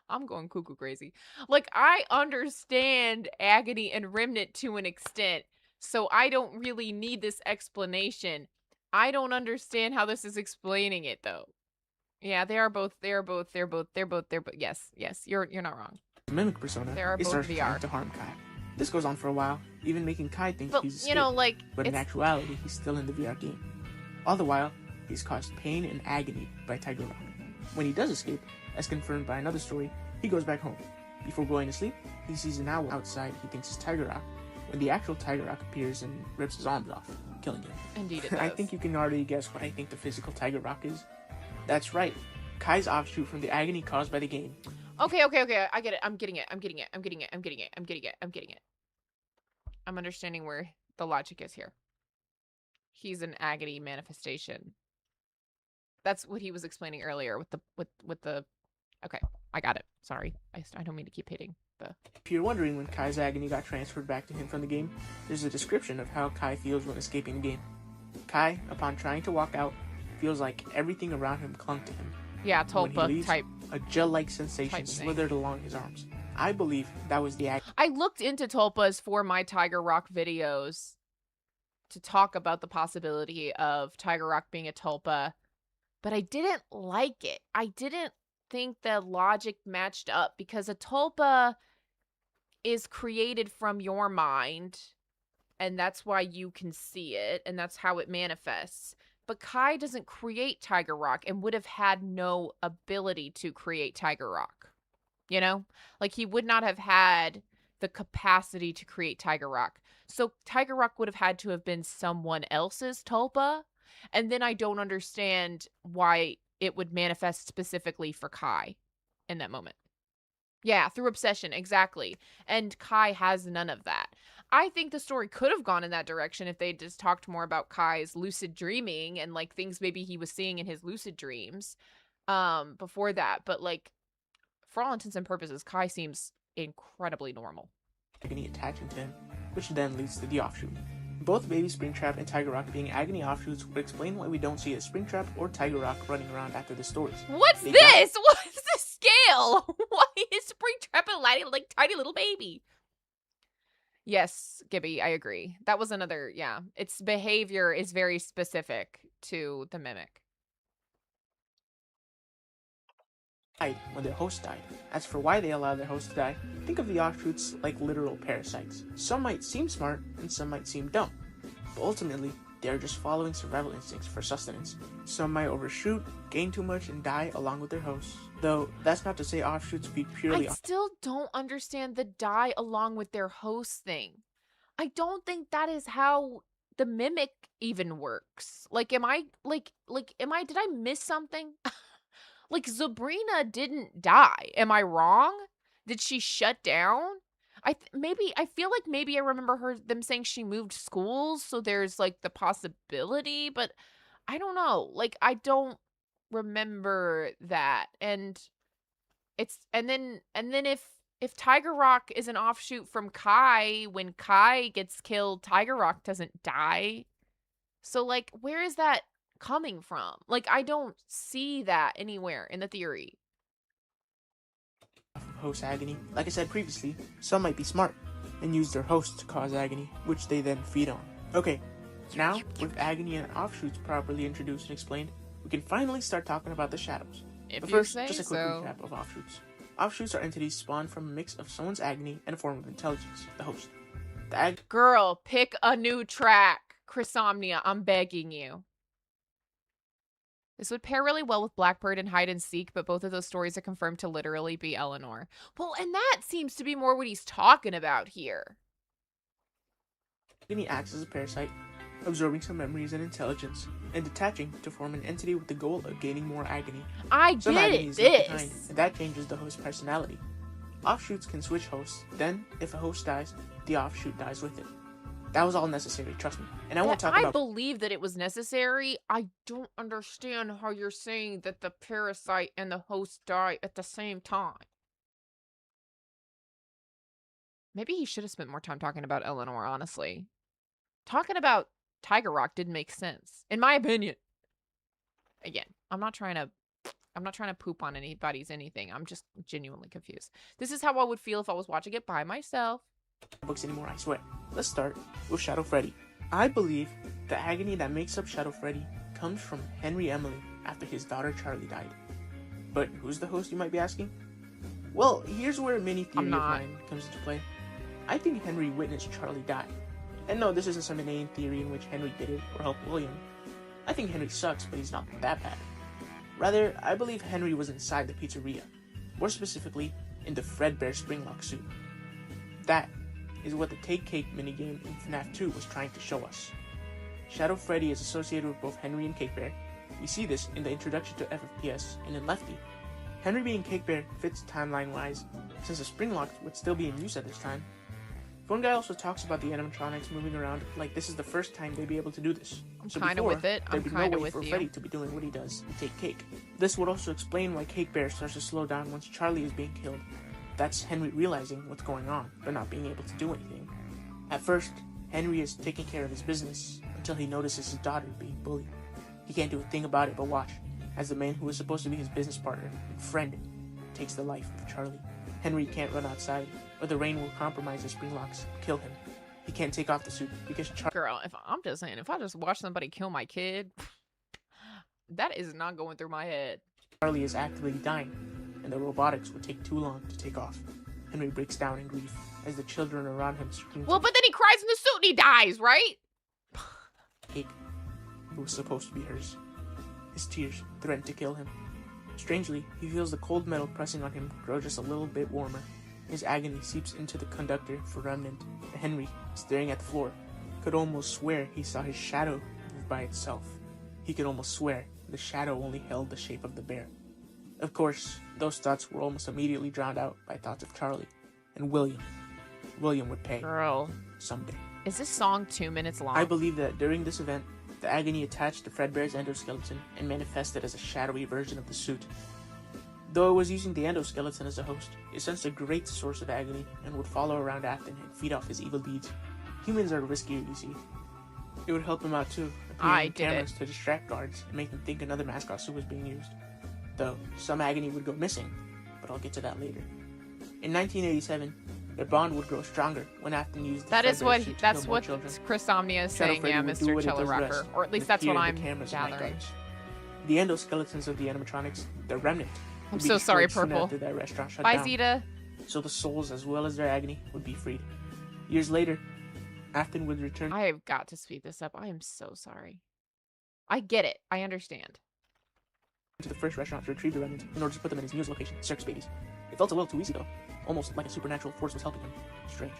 S4: I'm going cuckoo crazy. Like, I understand Agony and Remnant to an extent, so I don't really need this explanation. I don't understand how this is explaining it, though. Yeah, they are both, yes, you're not wrong.
S8: mimic persona,
S4: They are
S8: he
S4: both
S8: starts
S4: VR.
S8: trying to harm Kai. This goes on for a while, even making Kai think
S4: But,
S8: he's escaped.
S4: you know, like,
S8: But in
S4: it's-
S8: actuality, he's still in the VR game. All the while, he's caused pain and agony by Tiger Rock. When he does escape, as confirmed by another story, he goes back home. Before going to sleep, he sees an owl outside he thinks is Tiger Rock, when the actual Tiger Rock appears and rips his arms off, killing him.
S4: Indeed it does.
S8: I think you can already guess what I think the physical Tiger Rock is. That's right, Kai's offshoot from the agony caused by the game.
S4: Okay, I get it. I'm getting it. I'm understanding where the logic is here. He's an agony manifestation. That's what he was explaining earlier with the okay, I got it. Sorry. I don't mean to keep hitting the
S8: If you're wondering when Kai's agony got transferred back to him from the game, there's a description of how Kai feels when escaping the game. Kai, upon trying to walk out, feels like everything around him clung to him.
S4: yeah,
S8: When he
S4: Tulpa
S8: leaves,
S4: type.
S8: a gel-like sensation
S4: type thing.
S8: slithered along his arms. I believe that was the agony.
S4: I looked into tulpas for my Tiger Rock videos to talk about the possibility of Tiger Rock being a tulpa, but I didn't like it. I didn't think the logic matched up because a tulpa is created from your mind, and that's why you can see it, and that's how it manifests. But Kai doesn't create Tiger Rock and would have had no ability to create Tiger Rock. You know? Like, he would not have had the capacity to create Tiger Rock. So Tiger Rock would have had to have been someone else's tulpa. And then I don't understand why it would manifest specifically for Kai in that moment. Yeah, through obsession, exactly. And Kai has none of that. I think the story could have gone in that direction if they just talked more about Kai's lucid dreaming and like things maybe he was seeing in his lucid dreams before that. But like, for all intents and purposes, Kai seems incredibly normal.
S8: Agony attaching to him, which then leads to the offshoot. Both Baby Springtrap and Tiger Rock being agony offshoots would explain why we don't see a Springtrap or Tiger Rock running around after the stories.
S4: What's
S8: They
S4: this? What's the scale? Why is Springtrap a like tiny little baby? Yes, Gibby, I agree. That was another, yeah. Its behavior is very specific to the mimic.
S8: Died when their host died. As for why they allow their host to die, think of the offshoots like literal parasites. Some might seem smart, and some might seem dumb. But ultimately, they are just following survival instincts for sustenance. Some might overshoot, gain too much, and die along with their hosts. Though, that's not to say offshoots feed purely
S4: I still don't understand the die along with their host thing. I don't think that is how the mimic even works. Like, did I miss something? Like, Sabrina didn't die. Am I wrong? Did she shut down? I feel like maybe I remember them saying she moved schools, so there's like the possibility, but I don't know. Like, I don't remember that. And then if Tiger Rock is an offshoot from Kai, when Kai gets killed, Tiger Rock doesn't die. So like, where is that coming from? Like, I don't see that anywhere in the theory.
S8: host agony. Like I said previously, some might be smart and use their host to cause agony, which they then feed on. Okay, now, with agony and offshoots properly introduced and explained, we can finally start talking about the shadows.
S4: If
S8: But
S4: you
S8: first,
S4: say
S8: just a quick
S4: so.
S8: recap of offshoots. Offshoots are entities spawned from a mix of someone's agony and a form of intelligence, the host. The
S4: Girl, pick a new track. Chrysomnia, I'm begging you. This would pair really well with Blackbird and Hide and Seek, but both of those stories are confirmed to literally be Eleanor. Well, and that seems to be more what he's talking about here.
S8: Agony acts as a parasite, absorbing some memories and intelligence, and detaching to form an entity with the goal of gaining more agony.
S4: I
S8: Some
S4: get
S8: agony
S4: it,
S8: is left behind,
S4: this.
S8: and that changes the host's personality. Offshoots can switch hosts, then, if a host dies, the offshoot dies with it. That was all necessary, trust me. And I won't talk
S4: I
S8: about...
S4: believe that it was necessary. I don't understand how you're saying that the parasite and the host die at the same time. Maybe he should have spent more time talking about Eleanor, honestly. Talking about Tiger Rock didn't make sense, in my opinion. Again, I'm not trying to poop on anybody's anything. I'm just genuinely confused. This is how I would feel if I was watching it by myself.
S8: books anymore, I swear. Let's start with Shadow Freddy. I believe the agony that makes up Shadow Freddy comes from Henry Emily after his daughter Charlie died. But who's the host, you might be asking? Well, here's where a mini theory of mine comes into play. I think Henry witnessed Charlie die. And no, this isn't some inane theory in which Henry did it or helped William. I think Henry sucks, but he's not that bad. Rather, I believe Henry was inside the pizzeria. More specifically, in the Fredbear Springlock suit. That is what the Take Cake minigame in FNAF 2 was trying to show us. Shadow Freddy is associated with both Henry and Cake Bear. We see this in the introduction to FFPS and in Lefty. Henry being Cake Bear fits timeline-wise, since the Springlock would still be in use at this time. Phone Guy also talks about the animatronics moving around like this is the first time they'd be able to do this.
S4: I'm kind of with it.
S8: There'd be no way for Freddy to be doing what he does and take Cake. This would also explain why Cake Bear starts to slow down once Charlie is being killed. That's Henry realizing what's going on, but not being able to do anything. At first, Henry is taking care of his business until he notices his daughter being bullied. He can't do a thing about it but watch, as the man who was supposed to be his business partner and friend takes the life of Charlie. Henry can't run outside, or the rain will compromise his spring locks and kill him. He can't take off the suit because
S4: Girl, I'm just saying, if I just watch somebody kill my kid, that is not going through my head.
S8: Charlie is actively dying, and the robotics would take too long to take off. Henry breaks down in grief as the children around him scream.
S4: Well, but then he cries in the suit and he dies, right?
S8: Cake, who was supposed to be hers. His tears threaten to kill him. Strangely, he feels the cold metal pressing on him grow just a little bit warmer. His agony seeps into the conductor for remnant. Henry, staring at the floor, could almost swear he saw his shadow move by itself. He could almost swear the shadow only held the shape of the bear. Of course, those thoughts were almost immediately drowned out by thoughts of Charlie and William. William would pay.
S4: Girl.
S8: Someday.
S4: Is this song 2 minutes long?
S8: I believe that during this event, the agony attached to Fredbear's endoskeleton and manifested as a shadowy version of the suit. Though it was using the endoskeleton as a host, it sensed a great source of agony and would follow around Afton and feed off his evil deeds. Humans are riskier, you see. It would help him out too, appearing on cameras to distract guards and make them think another mascot suit was being used. Though, some agony would go missing, but I'll get to that later. In 1987, their bond would grow stronger when Afton used the
S4: that's what
S8: children.
S4: Chris Omnia is saying, yeah, Mr. Cello Rocker. Or at least that's what I'm gathering.
S8: The endoskeletons of the animatronics, the remnant,
S4: I'm so sorry, Purple.
S8: after that restaurant shut
S4: Bye,
S8: down.
S4: Zeta.
S8: So the souls, as well as their agony, would be freed. Years later, Afton would return.
S4: I have got to speed this up. I am so sorry. I get it. I understand.
S8: To the first restaurant to retrieve the remnant in order to put them in his newest location, Circus Babies. It felt a little too easy though, almost like a supernatural force was helping him. Strange.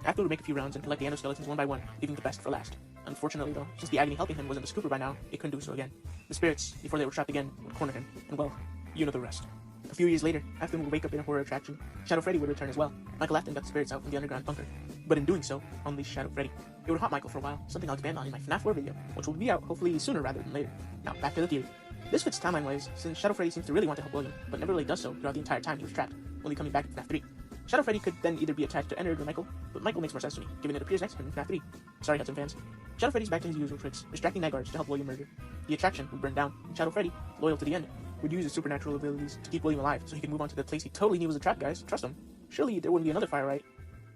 S8: Afton would make a few rounds and collect the endoskeletons one by one, leaving the best for last. Unfortunately though, since the agony helping him was in the scooper by now, it couldn't do so again. The spirits, before they were trapped again, would corner him, and well, you know the rest. A few years later, Afton would wake up in a horror attraction. Shadow Freddy would return as well. Michael Afton got the spirits out from the underground bunker, but in doing so, unleashed Shadow Freddy. It would haunt Michael for a while, something I'll expand on in my FNAF 4 video, which will be out hopefully sooner rather than later. Now, back to the theory. This fits timeline-wise, since Shadow Freddy seems to really want to help William, but never really does so throughout the entire time he was trapped, only coming back in FNAF 3. Shadow Freddy could then either be attached to Enard or Michael, but Michael makes more sense to me, given it appears next to him in FNAF 3. Sorry, Hudson fans. Shadow Freddy's back to his usual tricks, distracting night guards to help William murder. The attraction would burn down, and Shadow Freddy, loyal to the end, would use his supernatural abilities to keep William alive so he could move on to the place he totally knew was a trap, guys. Trust him. Surely there wouldn't be another fire, right?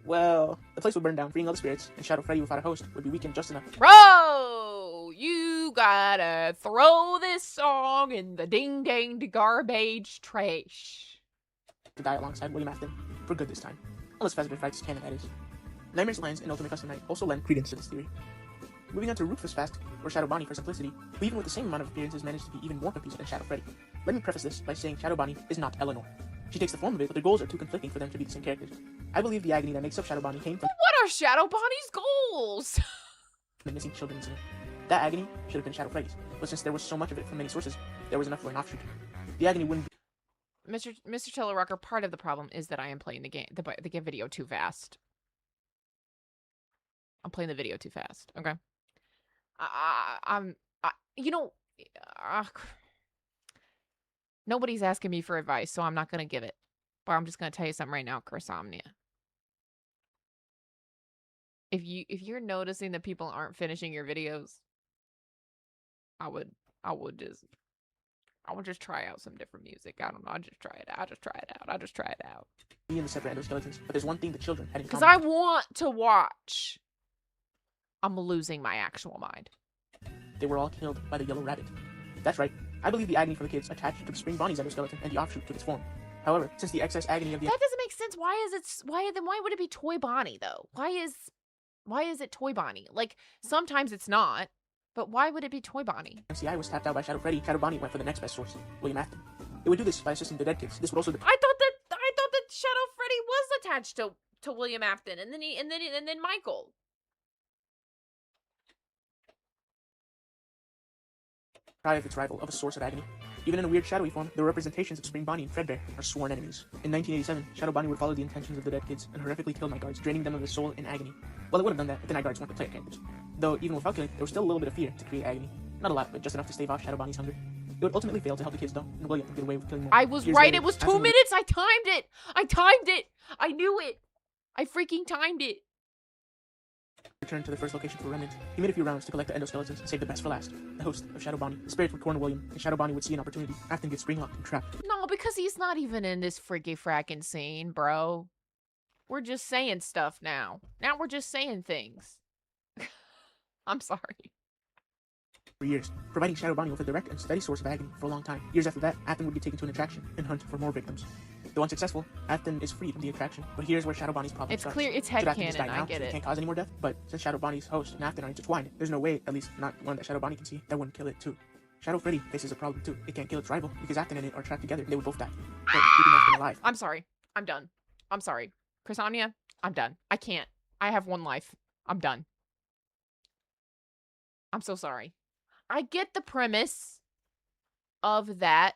S8: Well, the place would burn down, freeing all the spirits, and Shadow Freddy without a host would be weakened just enough.
S4: Bro, you gotta throw this song in the ding-dang garbage trash.
S8: To die alongside William Afton, for good this time. Unless Fazbear fights canon, that is. Nightmare's lines in Ultimate Custom Night also lend credence to this theory. Moving on to Rufus Fast, or Shadow Bonnie for simplicity, who even with the same amount of appearances managed to be even more confusing than Shadow Freddy. Let me preface this by saying Shadow Bonnie is not Eleanor. She takes the form of it, but their goals are too conflicting for them to be the same characters. I believe the agony that makes up Shadow Bonnie came from
S4: What are Shadow Bonnie's goals?
S8: the missing children incident. That agony should have been Shadow Freddy's, but since there was so much of it from many sources, there was enough for an offshoot. The agony wouldn't be
S4: Mr. Telerocker, part of the problem is that I am playing the game video too fast. I'm playing the video too fast. Okay. You know, nobody's asking me for advice, so I'm not gonna give it. But I'm just gonna tell you something right now, Chrisomnia. If you're noticing that people aren't finishing your videos, I would just try out some different music. I don't know. I'll just try it out. I'll just try it out.
S8: in the separate endoskeletons, but there's one thing the children had in
S4: Because
S8: common.
S4: I want to watch. I'm losing my actual mind.
S8: They were all killed by the yellow rabbit. That's right. I believe the agony from the kids attached to the Spring Bonnie's endoskeleton and the offshoot took its form. However, since the excess agony of the
S4: That doesn't make sense. Why would it be Toy Bonnie though? Why is it Toy Bonnie? Like sometimes it's not, but why would it be Toy Bonnie?
S8: MCI was tapped out by Shadow Freddy, Shadow Bonnie went for the next best source, William Afton. It would do this by assisting the dead kids. This would also
S4: I thought that Shadow Freddy was attached to William Afton and then Michael.
S8: deprive its rival of a source of agony. Even in a weird shadowy form, the representations of Spring Bonnie and Fredbear are sworn enemies. In 1987, Shadow Bonnie would follow the intentions of the dead kids and horrifically kill night guards, draining them of their soul in agony. Well, it would have done that if the night guards weren't the player characters. Though, even without killing, there was still a little bit of fear to create agony. Not a lot, but just enough to stave off Shadow Bonnie's hunger. It would ultimately fail to help the kids though, and William would get away with killing more.
S4: I was
S8: Years
S4: right.
S8: later,
S4: It was 2
S8: Afton would
S4: minutes. I timed it. I knew it. I freaking timed it.
S8: return to the first location for remnant. He made a few rounds to collect the endoskeletons and save the best for last. The host of Shadow Bonnie. The spirits would corner William, and Shadow Bonnie would see an opportunity. Afton gets spring locked and trapped.
S4: No, because he's not even in this freaky frackin' scene, bro. We're just saying stuff now. Now we're just saying things. I'm sorry.
S8: For years, providing Shadow Bonnie with a direct and steady source of agony for a long time. Years after that, Afton would be taken to an attraction and hunt for more victims. Though unsuccessful, Afton is freed from the attraction, but here's where Shadow Bonnie's problem
S4: It's
S8: starts.
S4: clear. It's
S8: Should Afton just
S4: headcanon.
S8: die
S4: I
S8: now,
S4: get
S8: so he
S4: it.
S8: can't cause any more death, but since Shadow Bonnie's host and Afton are intertwined, there's no way, at least not one that Shadow Bonnie can see, that wouldn't kill it too. Shadow Freddy faces a problem too. It can't kill its rival because Afton and it are trapped together and they would both die. But keeping Afton alive.
S4: I'm sorry. I'm done. I'm sorry. Chrisania, I'm done. I can't. I have one life. I'm done. I'm so sorry. I get the premise of that.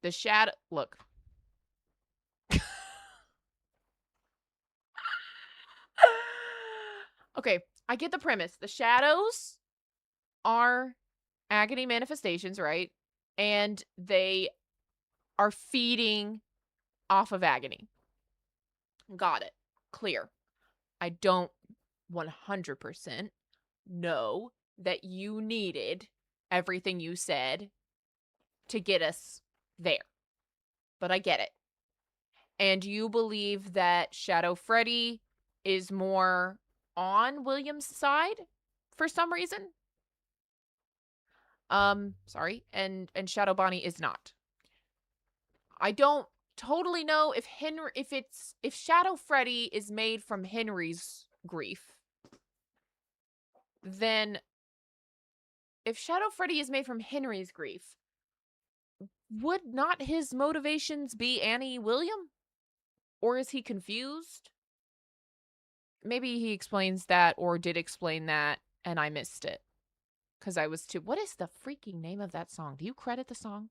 S4: The shadow... Look. Okay, I get the premise. The shadows are agony manifestations, right? And they are feeding off of agony. Got it. Clear. I don't 100% know that you needed everything you said to get us there. But I get it. And you believe that Shadow Freddy is more on William's side for some reason? Sorry. And Shadow Bonnie is not. I don't totally know if Shadow Freddy is made from Henry's grief, then if Shadow Freddy is made from Henry's grief, would not his motivations be Annie William? Or is he confused? Maybe he explains that or did explain that and I missed it. Because I was too... What is the freaking name of that song? Do you credit the song?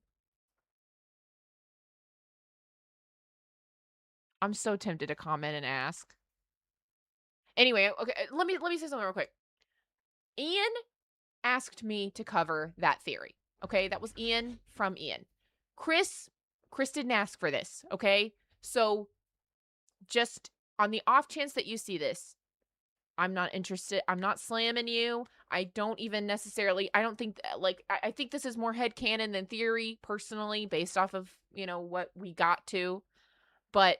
S4: I'm so tempted to comment and ask. Anyway, okay, let me say something real quick. Ian asked me to cover that theory. Okay, that was Ian from Ian. Chris didn't ask for this, okay? So just on the off chance that you see this, I'm not interested. I'm not slamming you. I don't even necessarily, I don't think, like, I think this is more headcanon than theory, personally, based off of, you know, what we got to. But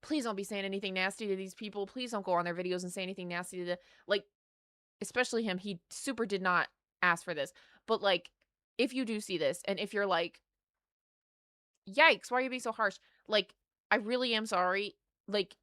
S4: please don't be saying anything nasty to these people. Please don't go on their videos and say anything nasty to the, like, especially him. He super did not ask for this. But, like, if you do see this, and if you're like, yikes, why are you being so harsh? Like, I really am sorry. Like,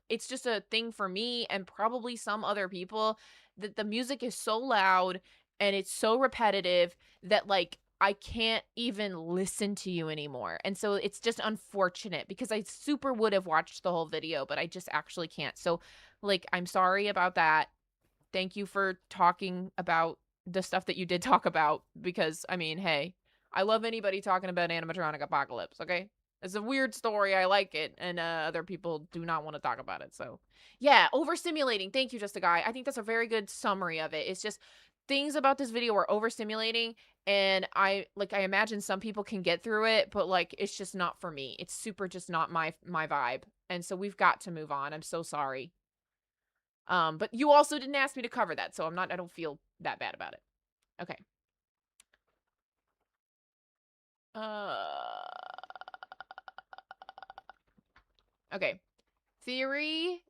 S4: it's just a thing for me and probably some other people that the music is so loud and it's so repetitive that like I can't even listen to you anymore. And so it's just unfortunate because I super would have watched the whole video, but I just actually can't. So like I'm sorry about that. Thank you for talking about the stuff that you did talk about because I mean, hey, I love anybody talking about animatronic apocalypse, okay? It's a weird story. I like it. And other people do not want to talk about it. So, yeah, overstimulating. Thank you, Just a Guy. I think that's a very good summary of it. It's just things about this video are overstimulating. And I imagine some people can get through it, but like it's just not for me. It's super just not my vibe. And so we've got to move on. I'm so sorry. But you also didn't ask me to cover that, so I don't feel that bad about it. Okay. Okay. Theory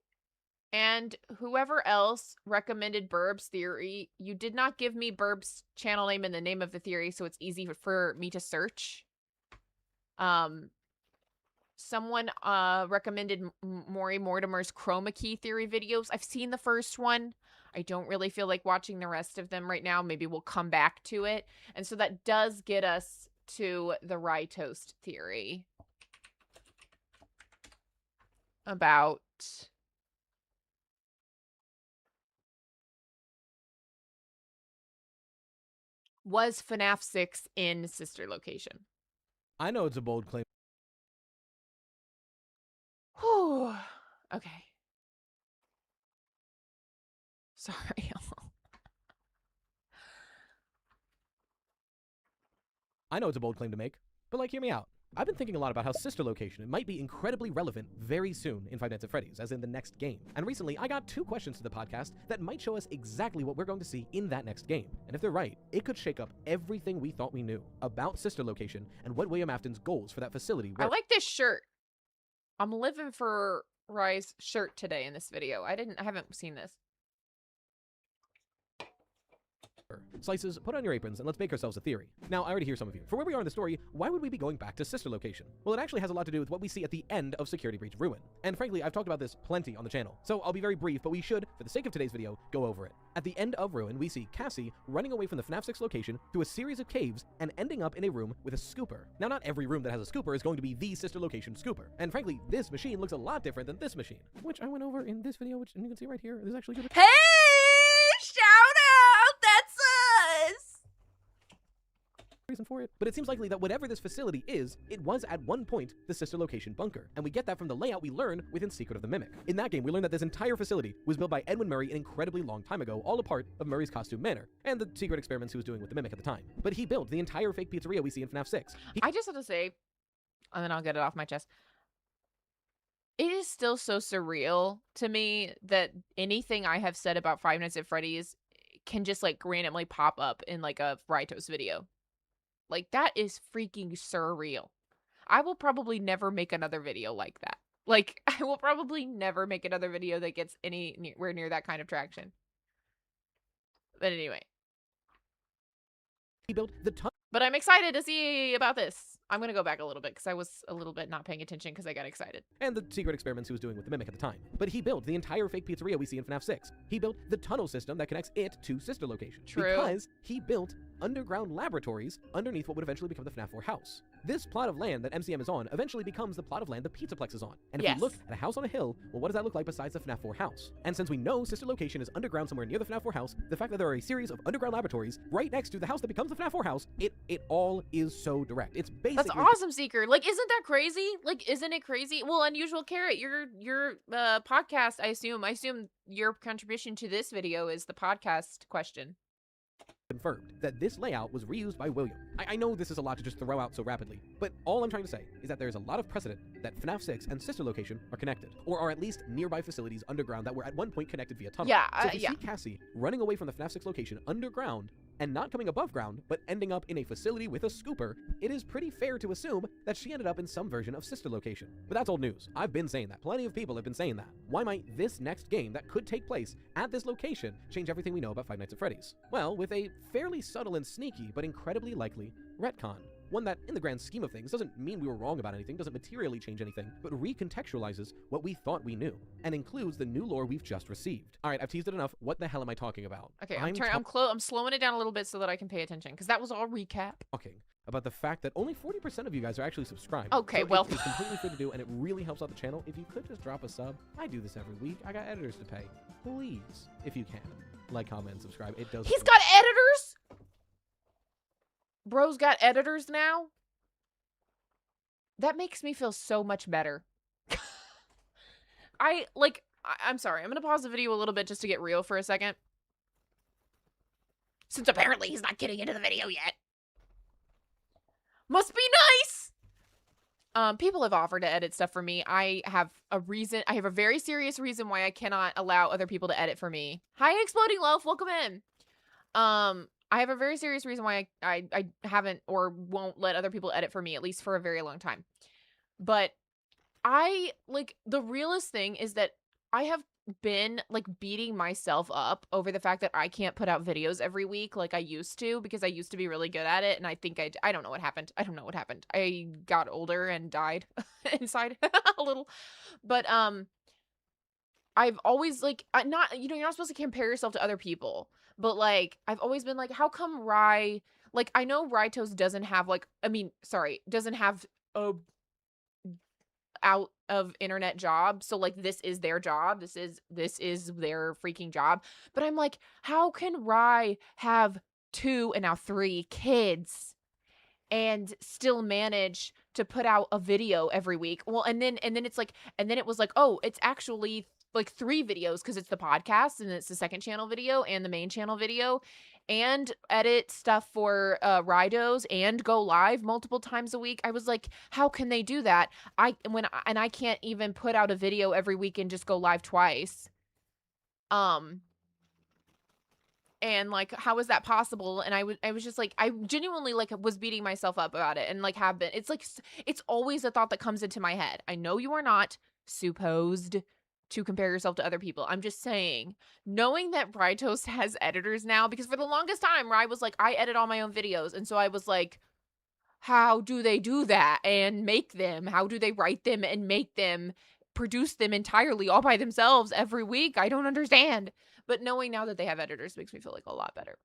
S4: and whoever else recommended Burb's theory, you did not give me Burb's channel name and the name of the theory, so it's easy for me to search. Someone recommended Maury Mortimer's chroma key theory videos. I've seen the first one. I don't really feel like watching the rest of them right now. Maybe we'll come back to it. And so that does get us to the rye toast theory about was FNAF 6 in sister location.
S9: I know it's a bold claim.
S4: Whew. Okay. Sorry.
S9: I know it's a bold claim to make, but like, hear me out. I've been thinking a lot about how sister location might be incredibly relevant very soon in Five Nights at Freddy's, as in the next game. And recently, I got 2 questions to the podcast that might show us exactly what we're going to see in that next game. And if they're right, it could shake up everything we thought we knew about sister location and what William Afton's goals for that facility were.
S4: I like this shirt. I'm living for Rye's shirt today in this video. I haven't seen this.
S9: Slices, put on your aprons and let's bake ourselves a theory. Now, I already hear some of you. For where we are in the story, why would we be going back to sister location? Well, it actually has a lot to do with what we see at the end of Security Breach Ruin. And frankly, I've talked about this plenty on the channel. So I'll be very brief, but we should, for the sake of today's video, go over it. At the end of Ruin, we see Cassie running away from the FNAF 6 location through a series of caves and ending up in a room with a scooper. Now, not every room that has a scooper is going to be the sister location scooper. And frankly, this machine looks a lot different than this machine, which I went over in this video, which and you can see right here. This is actually good.
S1: Hey! Shout out! That's us!
S9: Reason for it, but it seems likely that whatever this facility is, it was at one point the sister location bunker, and we get that from the layout we learn within Secret of the Mimic. In that game, we learn that this entire facility was built by Edwin Murray an incredibly long time ago, all a part of Murray's costume manor, and the secret experiments he was doing with the Mimic at the time. But he built the entire fake pizzeria we see in FNAF 6.
S4: I just have to say, and then I'll get it off my chest, it is still so surreal to me that anything I have said about Five Nights at Freddy's can just like randomly pop up in like a Rytos video. Like, that is freaking surreal. I will probably never make another video like that. Like, I will probably never make another video that gets anywhere near that kind of traction. But anyway.
S9: He built the
S4: But I'm excited to see about this. I'm going to go back a little bit because I was a little bit not paying attention because I got excited.
S9: And the secret experiments he was doing with the Mimic at the time. But he built the entire fake pizzeria we see in FNAF 6. He built the tunnel system that connects it to sister location.
S4: True.
S9: Because he built underground laboratories underneath what would eventually become the FNAF 4 house. This plot of land that MCM is on eventually becomes the plot of land the Pizzaplex is on. And if
S4: Yes.
S9: you look at a house on a hill, well, what does that look like besides the FNAF 4 house? And since we know sister location is underground somewhere near the FNAF 4 house, the fact that there are a series of underground laboratories right next to the house that becomes the FNAF 4 house, it all is so direct. It's basically—
S4: That's awesome, Seeker. Like, isn't that crazy? Like, isn't it crazy? Well, Unusual Carrot, your podcast, I assume your contribution to this video is the podcast question.
S9: Confirmed that this layout was reused by William. I know this is a lot to just throw out so rapidly, but all I'm trying to say is that there's a lot of precedent that FNAF 6 and sister location are connected, or are at least nearby facilities underground that were at one point connected via tunnel.
S4: Yeah,
S9: so if you
S4: yeah.
S9: see Cassie running away from the FNAF 6 location underground, and not coming above ground, but ending up in a facility with a scooper, it is pretty fair to assume that she ended up in some version of sister location. But that's old news. I've been saying that. Plenty of people have been saying that. Why might this next game that could take place at this location change everything we know about Five Nights at Freddy's? Well, with a fairly subtle and sneaky, but incredibly likely retcon. One that, in the grand scheme of things, doesn't mean we were wrong about anything, doesn't materially change anything, but recontextualizes what we thought we knew, and includes the new lore we've just received. Alright, I've teased it enough. What the hell am I talking about?
S4: Okay, I'm slowing it down a little bit so that I can pay attention, because that was all recap.
S9: Talking about the fact that only 40% of you guys are actually subscribed.
S4: Okay,
S9: so
S4: well.
S9: It's completely free to do, and it really helps out the channel. If you could just drop a sub. I do this every week. I got editors to pay. Please, if you can. Like, comment, and subscribe. It does.
S4: He's got editors? Bro's got editors now? That makes me feel so much better. I'm sorry. I'm going to pause the video a little bit just to get real for a second. Since apparently he's not getting into the video yet. Must be nice! People have offered to edit stuff for me. I have a very serious reason why I cannot allow other people to edit for me. Hi, Exploding Loaf. Welcome in. I have a very serious reason why I haven't or won't let other people edit for me, at least for a very long time. But the realest thing is that I have been beating myself up over the fact that I can't put out videos every week like I used to, because I used to be really good at it, and I think I don't know what happened. I don't know what happened. I got older and died inside a little. But I've always you're not supposed to compare yourself to other people, but I've always been how come Rye, I know Rytos doesn't have doesn't have a out of internet job, so this is their job, this is their freaking job, but I'm how can Rye have 2 and now 3 kids and still manage to put out a video every week? Well, and then it was oh, it's actually 3 videos, because it's the podcast and it's the second channel video and the main channel video, and edit stuff for Ridos and go live multiple times a week. I was how can they do that? I can't even put out a video every week and just go live twice. And how is that possible? And I was just I genuinely was beating myself up about it, and have been. It's always a thought that comes into my head. I know you are not supposed to compare yourself to other people. I'm just saying, knowing that Rytos has editors now, because for the longest time, Rye was I edit all my own videos. And so I was how do they do that and make them? How do they write them and make them, produce them entirely all by themselves every week? I don't understand. But knowing now that they have editors makes me feel a lot better.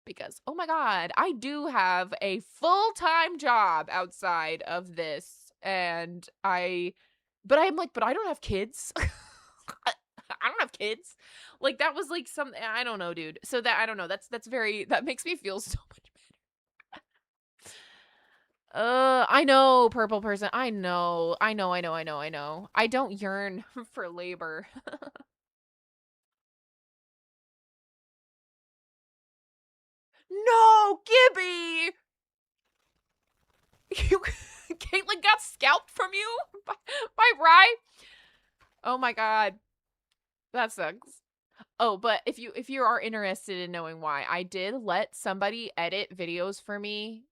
S4: Because, oh my God, I do have a full-time job outside of this. And but I don't have kids. I don't have kids. That was something, I don't know, dude. So that, I don't know. That makes me feel so much better. I know, purple person. I know. I don't yearn for labor. No, Gibby! Caitlin got scalped from you by Rye. Oh my God, that sucks. Oh, but if you are interested in knowing why, I did let somebody edit videos for me,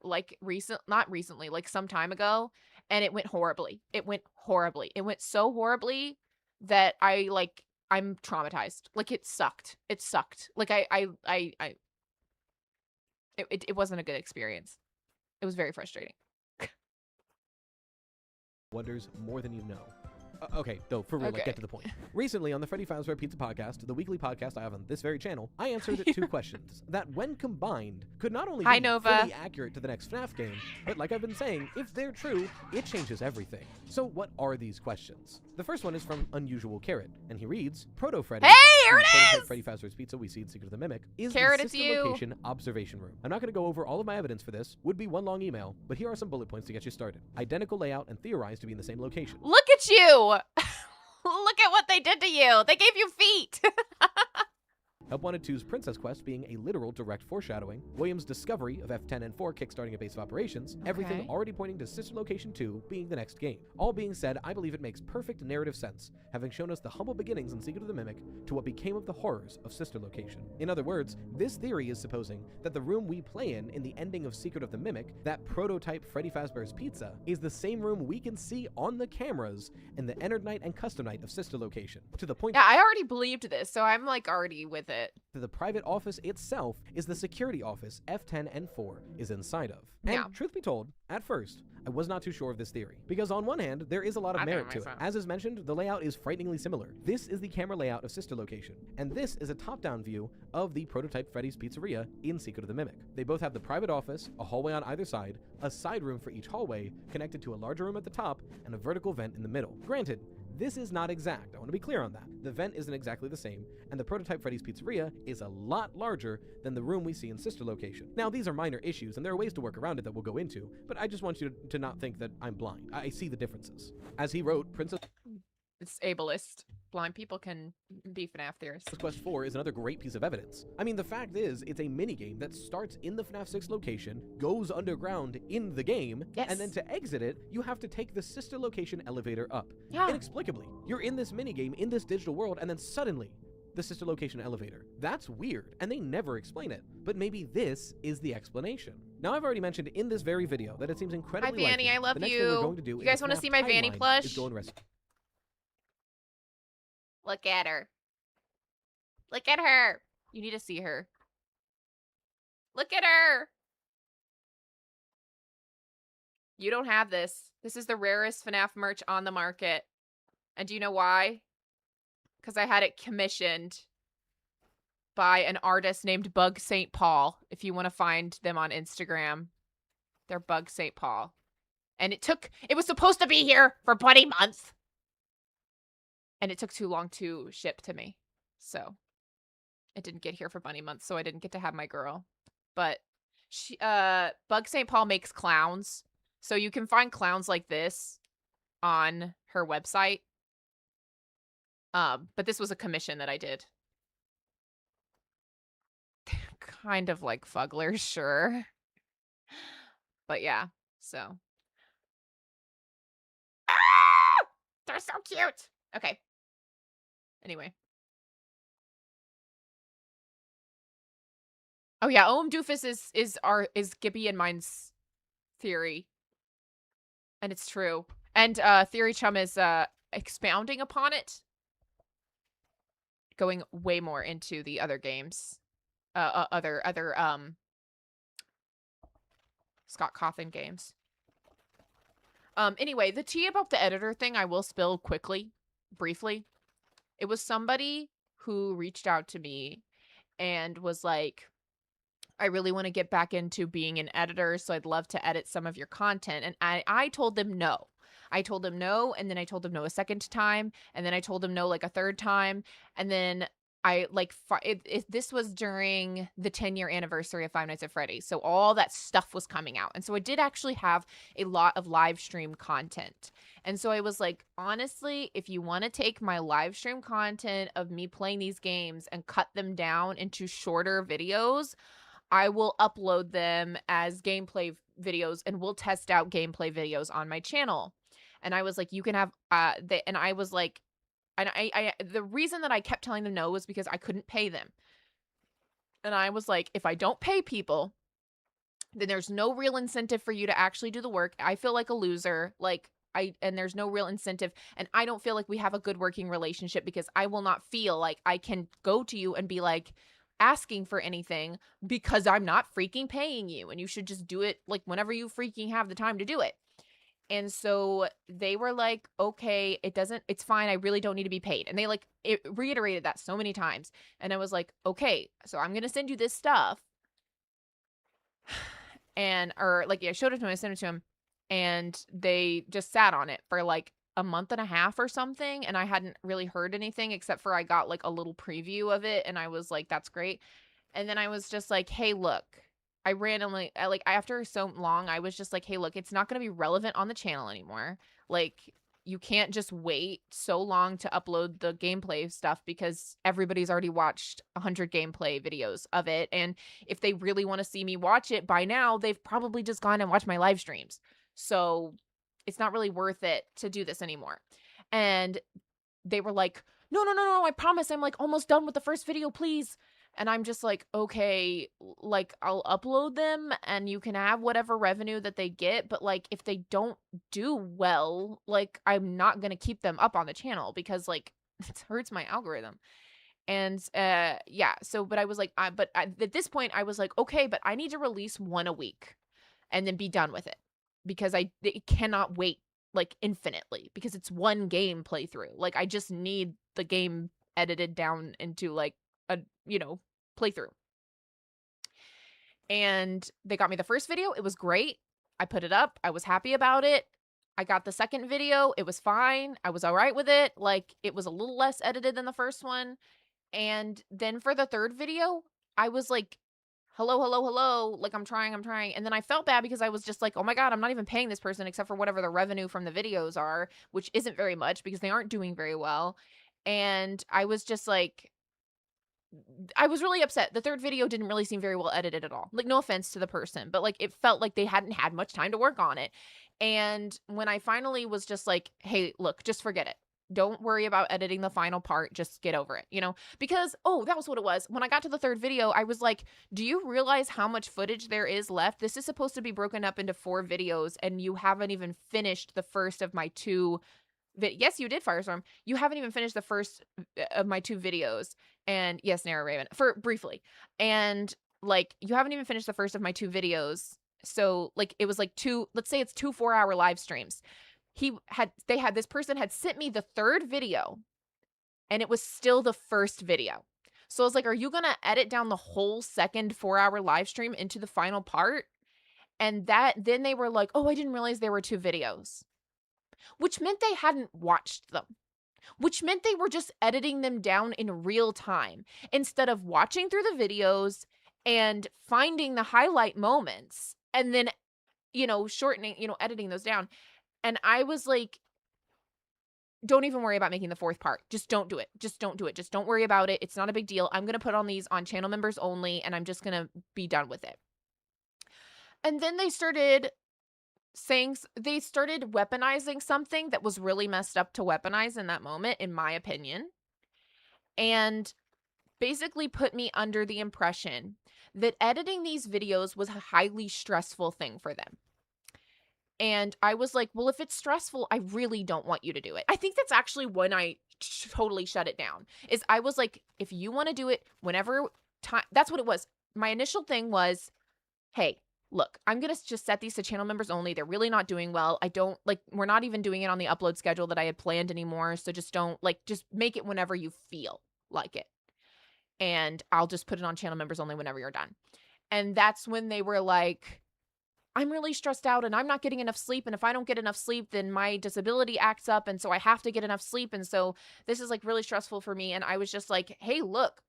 S4: not recently, some time ago, and it went horribly. It went so horribly that I'm traumatized. It sucked. It wasn't a good experience. It was very frustrating.
S9: Wonders more than you know. Okay, though, for real, get to the point. Recently, on the Freddy Fazbear Pizza Podcast, the weekly podcast I have on this very channel, I answered 2 questions that, when combined, could not only be fully accurate to the next FNAF game, but like I've been saying, if they're true, it changes everything. So what are these questions? The first one is from Unusual Carrot, and he reads, Proto-Freddy,
S4: here it is!
S9: Freddy Fazbear's Pizza we see in Secret of the Mimic, is
S4: Carrot,
S9: the System Location Observation Room. I'm not going to go over all of my evidence for this, would be one long email, but here are some bullet points to get you started. Identical layout and theorized to be in the same location.
S4: Look at you! Look at what they did to you. They gave you feet.
S9: Help Wanted 2's Princess Quest being a literal direct foreshadowing, William's discovery of F10 and 4 kickstarting a base of operations, everything already pointing to Sister Location 2 being the next game. All being said, I believe it makes perfect narrative sense, having shown us the humble beginnings in Secret of the Mimic to what became of the horrors of Sister Location. In other words, this theory is supposing that the room we play in the ending of Secret of the Mimic, that prototype Freddy Fazbear's Pizza, is the same room we can see on the cameras in the Enard Night and Custom Night of Sister Location. To the point—
S4: Yeah, I already believed this, so I'm already with it. it.
S9: The private office itself is the security office F10 and 4 is inside of. And
S4: Yeah.
S9: truth be told, at first, I was not too sure of this theory. Because on one hand, there is a lot of merit to it. As is mentioned, the layout is frighteningly similar. This is the camera layout of Sister Location, and this is a top-down view of the prototype Freddy's Pizzeria in Secret of the Mimic. They both have the private office, a hallway on either side, a side room for each hallway, connected to a larger room at the top, and a vertical vent in the middle. Granted, this is not exact, I want to be clear on that. The vent isn't exactly the same, and the prototype Freddy's Pizzeria is a lot larger than the room we see in Sister Location. Now, these are minor issues, and there are ways to work around it that we'll go into, but I just want you to not think that I'm blind. I see the differences. As he wrote, Princess
S4: It's ableist. Blind people can be FNAF theorists.
S9: Quest 4 is another great piece of evidence. I mean, the fact is, it's a minigame that starts in the FNAF 6 location, goes underground in the game,
S4: Yes.
S9: and then to exit it, you have to take the Sister Location elevator up.
S4: Yeah.
S9: Inexplicably. You're in this minigame, in this digital world, and then suddenly, the Sister Location elevator. That's weird, and they never explain it. But maybe this is the explanation. Now, I've already mentioned in this very video that it seems incredibly
S4: Hi, Vanny,
S9: likely
S4: I love
S9: the next
S4: you.
S9: thing we're going to do
S4: You
S9: in
S4: guys
S9: the
S4: wanna
S9: FNAF
S4: see my Vanny
S9: timeline
S4: plush?
S9: is go and rescue.
S4: Look at her. Look at her. You need to see her. Look at her. You don't have this. This is the rarest FNAF merch on the market. And do you know why? Because I had it commissioned by an artist named Bug St. Paul. If you want to find them on Instagram, they're Bug St. Paul. And it was supposed to be here for Buddy Month. And it took too long to ship to me. So it didn't get here for Bunny Month, so I didn't get to have my girl. But she Bug St. Paul makes clowns. So you can find clowns like this on her website. But this was a commission that I did. Kind of like Fugler, sure. But yeah, so. Ah! They're so cute. Okay. Anyway. Oh yeah, Doofus is Gibby and mine's theory. And it's true. And Theory Chum is expounding upon it. Going way more into the other games. Other Scott Cawthon games. Anyway, the tea about the editor thing I will spill quickly, briefly. It was somebody who reached out to me and was like, I really want to get back into being an editor, so I'd love to edit some of your content. And I told them no. I told him no, and then I told him no a second time, and then I told him no like a third time, and then I like this was during the 10-year anniversary of Five Nights at Freddy's, so all that stuff was coming out, and so I did actually have a lot of live stream content, and so I was like, honestly, if you want to take my live stream content of me playing these games and cut them down into shorter videos, I will upload them as gameplay videos, and we'll test out gameplay videos on my channel. And I was like, you can have and I was like, and I the reason that I kept telling them no was because I couldn't pay them. And I was like, if I don't pay people, then there's no real incentive for you to actually do the work. I feel like a loser. And there's no real incentive. And I don't feel like we have a good working relationship because I will not feel like I can go to you and be like asking for anything because I'm not freaking paying you. And you should just do it like whenever you freaking have the time to do it. And so they were like, okay, it's fine. I really don't need to be paid. And they reiterated that so many times. And I was like, okay, so I'm going to send you this stuff. I showed it to him, I sent it to him, and they just sat on it for like a month and a half or something. And I hadn't really heard anything except for I got like a little preview of it. And I was like, that's great. And then I was just like, hey, look. After so long, I was just like, hey, look, it's not going to be relevant on the channel anymore. Like, you can't just wait so long to upload the gameplay stuff because everybody's already watched 100 gameplay videos of it. And if they really want to see me watch it by now, they've probably just gone and watched my live streams. So it's not really worth it to do this anymore. And they were like, no, I promise I'm like almost done with the first video, please. And I'm just like, okay, like I'll upload them and you can have whatever revenue that they get. But like, if they don't do well, like I'm not going to keep them up on the channel because like it hurts my algorithm. And yeah, so but I was like, at this point I was like, okay, but I need to release one a week and then be done with it, because it cannot wait like infinitely, because it's one game playthrough. Like I just need the game edited down into like a, playthrough. And they got me the first video. It was great. I put it up. I was happy about it. I got the second video. It was fine. I was all right with it. Like it was a little less edited than the first one. And then for the third video, I was like, hello, hello, hello. Like I'm trying. And then I felt bad because I was just like, oh my God, I'm not even paying this person except for whatever the revenue from the videos are, which isn't very much because they aren't doing very well. And I was just like, I was really upset. The third video didn't really seem very well edited at all. Like, no offense to the person, but like it felt like they hadn't had much time to work on it. And when I finally was just like, hey, look, just forget it. Don't worry about editing the final part. Just get over it, because, oh, that was what it was. When I got to the third video, I was like, do you realize how much footage there is left? This is supposed to be broken up into 4 videos, and you haven't even finished the first of my 2 yes, you did, Firestorm. You haven't even finished the first of my 2 videos. And yes, Nara Raven, for briefly. And like, you haven't even finished the first of my 2 videos. So like, it was like let's say it's 2 4-hour live streams. This person had sent me the third video and it was still the first video. So I was like, are you going to edit down the whole second 4-hour live stream into the final part? And then they were like, oh, I didn't realize there were 2 videos. Which meant they hadn't watched them, which meant they were just editing them down in real time instead of watching through the videos and finding the highlight moments and then, shortening, editing those down. And I was like, don't even worry about making the 4th part. Just don't do it. Just don't do it. Just don't worry about it. It's not a big deal. I'm going to put on these on channel members only, and I'm just going to be done with it. And then they started weaponizing something that was really messed up to weaponize in that moment, in my opinion, and basically put me under the impression that editing these videos was a highly stressful thing for them. And I was like, well, if it's stressful, I really don't want you to do it. I think that's actually when I totally shut it down, is I was like, if you want to do it whenever time, that's what it was. My initial thing was, hey, look, I'm going to just set these to channel members only. They're really not doing well. We're not even doing it on the upload schedule that I had planned anymore. So just just make it whenever you feel like it. And I'll just put it on channel members only whenever you're done. And that's when they were like, I'm really stressed out and I'm not getting enough sleep. And if I don't get enough sleep, then my disability acts up. And so I have to get enough sleep. And so this is like really stressful for me. And I was just like, hey, look,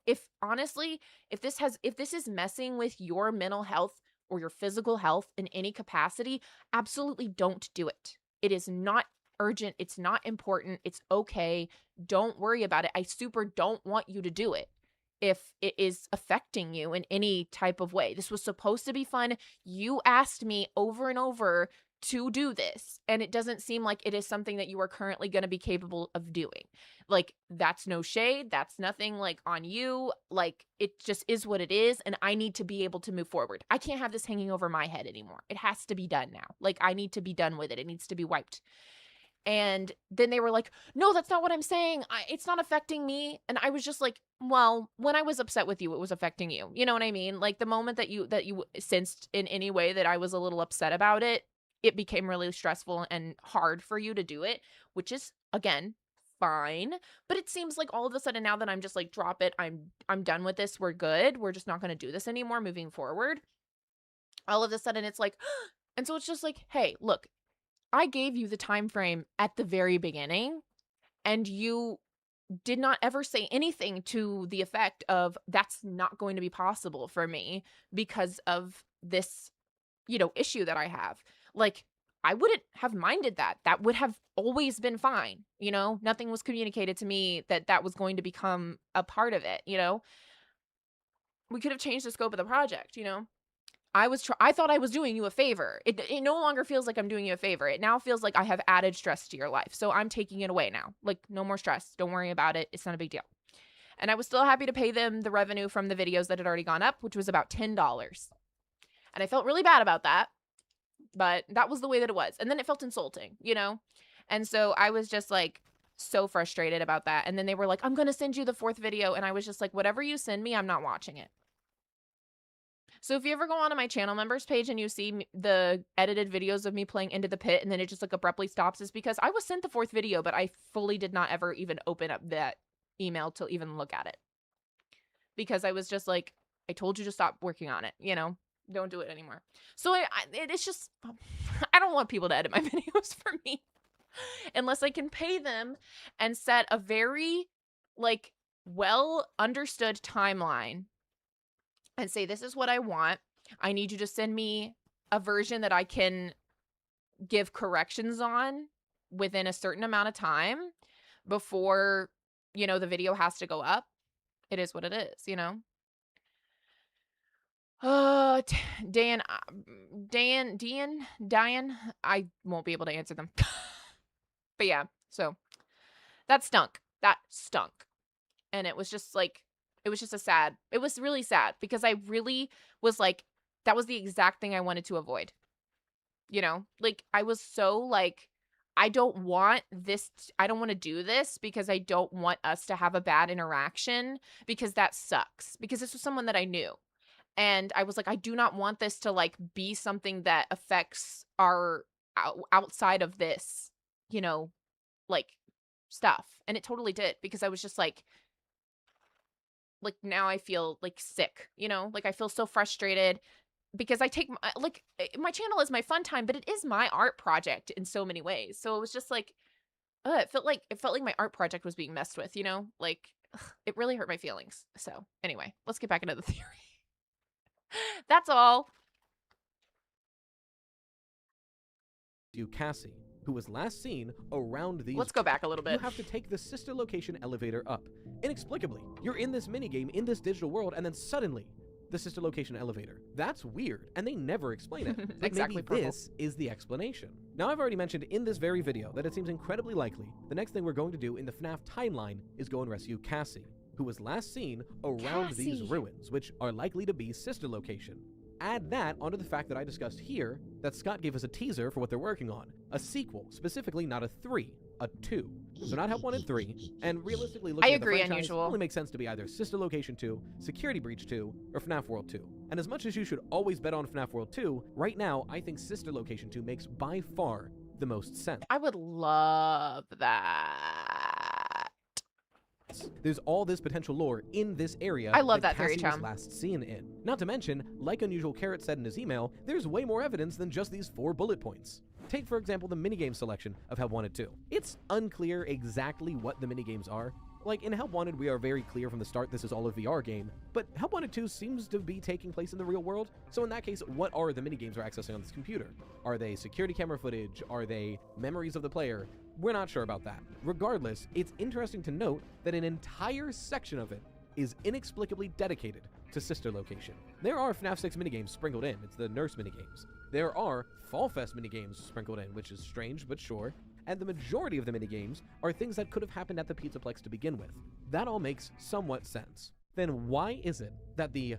S4: if this is messing with your mental health or your physical health in any capacity, absolutely don't do it. It is not urgent. It's not important. It's okay. Don't worry about it. I super don't want you to do it if it is affecting you in any type of way. This was supposed to be fun. You asked me over and over to do this, and it doesn't seem like it is something that you are currently going to be capable of doing. Like, that's no shade. That's nothing like on you. Like, it just is what it is, and I need to be able to move forward. I can't have this hanging over my head anymore. It has to be done now. Like, I need to be done with it. It needs to be wiped. And then they were like, no, that's not what I'm saying. It's not affecting me. And I was just like, well, when I was upset with you, it was affecting you. You know what I mean? Like, the moment that you sensed in any way that I was a little upset about it, it became really stressful and hard for you to do it, which is, again, fine. But it seems like all of a sudden now that I'm just like, drop it. I'm done with this. We're good. We're just not going to do this anymore moving forward. All of a sudden it's like, and so it's just like, hey, look, I gave you the time frame at the very beginning, and you did not ever say anything to the effect of that's not going to be possible for me because of this, issue that I have. Like, I wouldn't have minded that. That would have always been fine. Nothing was communicated to me that was going to become a part of it. We could have changed the scope of the project, I thought I was doing you a favor. It no longer feels like I'm doing you a favor. It now feels like I have added stress to your life. So I'm taking it away now. Like, no more stress. Don't worry about it. It's not a big deal. And I was still happy to pay them the revenue from the videos that had already gone up, which was about $10. And I felt really bad about that, but that was the way that it was. And then it felt insulting, And so I was just like, So frustrated about that. And then they were like, I'm going to send you the 4th video. And I was just like, whatever you send me, I'm not watching it. So if you ever go onto my channel members page and you see the edited videos of me playing Into the Pit and then it just like abruptly stops, is because I was sent the 4th video, but I fully did not ever even open up that email to even look at it. Because I was just like, I told you to stop working on it, you know? Don't do it anymore. So it's just, I don't want people to edit my videos for me. Unless I can pay them and set a very, like, well understood timeline and say, this is what I want. I need you to send me a version that I can give corrections on within a certain amount of time before, you know, the video has to go up. It is what it is, you know? Diane, I won't be able to answer them. But yeah, so that stunk. That stunk. And it was just like, it was really sad because I really was like, that was the exact thing I wanted to avoid. You know, like I was so like, I don't want to do this because I don't want us to have a bad interaction because that sucks. Because this was someone that I knew. And I was like, I do not want this to like be something that affects our outside of this, you know, like stuff. And it totally did because I was just like now I feel like sick, you know, like I feel so frustrated because I take like my channel is my fun time, but it is my art project in so many ways. So it was just like, it felt like my art project was being messed with, you know, like it really hurt my feelings. So anyway, let's get back into the theory. That's all.
S9: You, Cassie, who was last seen around these.
S4: Let's go back a little bit.
S9: You have to take the sister location elevator up. Inexplicably, you're in this minigame in this digital world, and then suddenly, the sister location elevator. That's weird, and they never explain it. But
S4: Exactly,
S9: maybe this is the explanation. Now, I've already mentioned in this very video that it seems incredibly likely the next thing we're going to do in the FNAF timeline is go and rescue Cassie, who was last seen around these ruins, which are likely to be sister location. Add that onto the fact that I discussed here that Scott gave us a teaser for what they're working on. A sequel, specifically not a 3, a 2. So not Help Wanted 3, and realistically looking at the franchise,
S4: Unusual.
S9: it only makes sense to be either Sister Location 2, Security Breach 2, or FNAF World 2. And as much as you should always bet on FNAF World 2, right now I think Sister Location 2 makes by far the most sense.
S4: I would love that.
S9: There's all this potential lore in this area.
S4: I love that
S9: Cassie
S4: theory,
S9: was
S4: Chum.
S9: last seen in. Not to mention, like Unusual Carrot said in his email, there's way more evidence than just these 4 bullet points. Take, for example, the minigame selection of Help Wanted 2. It's unclear exactly what the minigames are. Like, in Help Wanted, we are very clear from the start this is all a VR game, but Help Wanted 2 seems to be taking place in the real world, so in that case, what are the minigames we're accessing on this computer? Are they security camera footage? Are they memories of the player? We're not sure about that. Regardless, it's interesting to note that an entire section of it is inexplicably dedicated to Sister Location. There are FNAF 6 minigames sprinkled in. It's the nurse minigames. There are Fall Fest minigames sprinkled in, which is strange, but sure. And the majority of the minigames are things that could have happened at the Pizzaplex to begin with. That all makes somewhat sense. Then why is it that the,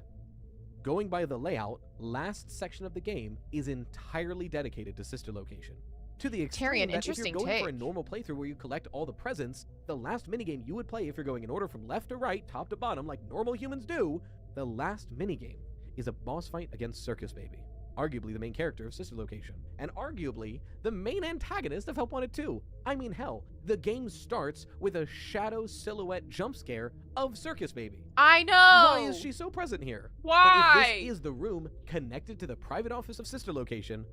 S9: going by the layout, last section of the game is entirely dedicated to Sister Location? To the extreme that if you're going for a normal playthrough where you collect all the presents, the last minigame you would play if you're going in order from left to right, top to bottom, like normal humans do, the last minigame is a boss fight against Circus Baby, arguably the main character of Sister Location, and arguably the main antagonist of Help Wanted 2. I mean, hell, the game starts with a shadow silhouette jump scare of Circus Baby.
S4: I know!
S9: Why is she so present here?
S4: Why?
S9: But if this is the room connected to the private office of Sister Location,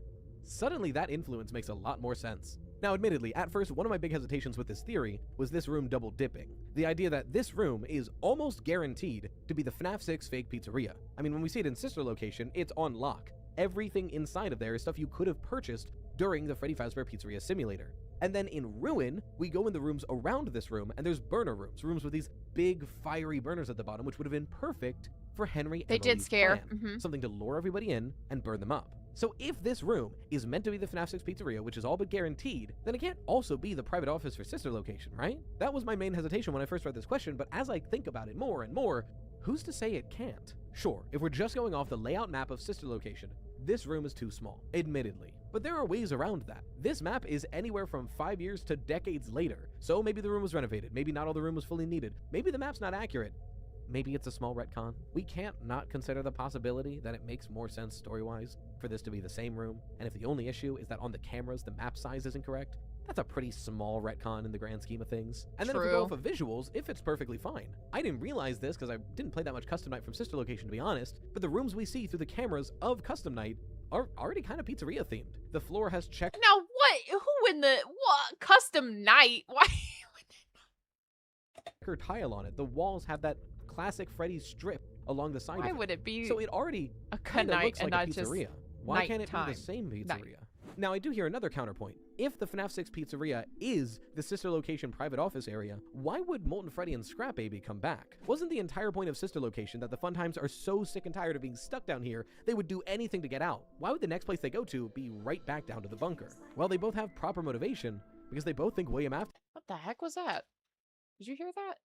S9: suddenly that influence makes a lot more sense. Now, admittedly, at first, one of my big hesitations with this theory was this room double dipping. The idea that this room is almost guaranteed to be the FNAF 6 fake pizzeria. I mean, when we see it in Sister Location, it's on lock. Everything inside of there is stuff you could have purchased during the Freddy Fazbear Pizzeria Simulator. And then in Ruin, we go in the rooms around this room, and there's burner rooms, rooms with these big fiery burners at the bottom, which would have been perfect for Henry and
S4: did scare.
S9: Something to lure everybody in and burn them up. So if this room is meant to be the FNAF 6 Pizzeria, which is all but guaranteed, then it can't also be the private office for Sister Location, right? That was my main hesitation when I first read this question, but as I think about it more and more, who's to say it can't? Sure, if we're just going off the layout map of Sister Location, This room is too small, admittedly. But there are ways around that. This map is anywhere from 5 years to decades later. So maybe the room was renovated, maybe not all the room was fully needed, maybe the map's not accurate. Maybe it's a small retcon. We can't not consider the possibility that it makes more sense story-wise for this to be the same room, and if the only issue is that on the cameras the map size isn't correct, that's a pretty small retcon in the grand scheme of things. And then if we go off of visuals, it fits perfectly fine. I didn't realize this because I didn't play that much Custom Night from Sister Location, to be honest, but the rooms we see through the cameras of Custom Night are already kind of pizzeria themed. The floor has check.
S4: Now what? Who in the what? Custom Night? Why?
S9: Checkered tile on it. The walls have that classic Freddy's strip along the side
S4: Why
S9: of it.
S4: would it be
S9: So it already
S4: a
S9: kind of
S4: night
S9: looks
S4: and
S9: like a
S4: not just
S9: pizzeria. Why can't it be
S4: nighttime?
S9: the same pizzeria?
S4: Night.
S9: Now, I do hear another counterpoint. If the FNAF 6 pizzeria is the Sister Location private office area, why would Molten Freddy and Scrap Baby come back? Wasn't the entire point of Sister Location that the Fun Times are so sick and tired of being stuck down here, they would do anything to get out? Why would the next place they go to be right back down to the bunker? Well, they both have proper motivation, because they both think William Afton.
S4: What the heck was that? Did you hear that?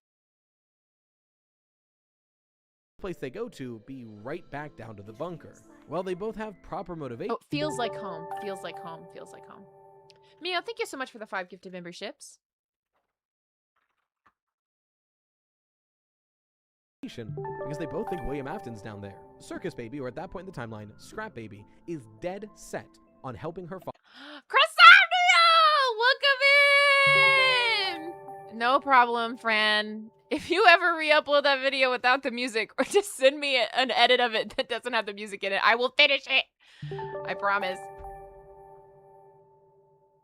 S9: Place they go to be right back down to the bunker. Well, they both have proper motivation.
S4: Oh, feels like home. Feels like home. Feels like home. Mia, thank you so much for the 5 gifted memberships.
S9: Because they both think William Afton's down there. Circus Baby, or at that point in the timeline, Scrap Baby, is dead set on helping her father.
S4: Welcome in! No problem, Fran. If you ever re-upload that video without the music, or just send me an edit of it that doesn't have the music in it, I will finish it. I promise.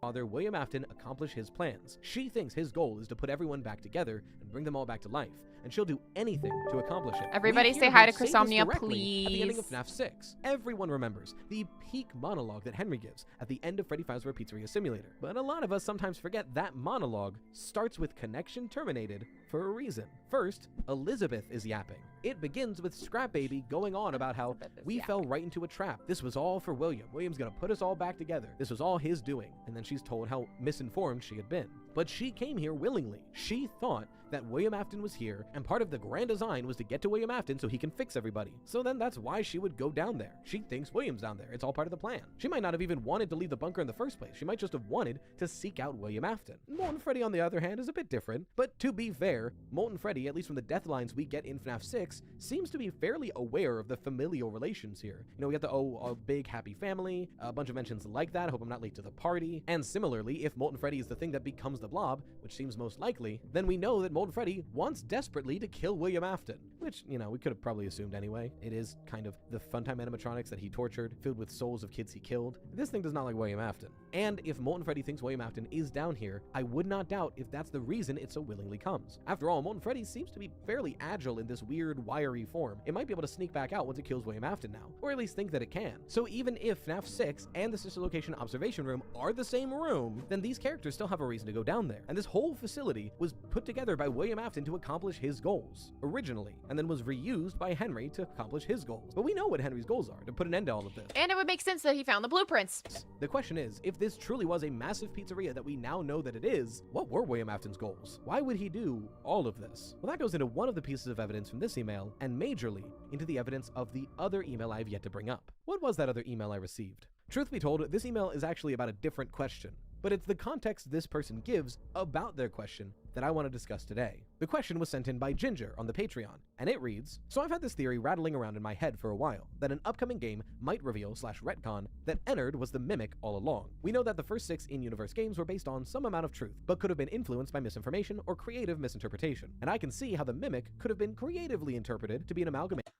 S9: Father William Afton accomplish his plans. She thinks his goal is to put everyone back together and bring them all back to life, and she'll do anything to accomplish it.
S4: Everybody say hi to Chrysomnia, please.
S9: At the ending of FNAF 6, everyone remembers the peak monologue that Henry gives at the end of Freddy Fazbear Pizzeria Simulator. But a lot of us sometimes forget that monologue starts with connection terminated for a reason. First, Elizabeth is yapping. It begins with Scrap Baby going on about how we fell right into a trap. This was all for William. William's gonna put us all back together. This was all his doing. And then she's told how misinformed she had been. But she came here willingly. She thought that William Afton was here, and part of the grand design was to get to William Afton so he can fix everybody. So then that's why she would go down there. She thinks William's down there. It's all part of the plan. She might not have even wanted to leave the bunker in the first place. She might just have wanted to seek out William Afton. Molten Freddy, on the other hand, is a bit different. But to be fair, Molten Freddy, at least from the death lines we get in FNAF 6, seems to be fairly aware of the familial relations here. You know, we get the, a big happy family, a bunch of mentions like that, I hope I'm not late to the party. And similarly, if Molten Freddy is the thing that becomes the blob, which seems most likely, then we know that Molten Freddy wants desperately to kill William Afton. Which, you know, we could have probably assumed anyway. It is kind of the Funtime animatronics that he tortured, filled with souls of kids he killed. This thing does not like William Afton. And if Molten Freddy thinks William Afton is down here, I would not doubt if that's the reason it so willingly comes. After all, Molten Freddy seems to be fairly agile in this weird, wiry form. It might be able to sneak back out once it kills William Afton now, or at least think that it can. So even if FNAF 6 and the Sister Location Observation Room are the same room, then these characters still have a reason to go down there. And this whole facility was put together by William Afton to accomplish his goals, originally, and then was reused by Henry to accomplish his goals. But we know what Henry's goals are, to put an end to all of this.
S4: And it would make sense that he found the blueprints.
S9: The question is, if this truly was a massive pizzeria that we now know that it is, what were William Afton's goals? Why would he do all of this? Well, that goes into one of the pieces of evidence from this email, and majorly into the evidence of the other email I have yet to bring up. What was that other email I received? Truth be told, this email is actually about a different question, but it's the context this person gives about their question that I want to discuss today. The question was sent in by Ginger on the Patreon, and it reads, so I've had this theory rattling around in my head for a while, that an upcoming game might reveal / retcon that Enard was the Mimic all along. We know that the first 6 in-universe games were based on some amount of truth, but could have been influenced by misinformation or creative misinterpretation, and I can see how the Mimic could have been creatively interpreted to be an amalgamation.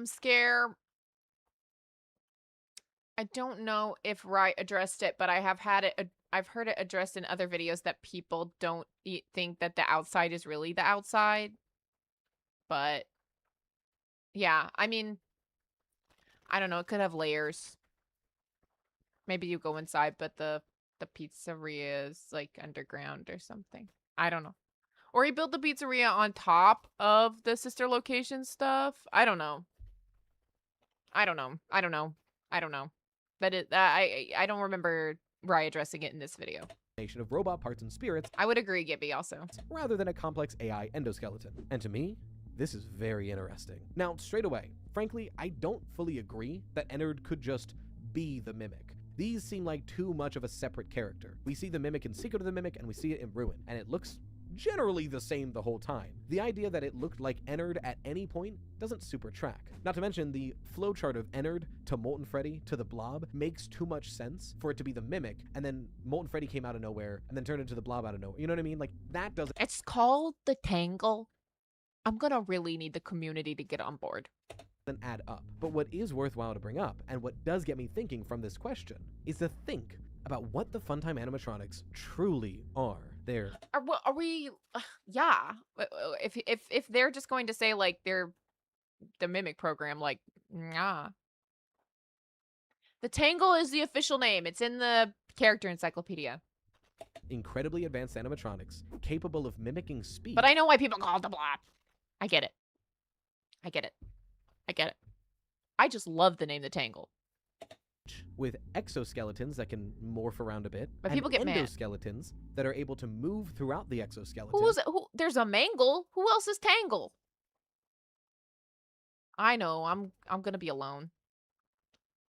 S4: Scare. I don't know if Rai addressed it, but I have had it. I've heard it addressed in other videos that people don't think that the outside is really the outside. But yeah, I mean, I don't know. It could have layers. Maybe you go inside, but the pizzeria is like underground or something. I don't know. Or he built the pizzeria on top of the Sister Location stuff. I don't know. I don't know. That is, I don't remember Rai addressing it in this video.
S9: Of robot parts and spirits.
S4: I would agree, Gibby, also.
S9: Rather than a complex AI endoskeleton. And to me, This is very interesting. Now, straight away, frankly, I don't fully agree that Enard could just be the Mimic. These seem like too much of a separate character. We see the Mimic in Secret of the Mimic, and we see it in Ruin, and it looks generally the same the whole time. The idea that it looked like Enard at any point doesn't super track. Not to mention, the flowchart of Enard to Molten Freddy to the Blob makes too much sense for it to be the Mimic, and then Molten Freddy came out of nowhere, and then turned into the Blob out of nowhere. You know what I mean? Like, that doesn't
S4: It's called the Tangle. I'm gonna really need the community to get on board.
S9: add up. But what is worthwhile to bring up, and what does get me thinking from this question, is to think about what the Funtime animatronics truly are. They're
S4: Are we? Yeah. If they're just going to say like they're the Mimic program, like nah. The Tangle is the official name. It's in the character encyclopedia.
S9: incredibly advanced animatronics capable of mimicking speech.
S4: But I know why people call it the Blob. I get it. I get it. I get it. I just love the name the Tangle.
S9: With exoskeletons that can morph around a bit,
S4: But
S9: and
S4: people get mad.
S9: endoskeletons that are able to move throughout the exoskeleton.
S4: There's a Mangle. Who else is Tangle? I know. I'm gonna be alone.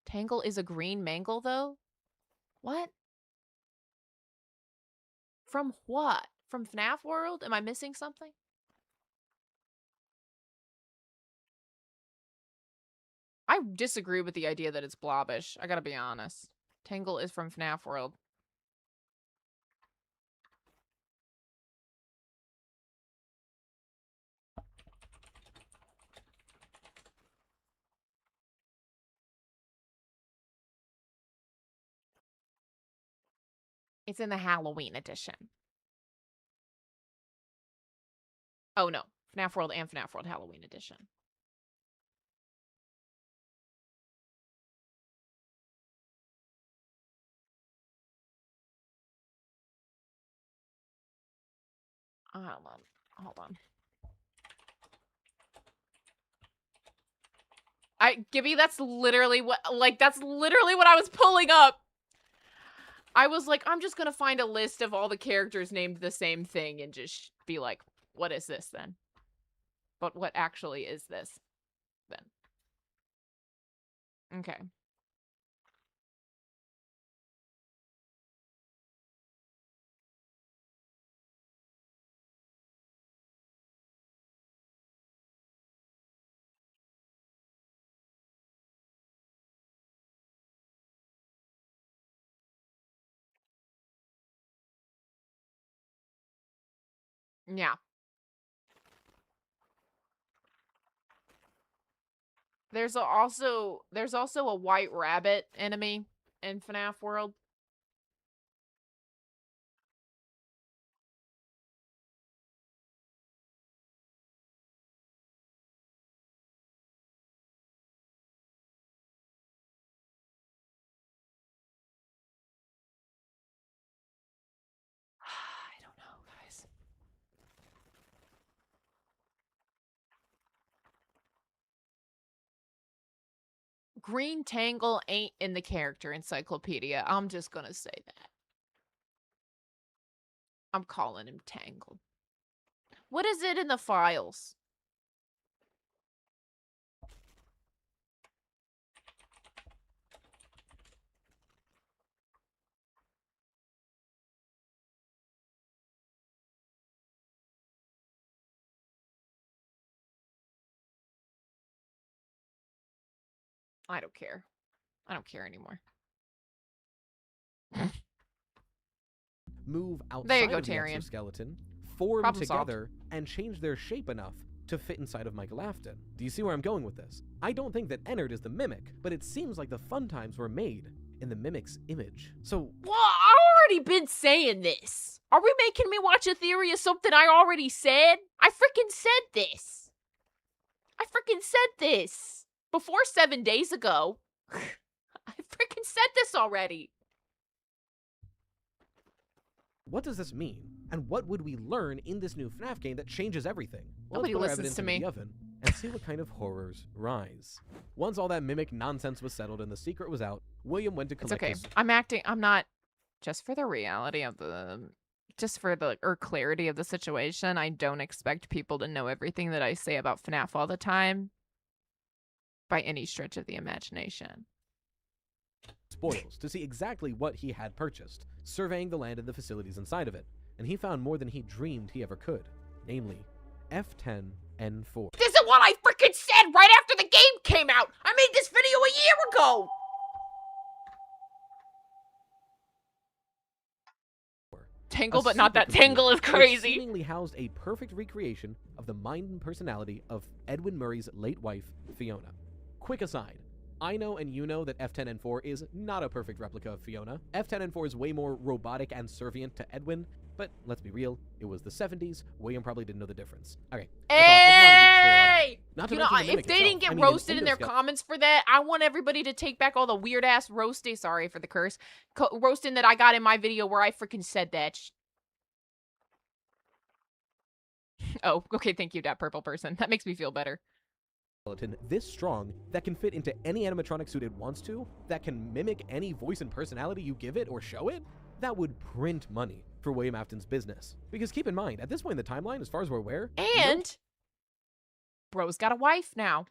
S4: Tangle is a green Mangle though? What? From what? From FNAF World? Am I missing something? I disagree with the idea that it's blobbish. I gotta be honest. Tangle is from FNAF World. It's in the Halloween edition. Oh no. FNAF World and FNAF World Halloween edition. Hold on. Gibby, that's literally what I was pulling up. I was like, I'm just gonna find a list of all the characters named the same thing and just be like, what is this then? But what actually is this then? Okay. Yeah. There's also a white rabbit enemy in FNAF World. I don't know, guys. Green Tangle ain't in the character encyclopedia. I'm just gonna say that. I'm calling him Tangle. What is it in the files? I don't care. I don't care anymore.
S9: Move outside
S4: There you go,
S9: of the
S4: Tyrion.
S9: exoskeleton, form
S4: Problem solved.
S9: together, and change their shape enough to fit inside of Michael Afton. Do you see where I'm going with this? I don't think that Enard is the Mimic, but it seems like the fun times were made in the Mimic's image. So,
S4: Well, I've already been saying this. Are we making me watch a theory of something I already said? I freaking said this. I freaking said this. Before 7 days ago. I freaking said this already.
S9: what does this mean? And what would we learn in this new FNAF game that changes everything? Well,
S4: Nobody
S9: let's put our
S4: listens
S9: evidence
S4: to
S9: into
S4: me.
S9: the oven and see what kind of horrors rise. Once all that Mimic nonsense was settled and the secret was out, William went to
S4: It's
S9: collect
S4: okay.
S9: his...
S4: I'm not. Just for the reality of the just for the clarity of the situation, I don't expect people to know everything that I say about FNAF all the time by any stretch of the imagination.
S9: Spoils to see exactly what he had purchased, surveying the land and the facilities inside of it, and he found more than he dreamed he ever could, namely F10N4.
S4: This is what I freaking said right after the game came out! I made this video a year ago! Tangle, but not that Tangle is crazy.
S9: Seemingly housed a perfect recreation of the mind and personality of Edwin Murray's late wife, Fiona. Quick aside, I know and you know that F10N4 is not a perfect replica of Fiona. F10N4 is way more robotic and servient to Edwin, but let's be real, it was the 70s. William probably didn't know the difference. Okay.
S4: Hey!
S9: Not to
S4: You know,
S9: mention the
S4: if
S9: mimic
S4: they
S9: itself.
S4: didn't get
S9: I mean,
S4: roasted in their
S9: Endoskelett-
S4: comments for that, I want everybody to take back all the weird-ass roasting, sorry for the curse, roasting that I got in my video where I freaking said that. Oh, okay, thank you, that purple person. That makes me feel better.
S9: Skeleton this strong that can fit into any animatronic suit it wants to, that can mimic any voice and personality you give it or show it, that would print money for William Afton's business. Because keep in mind, at this point in the timeline, as far as we're aware,
S4: And bro's got a wife now.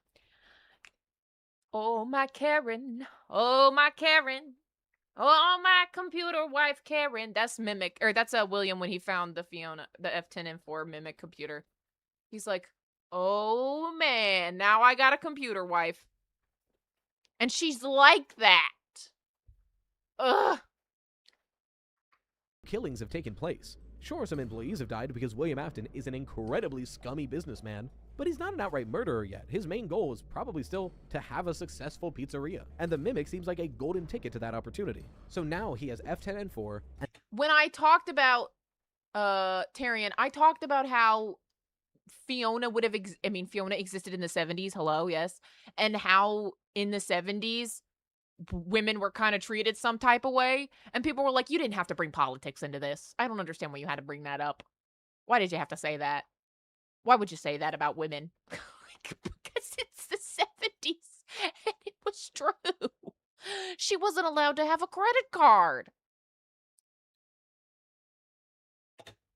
S4: Oh, my Karen. Oh, my Karen. Oh, my computer wife, Karen. That's Mimic. Or that's William when he found the Fiona, the F10N4 Mimic computer. He's like, oh, man. Now I got a computer wife. And she's like that. Ugh.
S9: killings have taken place. Sure, some employees have died because William Afton is an incredibly scummy businessman, but he's not an outright murderer yet. His main goal is probably still to have a successful pizzeria, and the Mimic seems like a golden ticket to that opportunity. So now he has F10N4, and
S4: when I talked about Tyrion, I talked about how Fiona would have Fiona existed in the 70s, hello, yes, and how in the 70s women were kind of treated some type of way, and people were like, you didn't have to bring politics into this. I don't understand why you had to bring that up. Why did you have to say that? Why would you say that about women? Because it's the 70s and it was true. She wasn't allowed to have a credit card.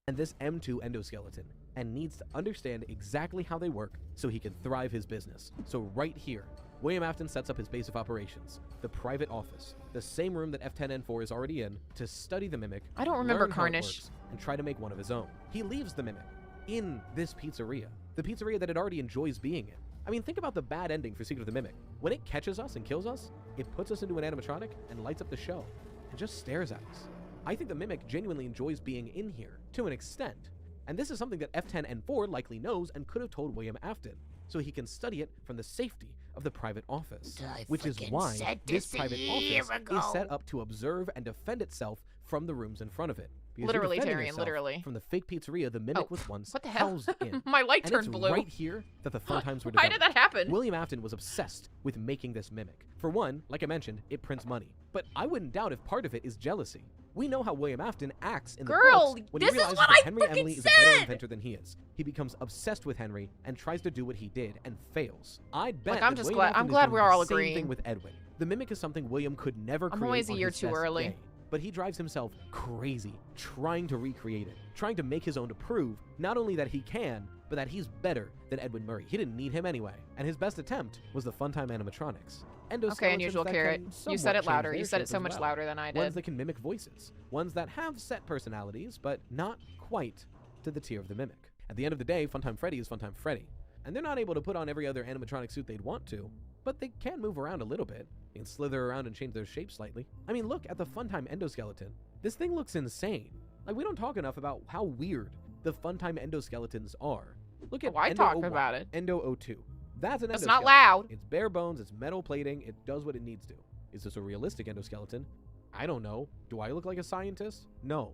S9: and this M2 endoskeleton, and needs to understand exactly how they work so he can thrive his business. So right here, William Afton sets up his base of operations, the private office, the same room that F10N4 is already in, to study the Mimic.
S4: I don't remember
S9: learn how it
S4: Carnish.
S9: works, and try to make one of his own. He leaves the Mimic in this pizzeria, the pizzeria that it already enjoys being in. I mean, think about the bad ending for Secret of the Mimic. When it catches us and kills us, it puts us into an animatronic and lights up the show, and just stares at us. I think the Mimic genuinely enjoys being in here, to an extent. And this is something that F10N4 likely knows and could have told William Afton, so he can study it from the safety of the private office. Which is why this private office is set up to observe and defend itself from the rooms in front of it. Because
S4: Literally,
S9: you're defending
S4: Tyrion,
S9: yourself
S4: literally.
S9: from the fake pizzeria the Mimic was once
S4: what the hell?
S9: housed in.
S4: My light
S9: And
S4: turned
S9: it's
S4: blue.
S9: right here that the fun times were
S4: Why
S9: developed.
S4: did that happen?
S9: William Afton was obsessed with making this Mimic. For one, like I mentioned, it prints money. But I wouldn't doubt if part of it is jealousy. We know how William Afton acts in the
S4: Girl,
S9: books when
S4: this
S9: he
S4: is
S9: realizes
S4: what
S9: that
S4: I
S9: Henry
S4: freaking
S9: Emily is a better
S4: said!
S9: inventor than he is. He becomes obsessed with Henry and tries to do what he did and fails. I'd bet
S4: Like, I'm
S9: that
S4: just
S9: William
S4: glad-
S9: Afton
S4: I'm
S9: is
S4: glad
S9: doing
S4: we're
S9: the
S4: all
S9: same
S4: agreeing.
S9: thing with Edwin. The Mimic is something William could never
S4: I'm
S9: create
S4: always a
S9: on
S4: year
S9: his
S4: too
S9: best
S4: early.
S9: day. But he drives himself crazy, trying to recreate it, trying to make his own to prove not only that he can, but that he's better than Edwin Murray. He didn't need him anyway, and his best attempt was the Funtime animatronics.
S4: Okay, unusual carrot. You said it louder. You said it so
S9: much
S4: much louder than I
S9: Ones
S4: did.
S9: that can mimic voices, ones that have set personalities, but not quite to the tier of the Mimic. At the end of the day, Funtime Freddy is Funtime Freddy, and they're not able to put on every other animatronic suit they'd want to, but they can move around a little bit. They can slither around and change their shape slightly. I mean, look at the Funtime endoskeleton. This thing looks insane. Like, we don't talk enough about how weird the Funtime endoskeletons are. Look at
S4: Oh, I
S9: Endo
S4: talked
S9: 01,
S4: about it.
S9: Endo 02. That's an
S4: That's
S9: endoskeleton.
S4: not loud.
S9: It's bare bones, it's metal plating, it does what it needs to. Is this a realistic endoskeleton? I don't know. Do I look like a scientist? No.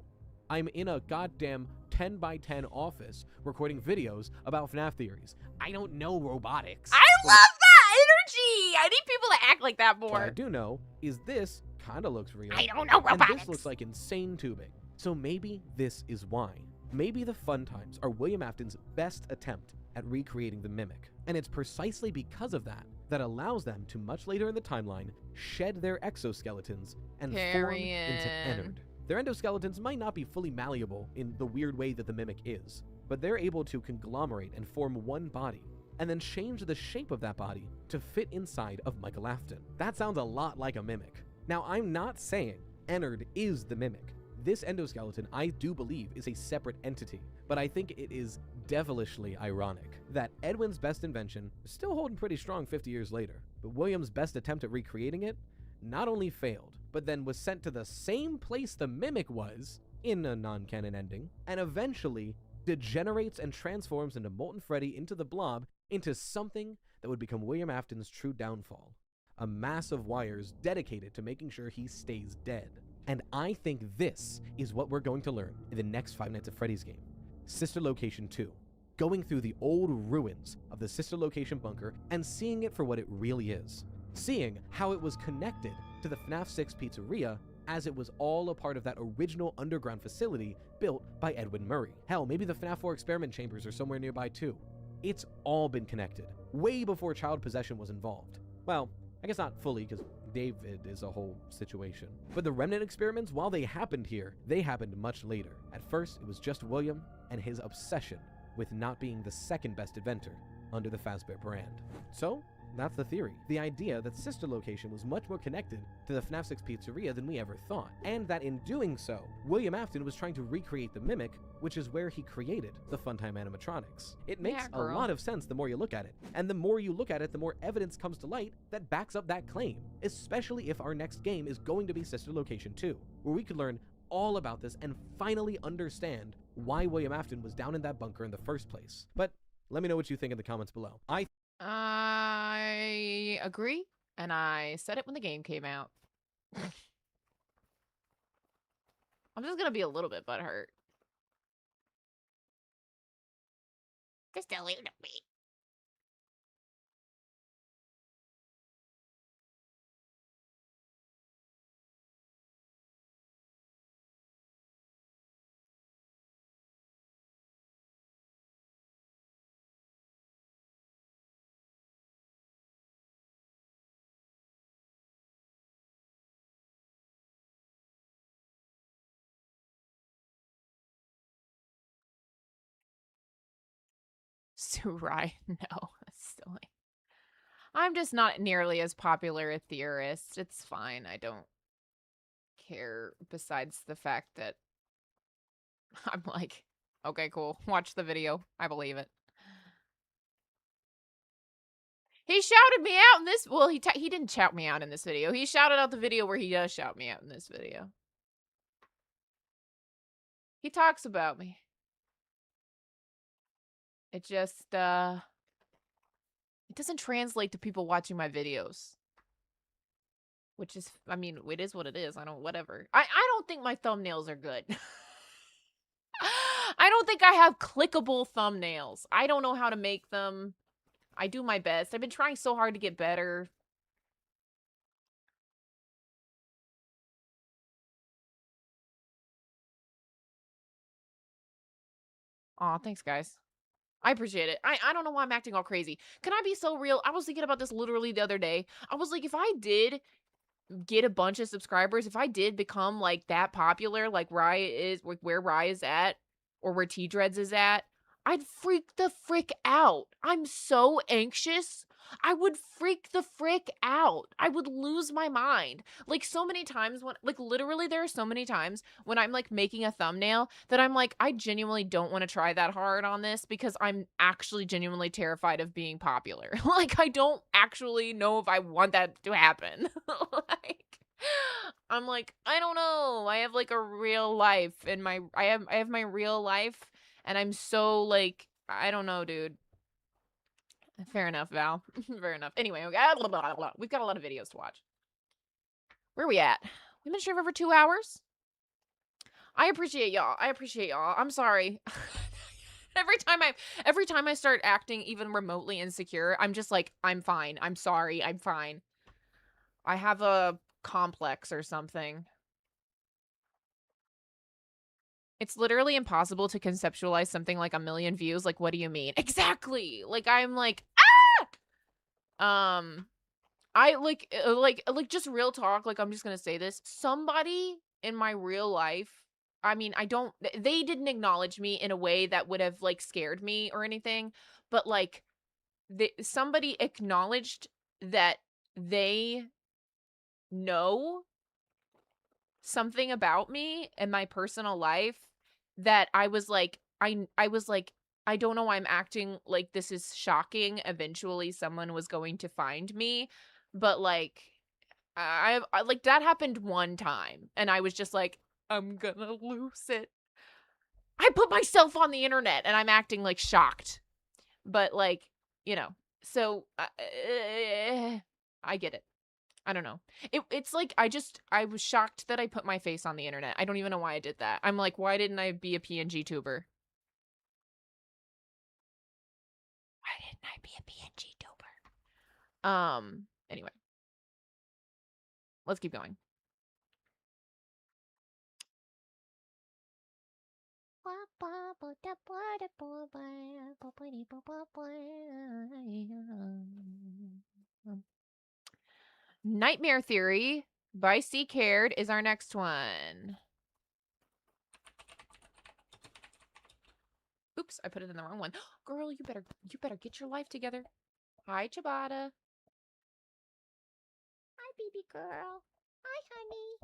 S9: I'm in a goddamn 10 by 10 office recording videos about FNAF theories. I don't know robotics.
S4: I love that energy! I need people to act like that
S9: What I
S4: more.
S9: do know is this kind of looks real.
S4: I don't know
S9: And
S4: robotics.
S9: this looks like insane tubing. So maybe this is why. Maybe the Fun Times are William Afton's best attempt at recreating the Mimic. And it's precisely because of that that allows them to, much later in the timeline, shed their exoskeletons and form into
S4: Tyrion.
S9: Enard. Their endoskeletons might not be fully malleable in the weird way that the Mimic is, but they're able to conglomerate and form one body, and then change the shape of that body to fit inside of Michael Afton. That sounds a lot like a Mimic. Now, I'm not saying Enard is the Mimic. This endoskeleton, I do believe, is a separate entity, but I think it is devilishly ironic that Edwin's best invention is still holding pretty strong 50 years later, but William's best attempt at recreating it not only failed, but then was sent to the same place the Mimic was, in a non-canon ending, and eventually degenerates and transforms into Molten Freddy into the Blob into something that would become William Afton's true downfall. A mass of wires dedicated to making sure he stays dead. And I think this is what we're going to learn in the next Five Nights at Freddy's game. Sister Location 2. Going through the old ruins of the Sister Location bunker and seeing it for what it really is. Seeing how it was connected to the FNAF 6 pizzeria as it was all a part of that original underground facility built by Edwin Murray. Hell, maybe the FNAF 4 experiment chambers are somewhere nearby too. It's all been connected, way before child possession was involved. Well, I guess not fully, because David is a whole situation. But the remnant experiments, while they happened here, they happened much later. At first, it was just William and his obsession with not being the second best inventor under the Fazbear brand. So, that's the theory. The idea that Sister Location was much more connected to the FNAF 6 pizzeria than we ever thought, and that in doing so, William Afton was trying to recreate the Mimic, which is where he created the Funtime animatronics. It makes a lot of sense the more you look at it, and the more you look at it, the more evidence comes to light that backs up that claim, especially if our next game is going to be Sister Location 2, where we could learn all about this and finally understand why William Afton was down in that bunker in the first place. But let me know what you think in the comments below.
S4: I agree, and I said it when the game came out. I'm just gonna be a little bit butthurt. Just a little bit. Surai, no, that's silly. I'm just not nearly as popular a theorist. It's fine. I don't care, besides the fact that I'm like, okay, cool. Watch the video. I believe it. He shouted me out in this. Well, he didn't shout me out in this video. He shouted out the video where he does shout me out in this video. He talks about me. It just, it doesn't translate to people watching my videos. Which is, I mean, it is what it is. Whatever. I don't think my thumbnails are good. I don't think I have clickable thumbnails. I don't know how to make them. I do my best. I've been trying so hard to get better. Aw, thanks, guys. I appreciate it. I don't know why I'm acting all crazy. Can I be so real? I was thinking about this literally the other day. I was like, if I did get a bunch of subscribers, if I did become like that popular, like Rye is, where Rye is at, or where T-Dreads is at, I'd freak the frick out. I'm so anxious. I would freak the frick out. I would lose my mind. Like so many times when, like literally there are so many times when I'm like making a thumbnail that I'm like, I genuinely don't want to try that hard on this because I'm actually genuinely terrified of being popular. Like I don't actually know if I want that to happen. Like I'm like, I don't know. I have like a real life and I have my real life and I'm so like, I don't know, dude. Fair enough, Val. Fair enough. Anyway, we've got a lot of videos to watch. Where are we at? We've been streaming for 2 hours. I appreciate y'all. I'm sorry. Every time I start acting even remotely insecure, I'm just like, I'm fine. I'm sorry. I'm fine. I have a complex or something. It's literally impossible to conceptualize something like 1 million views. Like, what do you mean? Exactly. Like, I'm like, I like just real talk. Like, I'm just gonna say this. Somebody in my real life, I mean, they didn't acknowledge me in a way that would have, like, scared me or anything, but, like, somebody acknowledged that they know something about me and my personal life that I was like, I was like, I don't know why I'm acting like this is shocking. Eventually someone was going to find me, but like I like that happened one time and I was just like, I'm gonna lose it. I put myself on the internet and I'm acting like shocked. But like, you know, so I get it. I don't know. It's like I was shocked that I put my face on the internet. I don't even know why I did that. I'm like, why didn't I be a PNG tuber? Why didn't I be a PNG tuber? Anyway. Let's keep going. Nightmare Theory by C. Cared is our next one. Oops, I put it in the wrong one. Girl, you better get your life together. Hi, Ciabatta. Hi, baby girl. Hi, honey.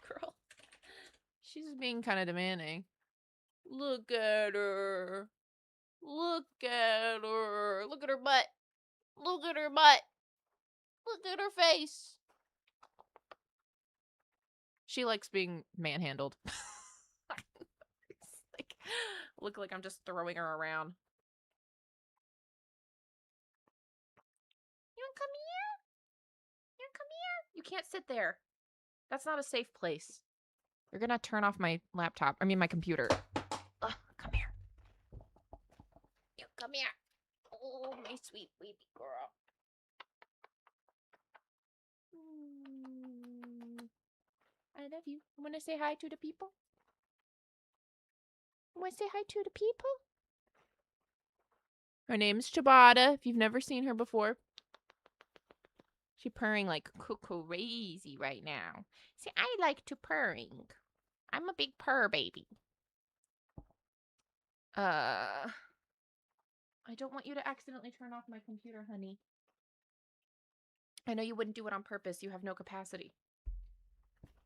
S4: Girl. She's being kind of demanding. Look at her. Look at her. Look at her butt. Look at her butt. Look at her face. She likes being manhandled. It's like, look like I'm just throwing her around. You wanna come here? You wanna come here? You can't sit there. That's not a safe place. You're gonna turn off my laptop. I mean, my computer. Ugh, come here. You come here. Oh, my sweet baby girl. I love you. You wanna say hi to the people? You wanna say hi to the people? Her name's Ciabatta, if you've never seen her before. She's purring like crazy right now. See, I like to purring. I'm a big purr baby. I don't want you to accidentally turn off my computer, honey. I know you wouldn't do it on purpose. You have no capacity.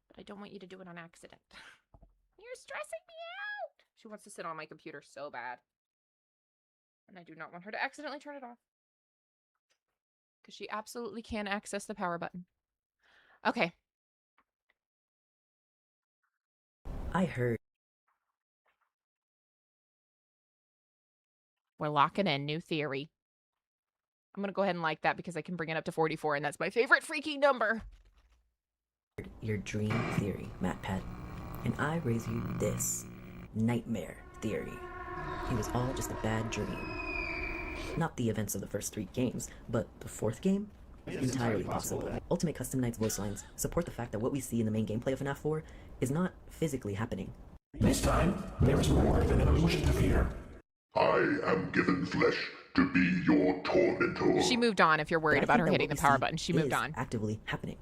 S4: But I don't want you to do it on accident. You're stressing me out! She wants to sit on my computer so bad. And I do not want her to accidentally turn it off. Because she absolutely can access the power button. Okay.
S10: I heard.
S4: We're locking in new theory. I'm going to go ahead and like that because I can bring it up to 44 and that's my favorite freaking number.
S10: Your dream theory, MatPat. And I raise you this nightmare theory. It was all just a bad dream. Not the events of the first 3 games, but the 4th game? Entirely possible. Ultimate Custom Night's voice lines support the fact that what we see in the main gameplay of FNAF 4 is not physically happening.
S11: This time, there is more than an illusion to fear.
S12: I am given flesh to be your tormentor.
S4: She moved on if you're worried about her hitting the power button. She moved on.
S10: Actively happening.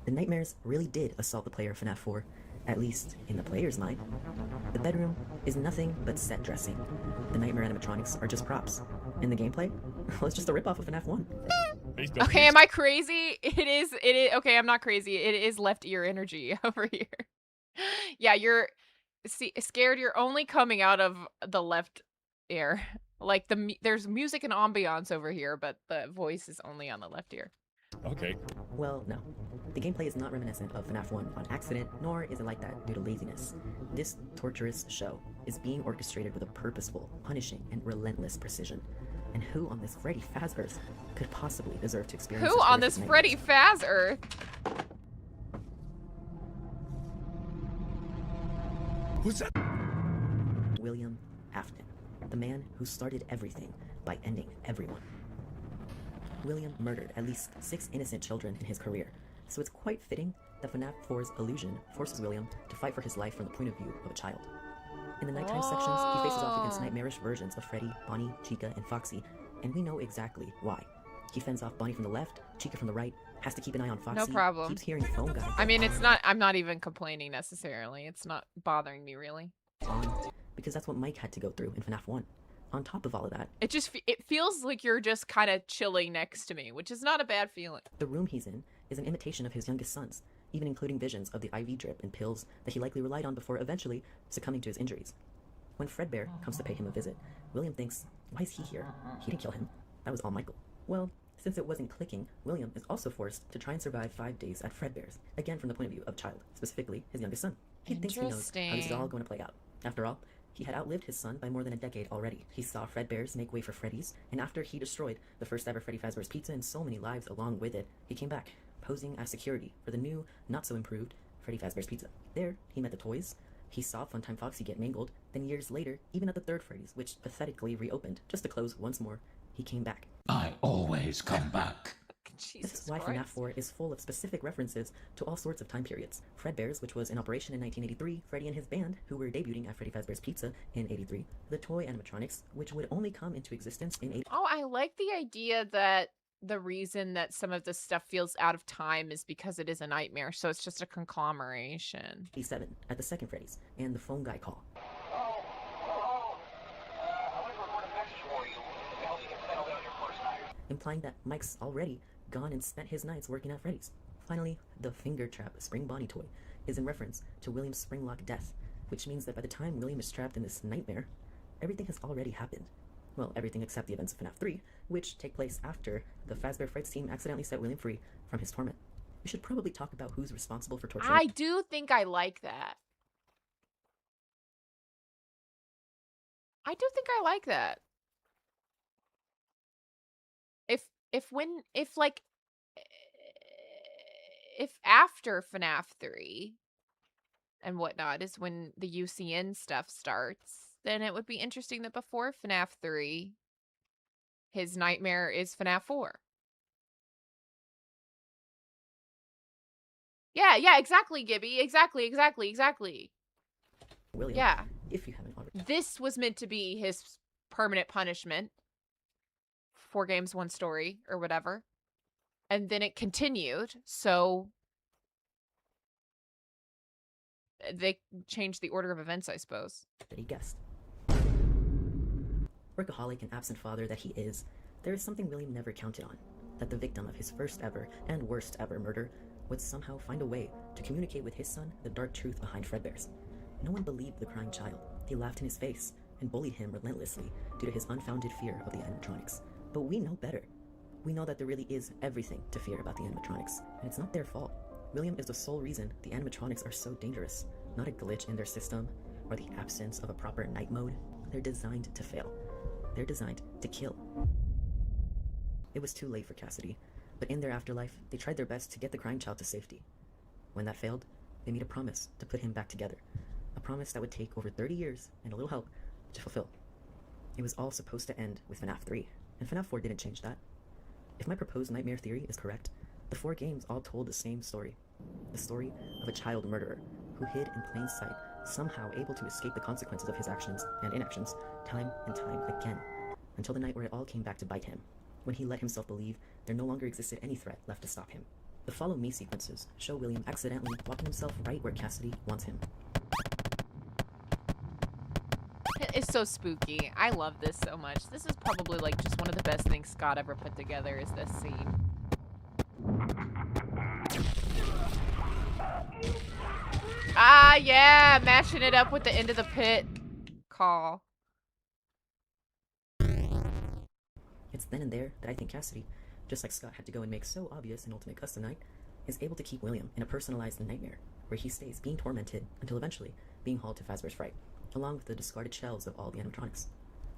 S10: The nightmares really did assault the player of FNAF 4, at least in the player's mind. The bedroom is nothing but set dressing. The nightmare animatronics are just props. And the gameplay? Well, it's just a ripoff of FNAF 1.
S4: Okay, am I crazy? It is, okay, I'm not crazy. It is left ear energy over here. Yeah, you're scared. You're only coming out of the left ear. Like, there's music and ambiance over here, but the voice is only on the left ear.
S11: Okay.
S10: Well, no. The gameplay is not reminiscent of FNAF 1 on accident, nor is it like that due to laziness. This torturous show is being orchestrated with a purposeful, punishing, and relentless precision. And who on this Freddy Faz Earth could possibly deserve to experience
S4: Who on this Freddy Faz Earth?
S11: Who's that?
S10: William Afton, the man who started everything by ending everyone. William murdered at least 6 innocent children in his career, so it's quite fitting that FNAF 4's Illusion forces William to fight for his life from the point of view of a child. In the nighttime sections, he faces off against nightmarish versions of Freddy, Bonnie, Chica, and Foxy, and we know exactly why. He fends off Bonnie from the left, Chica from the right, has to keep an eye on Foxy.
S4: No problem.
S10: Keeps hearing phone guy.
S4: I mean, it's not. I'm not even complaining necessarily. It's not bothering me really.
S10: Because that's what Mike had to go through in FNAF 1. On top of all of that,
S4: it feels like you're just kind of chilling next to me, which is not a bad feeling.
S10: The room he's in is an imitation of his youngest son's, even including visions of the IV drip and pills that he likely relied on before eventually succumbing to his injuries. When Fredbear comes to pay him a visit, William thinks, why is he here? He didn't kill him. That was all Michael. Well, since it wasn't clicking, William is also forced to try and survive 5 days at Fredbear's, again from the point of view of child, specifically his youngest son. He thinks he knows how this is all going to play out. After all, he had outlived his son by more than a decade already. He saw Fredbear's make way for Freddy's, and after he destroyed the first ever Freddy Fazbear's Pizza and so many lives along with it, he came back, posing as security for the new, not-so-improved Freddy Fazbear's Pizza. There, he met the toys, he saw Funtime Foxy get mangled, then years later, even at the third Freddy's, which pathetically reopened, just to close once more, he came back.
S11: I always come back.
S10: This is why FNAF 4 is full of specific references to all sorts of time periods. Fredbear's, which was in operation in 1983, Freddy and his band, who were debuting at Freddy Fazbear's Pizza in 83, the toy animatronics, which would only come into existence in 80.
S4: Oh, I like the idea that the reason that some of this stuff feels out of time is because it is a nightmare, so it's just a conglomeration.
S10: 87 at the second Freddy's, and the phone guy call. Implying that Mike's already gone and spent his nights working at Freddy's. Finally, the finger trap Spring Bonnie toy is in reference to William's Springlock death, which means that by the time William is trapped in this nightmare, everything has already happened. Well, everything except the events of FNAF 3, which take place after the Fazbear Frights team accidentally set William free from his torment. We should probably talk about who's responsible for torturing.
S4: I do think I like that. I do think I like that. If after FNAF 3 and whatnot is when the UCN stuff starts, then it would be interesting that before FNAF 3, his nightmare is FNAF 4. Yeah, exactly, Gibby. Exactly.
S10: William,
S4: yeah.
S10: If you haven't already.
S4: This was meant to be his permanent punishment. 4 games, 1 story, or whatever. And then it continued, so they changed the order of events, I suppose.
S10: That he guessed. Workaholic and absent father that he is, there is something William never counted on. That the victim of his first ever and worst ever murder would somehow find a way to communicate with his son the dark truth behind Fredbear's. No one believed the crying child. They laughed in his face and bullied him relentlessly due to his unfounded fear of the animatronics. But we know better. We know that there really is everything to fear about the animatronics, and it's not their fault. William is the sole reason the animatronics are so dangerous, not a glitch in their system or the absence of a proper night mode. They're designed to fail. They're designed to kill. It was too late for Cassidy, but in their afterlife, they tried their best to get the crying child to safety. When that failed, they made a promise to put him back together. A promise that would take over 30 years and a little help to fulfill. It was all supposed to end with FNAF 3, and FNAF 4 didn't change that. If my proposed nightmare theory is correct, the 4 games all told the same story. The story of a child murderer who hid in plain sight, somehow able to escape the consequences of his actions and inactions time and time again, until the night where it all came back to bite him, when he let himself believe there no longer existed any threat left to stop him. The Follow Me sequences show William accidentally walking himself right where Cassidy wants him.
S4: It's so spooky. I love this so much. This is probably like just one of the best things Scott ever put together is this scene. Ah, yeah, mashing it up with the end of the pit call.
S10: It's then and there that I think Cassidy, just like Scott had to go and make so obvious in Ultimate Custom Night, is able to keep William in a personalized nightmare, where he stays being tormented until eventually being hauled to Fazbear's Fright, along with the discarded shells of all the animatronics.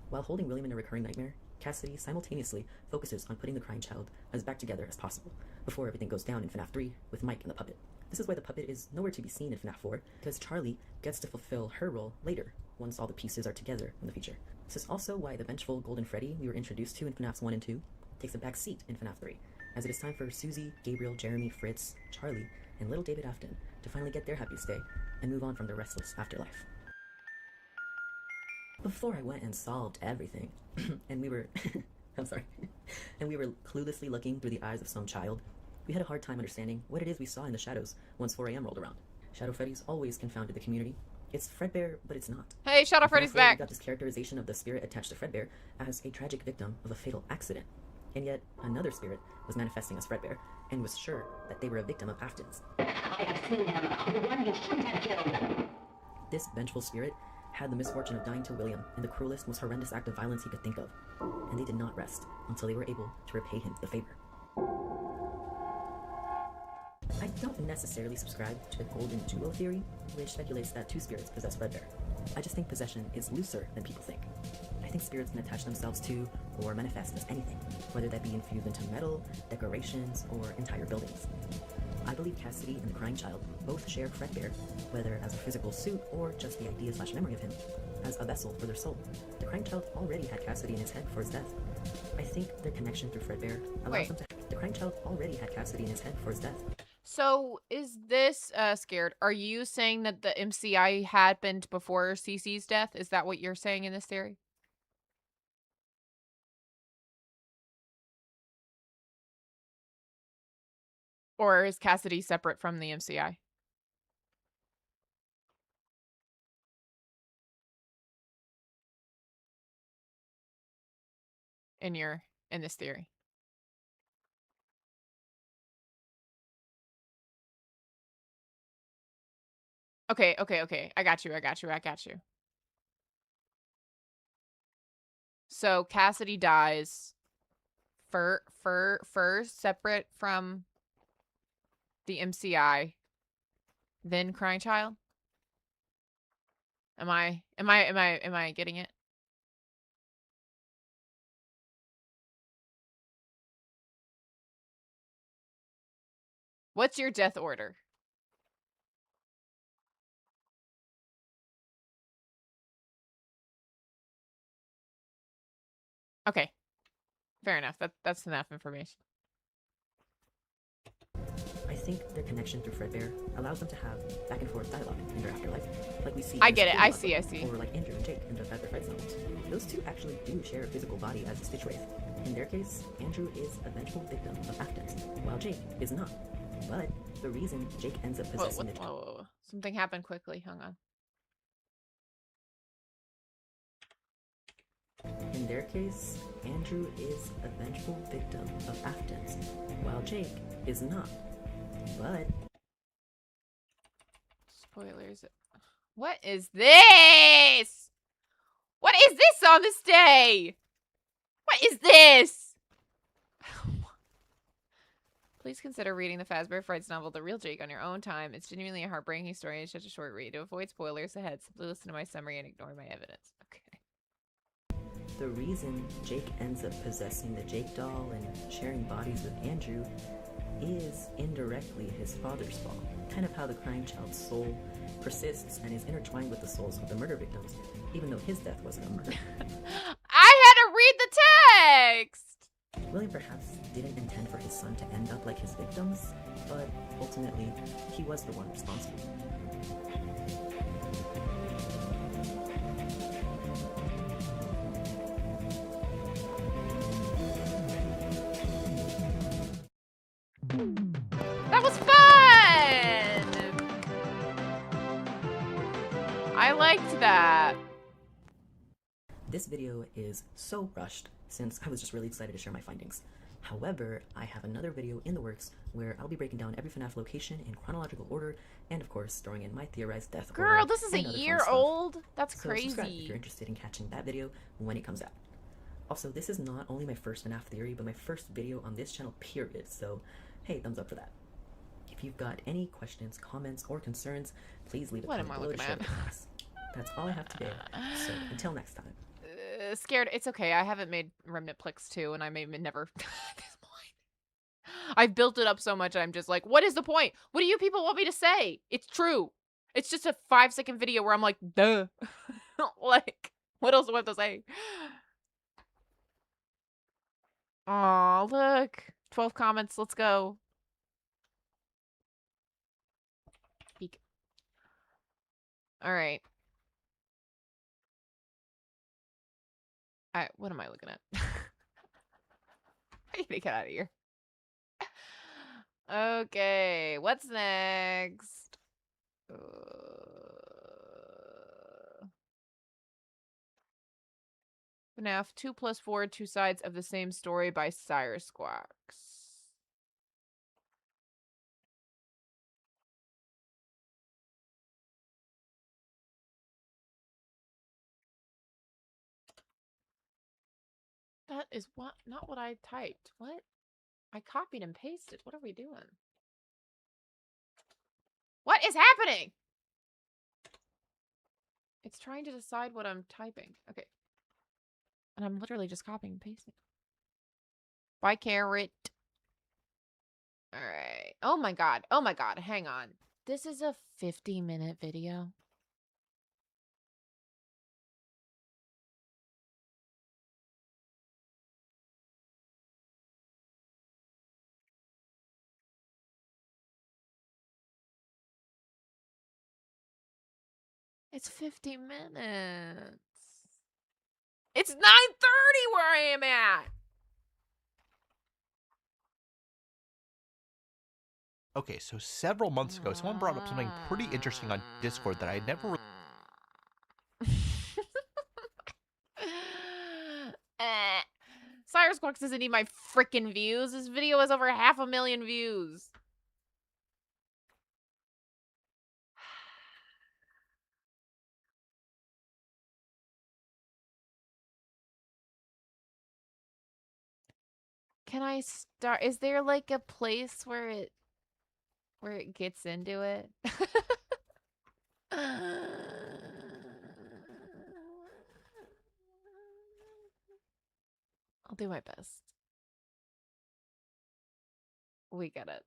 S10: While holding William in a recurring nightmare, Cassidy simultaneously focuses on putting the crying child as back together as possible, before everything goes down in FNAF 3 with Mike and the puppet. This is why the puppet is nowhere to be seen in FNAF 4, because Charlie gets to fulfill her role later, once all the pieces are together in the future. This is also why the vengeful Golden Freddy we were introduced to in FNAFs 1 and 2 takes a back seat in FNAF 3, as it is time for Susie, Gabriel, Jeremy, Fritz, Charlie, and little David Afton to finally get their happiest day and move on from their restless afterlife. Before I went and solved everything, and we were... I'm sorry. and we were cluelessly looking through the eyes of some child, we had a hard time understanding what it is we saw in the shadows once 4 a.m. rolled around. Shadow Freddy's always confounded the community. It's Fredbear, but it's not.
S4: Hey, Shadow Freddy's back!
S10: We got this characterization of the spirit attached to Fredbear as a tragic victim of a fatal accident. And yet, another spirit was manifesting as Fredbear, and was sure that they were a victim of Afton's. I have seen him, the one you should have killed. This vengeful spirit had the misfortune of dying to William in the cruelest, most horrendous act of violence he could think of, and they did not rest until they were able to repay him the favor. I don't necessarily subscribe to the golden duo theory, which speculates that 2 spirits possess Fredbear. I just think possession is looser than people think. I think spirits can attach themselves to or manifest as anything, whether that be infused into metal, decorations, or entire buildings. I believe Cassidy and the Crying Child both share Fredbear, whether as a physical suit or just the idea/memory of him, as a vessel for their soul. The Crying Child already had Cassidy in his head for his death. I think their connection through Fredbear allows them to... The Crying Child already had Cassidy in his head for his death.
S4: So, is this, Scared, are you saying that the MCI happened before CC's death? Is that what you're saying in this theory? Or is Cassidy separate from the MCI? In this theory? Okay. I got you. So Cassidy dies. First separate from the MCI. Then Crying Child? Am I getting it? What's your death order? Okay. Fair enough. That's enough information.
S10: I think their connection through Fredbear allows them to have back and forth dialogue in their afterlife, like we see.
S4: I get it. I see.
S10: Or like Andrew and Jake in the Fazbear Frights novels. Those 2 actually do share a physical body as a Stitch Wraith. In their case, Andrew is a vengeful victim of Afton's, while Jake is not. But the reason Jake ends up possessing
S4: whoa. Something happened quickly. Hang on.
S10: In their case, Andrew is a vengeful victim of Afton's, while Jake is not. But...
S4: Spoilers. What is this? What is this on this day? What is this? Please consider reading the Fazbear Frights novel, The Real Jake, on your own time. It's genuinely a heartbreaking story and such a short read. To avoid spoilers ahead, simply listen to my summary and ignore my evidence. Okay.
S10: The reason Jake ends up possessing the Jake doll and sharing bodies with Andrew is indirectly his father's fault. Kind of how the Crying Child's soul persists and is intertwined with the souls of the murder victims, even though his death wasn't a murder.
S4: I had to read the text!
S10: William perhaps didn't intend for his son to end up like his victims, but ultimately, he was the one responsible.
S4: That was fun! I liked that.
S10: This video is so rushed since I was just really excited to share my findings. However, I have another video in the works where I'll be breaking down every FNAF location in chronological order and of course throwing in my theorized death order.
S4: Girl, this is a year old? That's crazy.
S10: Subscribe if you're interested in catching that video when it comes out. Also, this is not only my first FNAF theory, but my first video on this channel, period, so hey, thumbs up for that. If you've got any questions, comments, or concerns, please leave a comment below to share with us. That's all I have today, so until next time.
S4: Scared, it's okay. I haven't made Remnant Plex 2, and I may never at this point. I've built it up so much, I'm just like, what is the point? What do you people want me to say? It's true. It's just a 5-second video where I'm like, duh. Like, what else do I have to say? Aw, look. 12 comments. Let's go. Peek. All right. What am I looking at? I need to get out of here. Okay, what's next? FNAF 2+4, Two Sides of the Same Story by Circus. That is not what I typed. What? I copied and pasted. What are we doing? What is happening? It's trying to decide what I'm typing. Okay. And I'm literally just copying and pasting. Bye, Carrot. Alright. Oh my god. Oh my god. Hang on. This is a 50-minute video. It's 50 minutes. It's 9:30 where I am at.
S13: Okay, so several months ago, someone brought up something pretty interesting on Discord that I had never...
S4: Cyrus Quax doesn't need my freaking views. This video has over 500,000 views. Can I start? Is there like a place where it gets into it? I'll do my best. We're gonna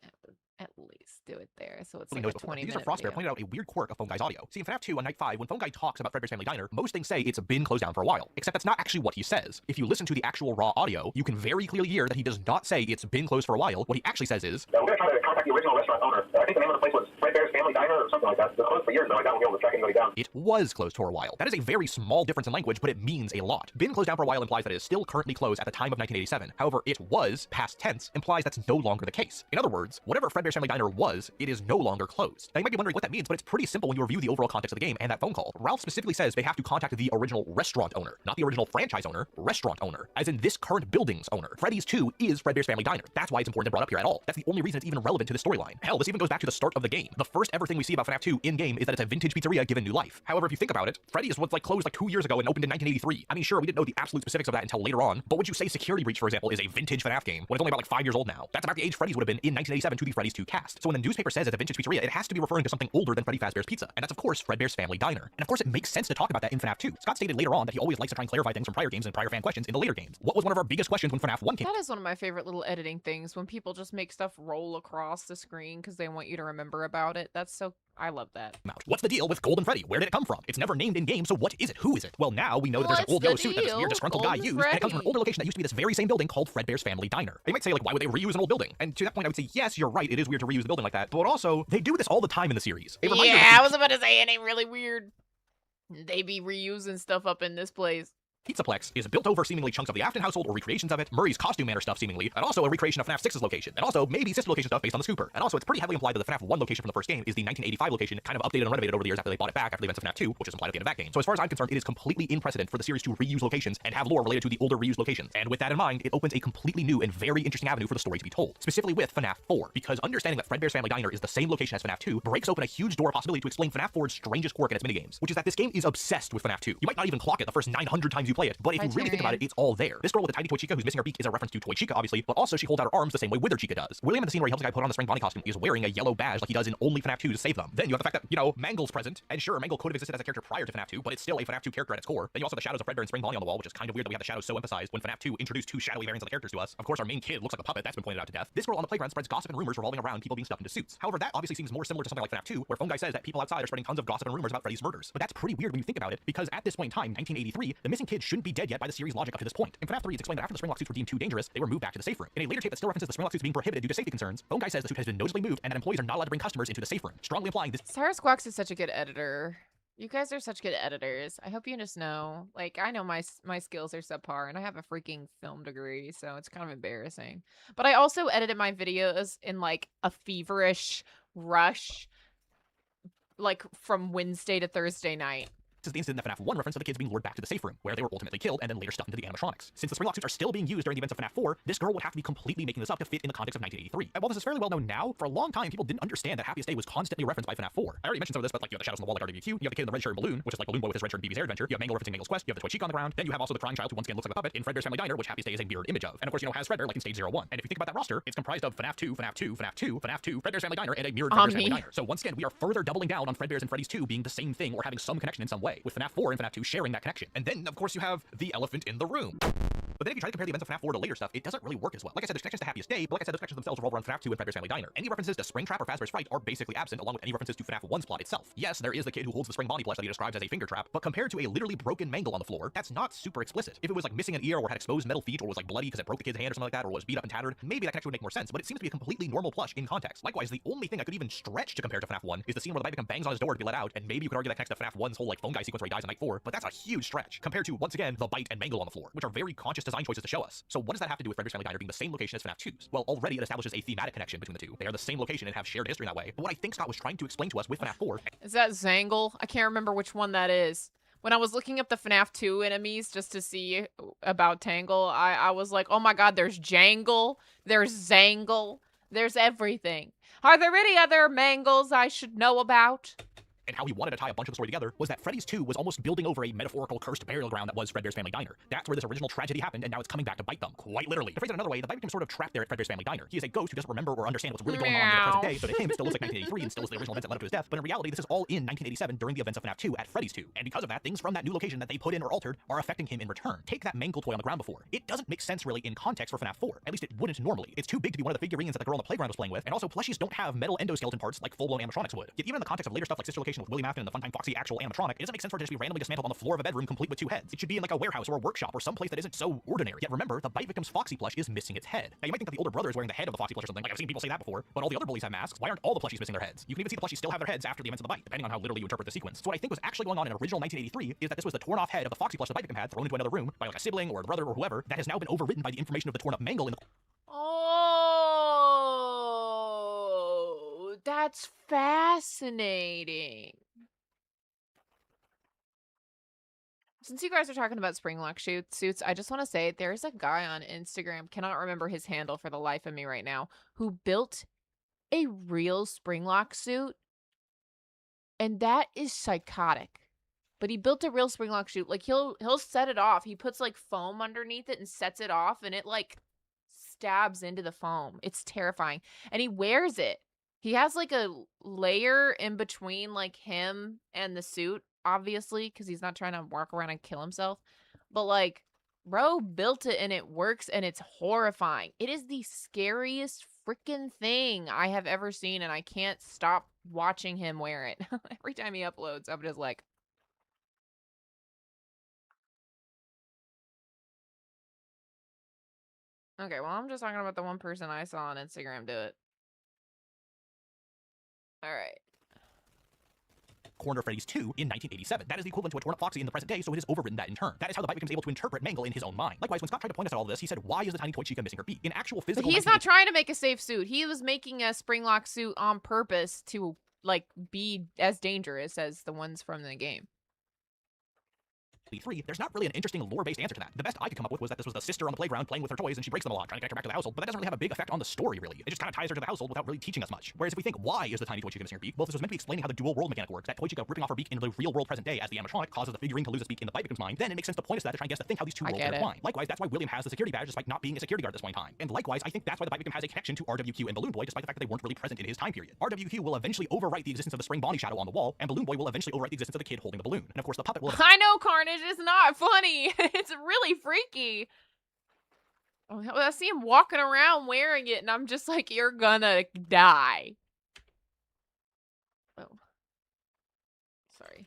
S4: have to at least do it there. So it's like a 20-minute
S13: Frostbear pointed out a weird quirk of Phone Guy's audio. See, in FNAF 2 on night 5, when Phone Guy talks about Fredbear's Family Diner, most things say it's been closed down for a while. Except that's not actually what he says. If you listen to the actual raw audio, you can very clearly hear that he does not say it's been closed for a while. What he actually says is,
S3: we're going to try to contact the original restaurant owner. I think the name of the place was Fredbear's Family Diner or something like that. They're closed for years, though. I doubt we'll be able to track anybody down.
S13: It was closed for a while. That is a very small difference in language, but it means a lot. Been closed down for a while implies that it is still currently closed at the time of 1987. However, it was, past tense, implies that's no longer the case. In other words, whatever Fredbear's Family Diner was, it is no longer closed. Now you might be wondering what that means, but it's pretty simple when you review the overall context of the game and that phone call. Ralph specifically says they have to contact the original restaurant owner, not the original franchise owner, restaurant owner, as in this current building's owner. Freddy's 2 is Fredbear's Family Diner. That's why it's important to brought up here at all. That's the only reason it's even relevant to the storyline. Hell, this even goes back to the start of the game. The first ever thing we see about FNAF 2 in-game is that it's a vintage pizzeria given new life. However, if you think about it, Freddy's was closed 2 years ago and opened in 1983. I mean, sure, we didn't know the absolute specifics of that until later on, but would you say Security Breach, for example, is a vintage FNAF game when it's only about 5 years old now? That's about the age Freddy's would have been in 1987 to the Freddy's 2 cast. So when the newspaper says it's a vintage pizzeria, it has to be referring to something older than Freddy Fazbear's Pizza, and that's of course Fredbear's Family Diner. And of course it makes sense to talk about that in FNAF 2. Scott stated later on that he always likes to try and clarify things from prior games and prior fan questions in the later games. What was one of our biggest questions when FNAF 1 came out?
S4: That is one of my favorite little editing things, when people just make stuff roll across the screen because they want you to remember about it. That's so... I love that.
S13: What's the deal with Golden Freddy? Where did it come from? It's never named in game, so what is it? Who is it? Well, now we know that there's an old yellow suit that this weird disgruntled guy used, and it comes from an older location that used to be this very same building called Fredbear's Family Diner. You might say, why would they reuse an old building? And to that point, I would say, yes, you're right, it is weird to reuse the building like that, but also, they do this all the time in the series.
S4: Yeah, I was about to say, it ain't really weird. They be reusing stuff up in this place.
S13: Pizzaplex is built over seemingly chunks of the Afton household or recreations of it, Murray's costume manor stuff seemingly, and also a recreation of FNAF 6's location, and also maybe sister location stuff based on the Scooper. And also it's pretty heavily implied that the FNAF 1 location from the first game is the 1985 location, kind of updated and renovated over the years after they bought it back after the events of FNAF 2, which is implied at the end of that game. So as far as I'm concerned, it is completely in precedent for the series to reuse locations and have lore related to the older reused locations. And with that in mind, it opens a completely new and very interesting avenue for the story to be told, specifically with FNAF 4, because understanding that Fredbear's Family Diner is the same location as FNAF 2 breaks open a huge door of possibility to explain FNAF 4's strangest quirk in its minigames, which is that this game is obsessed with FNAF 2. You might not even clock it the first 900 times you play it, but if you really think about it, it's all there. This girl with the tiny Toy Chica who's missing her beak is a reference to Toy Chica, obviously, but also she holds out her arms the same way Wither Chica does. William in the scene where he helps a guy put on the Spring Bonnie costume is wearing a yellow badge like he does in only FNAF 2 to save them. Then you have the fact that, Mangle's present, and sure, Mangle could have existed as a character prior to FNAF 2, but it's still a FNAF 2 character at its core. Then you also have the shadows of Fredbear and Spring Bonnie on the wall, which is kind of weird that we have the shadows so emphasized when FNAF 2 introduced two shadowy variants of the characters to us. Of course, our main kid looks like a puppet, that's been pointed out to death. This girl on the playground spreads gossip and rumors revolving around people being stuffed into suits. However, that obviously seems more similar to something like FNAF 2, where Phone Guy says that people outside are spreading tons of gossip and rumors about Freddy's murders. But that's pretty weird when you think about it, because at this point in time, 1983, the missing kid shouldn't be dead yet by the series logic up to this point. In FNAF 3, it's explained that after the Springlock suits were deemed too dangerous, they were moved back to the safe room. In a later tape that still references the Springlock suits being prohibited due to safety concerns, Phone Guy says the suit has been noticeably moved and that employees are not allowed to bring customers into the safe room, strongly implying this.
S4: Cyrus Quax is such a good editor. You guys are such good editors. I hope you just know. Like, I know my skills are subpar, and I have a freaking film degree, so it's kind of embarrassing. But I also edited my videos in, like, a feverish rush, like, from Wednesday to Thursday night.
S13: This is the incident in the FNAF 1 reference of the kids being lured back to the safe room, where they were ultimately killed and then later stuffed into the animatronics. Since the Springlock suits are still being used during the events of FNAF 4, this girl would have to be completely making this up to fit in the context of 1983. And while this is fairly well known now, for a long time people didn't understand that Happiest Day was constantly referenced by FNAF 4. I already mentioned some of this, but like you have the shadows on the wall like RWQ, you have the kid in the red shirt and balloon, which is like Balloon Boy with his red shirt and BB's Air Adventure, you have Mangle referencing Mangle's Quest, you have the toy Chica on the ground, then you have also the crying child who once again looks like a puppet in Fredbear's Family Diner, which Happiest Day is a mirrored image of. And of course, you know, has Fredbear like in Stage 01. And if you think about that roster, it's comprised of FNAF 2, FNAF 2, FNAF 2, FNAF 2, Fredbear's Family Diner, and a mirrored Fredbear's Family Diner. So once again, we are further doubling down on Fredbear's and Freddy's 2 being the same thing or having some connection in some way, with FNAF 4 and FNAF 2 sharing that connection. And then, of course, you have the elephant in the room. But then if you try to compare the events of FNAF 4 to later stuff, it doesn't really work as well. Like I said, there's connections to Happiest Day, but like I said, those connections themselves revolve around FNAF 2 and Fredbear's Family Diner. Any references to Springtrap or Fazbear's Fright are basically absent, along with any references to FNAF 1's plot itself. Yes, there is the kid who holds the spring body plush that he describes as a finger trap, but compared to a literally broken Mangle on the floor, that's not super explicit. If it was like missing an ear or had exposed metal feet or was like bloody because it broke the kid's hand or something like that, or was beat up and tattered, maybe that connection would make more sense, but it seems to be a completely normal plush in context. Likewise, the only thing I could even stretch to compare to FNAF 1 is the scene where the Bite bangs on his door to be let out, and maybe you could argue that connects to FNAF 1's whole like phone guy sequence where he dies in Night 4, but that's a huge stretch compared to, once again, the Bite and Mangle on the floor, which are very conscious design choices to show us. So what does that have to do with Fredbear's Family Diner being the same location as FNAF 2's? Well, already it establishes a thematic connection between the two. They are the same location and have shared history in that way. But what I think Scott was trying to explain to us with FNAF 4...
S4: Is that Zangle? I can't remember which one that is. When I was looking up the FNAF 2 enemies just to see about Tangle, I was like, oh my god, there's Jangle, there's Zangle, there's everything. Are there any other Mangles I should know about?
S13: And how he wanted to tie a bunch of the story together was that Freddy's 2 was almost building over a metaphorical cursed burial ground that was Fredbear's Family Diner. That's where this original tragedy happened, and now it's coming back to bite them, quite literally. To phrase it another way, the Bite victim sort of trapped there at Fredbear's Family Diner. He is a ghost who doesn't remember or understand what's really going on in the present day, so to him it still looks like 1983 and still is the original events that led up to his death, but in reality this is all in 1987 during the events of FNAF 2 at Freddy's 2. And because of that, things from that new location that they put in or altered are affecting him in return. Take that Mangle toy on the ground before. It doesn't make sense really in context for FNAF 4. At least it wouldn't normally. It's too big to be one of the figurines that the girl on the playground was playing with, and also plushies don't have metal endoskeleton parts like full-blown animatronics would. Yet even in the context of later stuff like Sister Location with William Afton and the Funtime Foxy actual animatronic, it doesn't make sense for it to just be randomly dismantled on the floor of a bedroom complete with two heads. It should be in like a warehouse or a workshop or someplace that isn't so ordinary. Yet remember, the Bite victim's Foxy plush is missing its head. Now you might think that the older brother is wearing the head of the Foxy plush or something. Like I've seen people say that before, but all the other bullies have masks. Why aren't all the plushies missing their heads? You can even see the plushies still have their heads after the events of the Bite, depending on how literally you interpret the sequence. So what I think was actually going on in original 1983 is that this was the torn off head of the Foxy plush the Bite victim had thrown into another room by like a sibling or a brother or whoever that has now been overridden by the information of the torn up Mangle in the...
S4: Oh, that's fascinating. Since you guys are talking about Springlock suits, I just want to say there's a guy on Instagram, cannot remember his handle for the life of me right now, who built a real Springlock suit. And that is psychotic. But he built a real Springlock suit. Like he'll set it off. He puts like foam underneath it and sets it off, and it like stabs into the foam. It's terrifying. And he wears it. He has like a layer in between like him and the suit, obviously, because he's not trying to walk around and kill himself. But like, bro built it and it works, and it's horrifying. It is the scariest freaking thing I have ever seen, and I can't stop watching him wear it. Every time he uploads, I'm just like, okay, well, I'm just talking about the one person I saw on Instagram do it. All right.
S13: Corner of Freddy's 2 in 1987. That is the equivalent to a torn up Foxy in the present day, so it has overridden that in turn. That is how the Bite victim is able to interpret Mangle in his own mind. Likewise, when Scott tried to point us at all of this, he said, why is the tiny toy Chica missing her beak? In actual physical...
S4: But he's not trying to make a safe suit. He was making a Springlock suit on purpose to, like, be as dangerous as the ones from the game.
S13: There's not really an interesting lore-based answer to that. The best I could come up with was that this was the sister on the playground playing with her toys and she breaks them a lot, trying to connect her back to the household, but that doesn't really have a big effect on the story, really. It just kind of ties her to the household without really teaching us much. Whereas if we think, why is the tiny toy Chica missing her beak? Well, if this was meant to be explaining how the dual world mechanic works, that toy Chica ripping off her beak in the real world present day as the animatronic causes the figurine to lose its beak in the Bite victim's mind, then it makes sense to point us to that to try and guess to think how these two worlds intertwine. Likewise, that's why William has the security badge despite not being a security guard at this point in time. And likewise, I think that's why the Bite victim has a connection to RWQ and Balloon Boy despite the fact that they weren't really present in his time period. RWQ will eventually overwrite the existence of the spring Bonnie shadow on the wall, and Balloon Boy will eventually overwrite the existence of the kid holding the balloon. And of course, the puppet will...
S4: I know, Carnage is not funny. It's really freaky. Oh, I see him walking around wearing it, and I'm just like, you're gonna die. Oh. Sorry.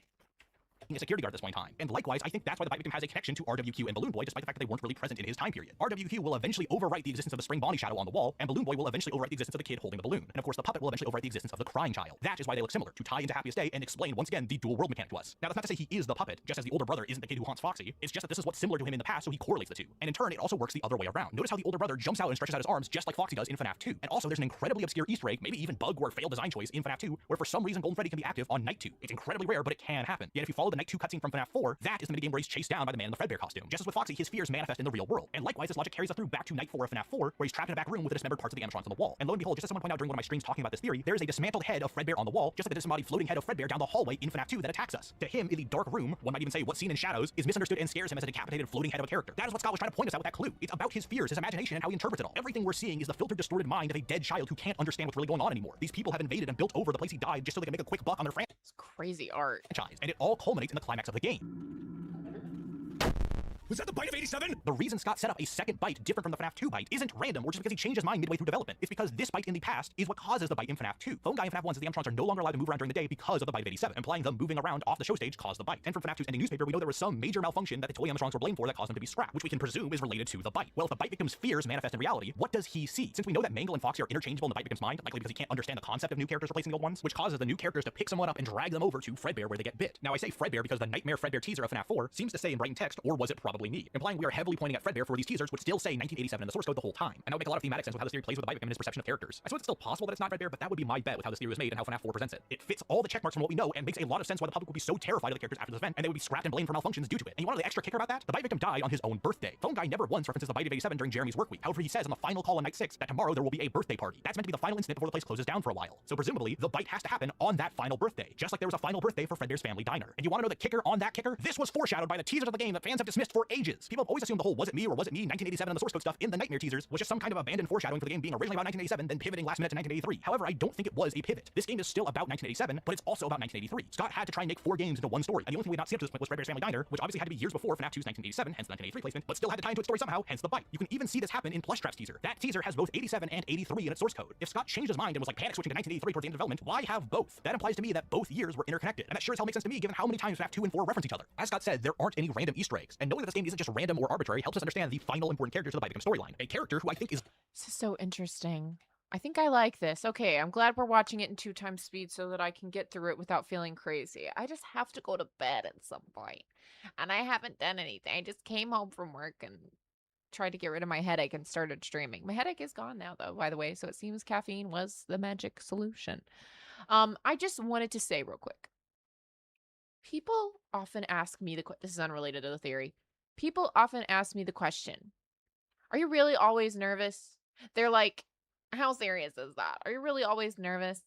S13: being a security guard at this point in time. And likewise, I think that's why the bite victim has a connection to RWQ and Balloon Boy, despite the fact that they weren't really present in his time period. RWQ will eventually overwrite the existence of the spring Bonnie shadow on the wall, and Balloon Boy will eventually overwrite the existence of the kid holding the balloon. And of course, the puppet will eventually overwrite the existence of the crying child. That is why they look similar, to tie into Happiest Day and explain once again the dual world mechanic to us. Now, that's not to say he is the puppet, just as the older brother isn't the kid who haunts Foxy. It's just that this is what's similar to him in the past, so he correlates the two. And in turn, it also works the other way around. Notice how the older brother jumps out and stretches out his arms just like Foxy does in FNAF 2. And also, there's an incredibly obscure Easter egg, maybe even bug or failed design choice in FNAF 2, where for some reason Golden Freddy can be active on Night 2. It's incredibly rare, but it can happen. Yet if you follow the Night 2 cutscene from FNAF 4, that is the minigame where he's chased down by the man in the Fredbear costume. Just as with Foxy, his fears manifest in the real world. And likewise, this logic carries us through back to Night 4 of FNAF 4, where he's trapped in a back room with the dismembered parts of the animatronics on the wall. And lo and behold, just as someone pointed out during one of my streams talking about this theory, there is a dismantled head of Fredbear on the wall, just like the disembodied floating head of Fredbear down the hallway in FNAF 2 that attacks us. To him, in the dark room, one might even say what's seen in shadows is misunderstood and scares him as a decapitated floating head of a character. That is what Scott was trying to point us out with that clue. It's about his fears, his imagination, and how he interprets it all. Everything we're seeing is the filtered, distorted mind of a dead child who can't understand what's really going on anymore. These people have invaded and built over the place he died just so they can make a quick buck on their franchise.
S4: It's crazy art.
S13: And it all culminates in the climax of the game.
S11: Was that the bite of 87?
S13: The reason Scott set up a second bite different from the FNAF 2 bite isn't random or just because he changed his mind midway through development. It's because this bite in the past is what causes the bite in FNAF 2. Phone Guy in FNAF 1 says the animatronics are no longer allowed to move around during the day because of the bite of 87, implying them moving around off the show stage caused the bite. And from FNAF 2's ending newspaper, we know there was some major malfunction that the toy animatronics were blamed for that caused them to be scrapped, which we can presume is related to the bite. Well, if the bite victim's fears manifest in reality, what does he see? Since we know that Mangle and Foxy are interchangeable in the bite victim's mind, likely because he can't understand the concept of new characters replacing the old ones, which causes the new characters to pick someone up and drag them over to Fredbear where they get bit. Now I say Fredbear because the Nightmare Fredbear teaser of FNAF 4 seems to say in bright text, or was it probably me? Implying we are heavily pointing at Fredbear for these teasers would still say 1987 in the source code the whole time. And that would make a lot of thematic sense with how this theory plays with the bite victim and his perception of characters. I suppose it's still possible that it's not Fredbear, but that would be my bet with how this theory was made and how FNAF 4 presents it. It fits all the checkmarks from what we know and makes a lot of sense why the public would be so terrified of the characters after this event, and they would be scrapped and blamed for malfunctions due to it. And you want to know the extra kicker about that? The bite victim died on his own birthday. Phone Guy never once references the bite of 87 during Jeremy's work week. However, he says on the final call on night 6 that tomorrow there will be a birthday party. That's meant to be the final incident before the place closes down for a while. So presumably, the bite has to happen on that final birthday, just like there was a final birthday for Fredbear's family diner. And you want to know the kicker on that kicker? This was foreshadowed by the teasers of the game that fans have dismissed for ages. People have always assumed the whole was it me or was it me 1987 and the source code stuff in the Nightmare teasers was just some kind of abandoned foreshadowing for the game being originally about 1987, then pivoting last minute to 1983. However, I don't think it was a pivot. This game is still about 1987, but it's also about 1983. Scott had to try and make 4 games into one story, and the only thing we had not seen up to this point was Fredbear's Family Diner, which obviously had to be years before FNAF 2's 1987, hence the 1983 placement, but still had to tie into its story somehow, hence the bite. You can even see this happen in Plushtrap's teaser. That teaser has both 87 and 83 in its source code. If Scott changed his mind and was like panic switching to 1983 towards the end of development, why have both? That implies to me that both years were interconnected, and that sure as hell makes sense to me given how many times FNAF 2 and 4 reference each other. As Scott said, there aren't any random Easter eggs, and knowing that this game isn't just random or arbitrary helps us understand the final important characters to the bite victim storyline. A character who I think is...
S4: This is so interesting. I think I like this. Okay, I'm glad we're watching it in 2 times speed so that I can get through it without feeling crazy. I just have to go to bed at some point. And I haven't done anything. I just came home from work and tried to get rid of my headache and started streaming. My headache is gone now, though, by the way, so it seems caffeine was the magic solution. I just wanted to say real quick. People often ask me this is unrelated to the theory. People often ask me the question, are you really always nervous? They're like, how serious is that? Are you really always nervous?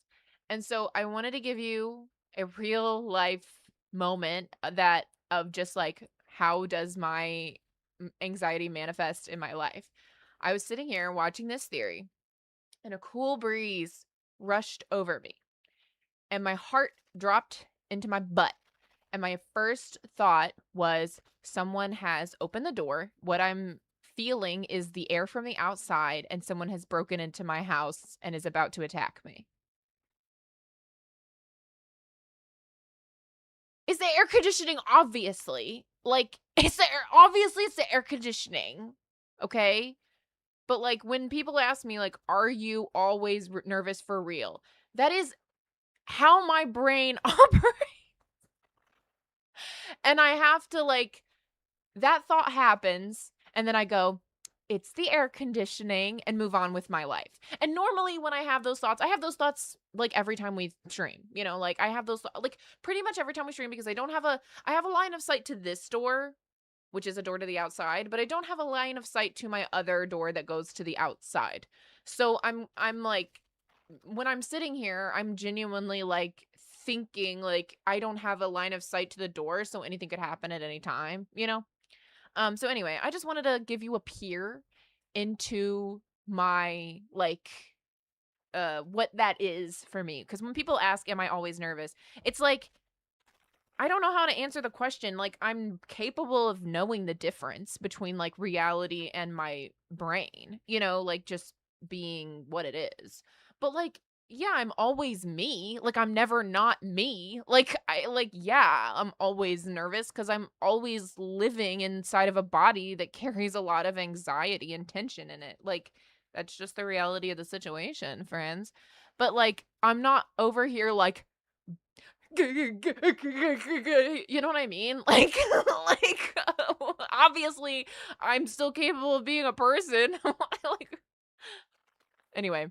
S4: And so I wanted to give you a real life moment that of just like, how does my anxiety manifest in my life? I was sitting here watching this theory and a cool breeze rushed over me and my heart dropped into my butt. And my first thought was someone has opened the door. What I'm feeling is the air from the outside and someone has broken into my house and is about to attack me. Is the air conditioning? Obviously. Like, obviously it's the air conditioning. Okay? But like when people ask me like, are you always nervous for real? That is how my brain operates. And I have to like, that thought happens. And then I go, it's the air conditioning and move on with my life. And normally when I have those thoughts like every time we stream, you know, like I have those, like pretty much every time we stream because I have a line of sight to this door, which is a door to the outside, but I don't have a line of sight to my other door that goes to the outside. So I'm like, when I'm sitting here, I'm genuinely like thinking like I don't have a line of sight to the door. So anything could happen at any time, you know? So anyway, I just wanted to give you a peer into my, like, what that is for me. Because when people ask, am I always nervous? It's like, I don't know how to answer the question. Like, I'm capable of knowing the difference between, like, reality and my brain. You know, like, just being what it is. But, like, yeah, I'm always me. Like, I'm never not me. Like, yeah, I'm always nervous because I'm always living inside of a body that carries a lot of anxiety and tension in it. Like, that's just the reality of the situation, friends. But, like, I'm not over here, like, you know what I mean? Like, like, obviously, I'm still capable of being a person. Like, anyway.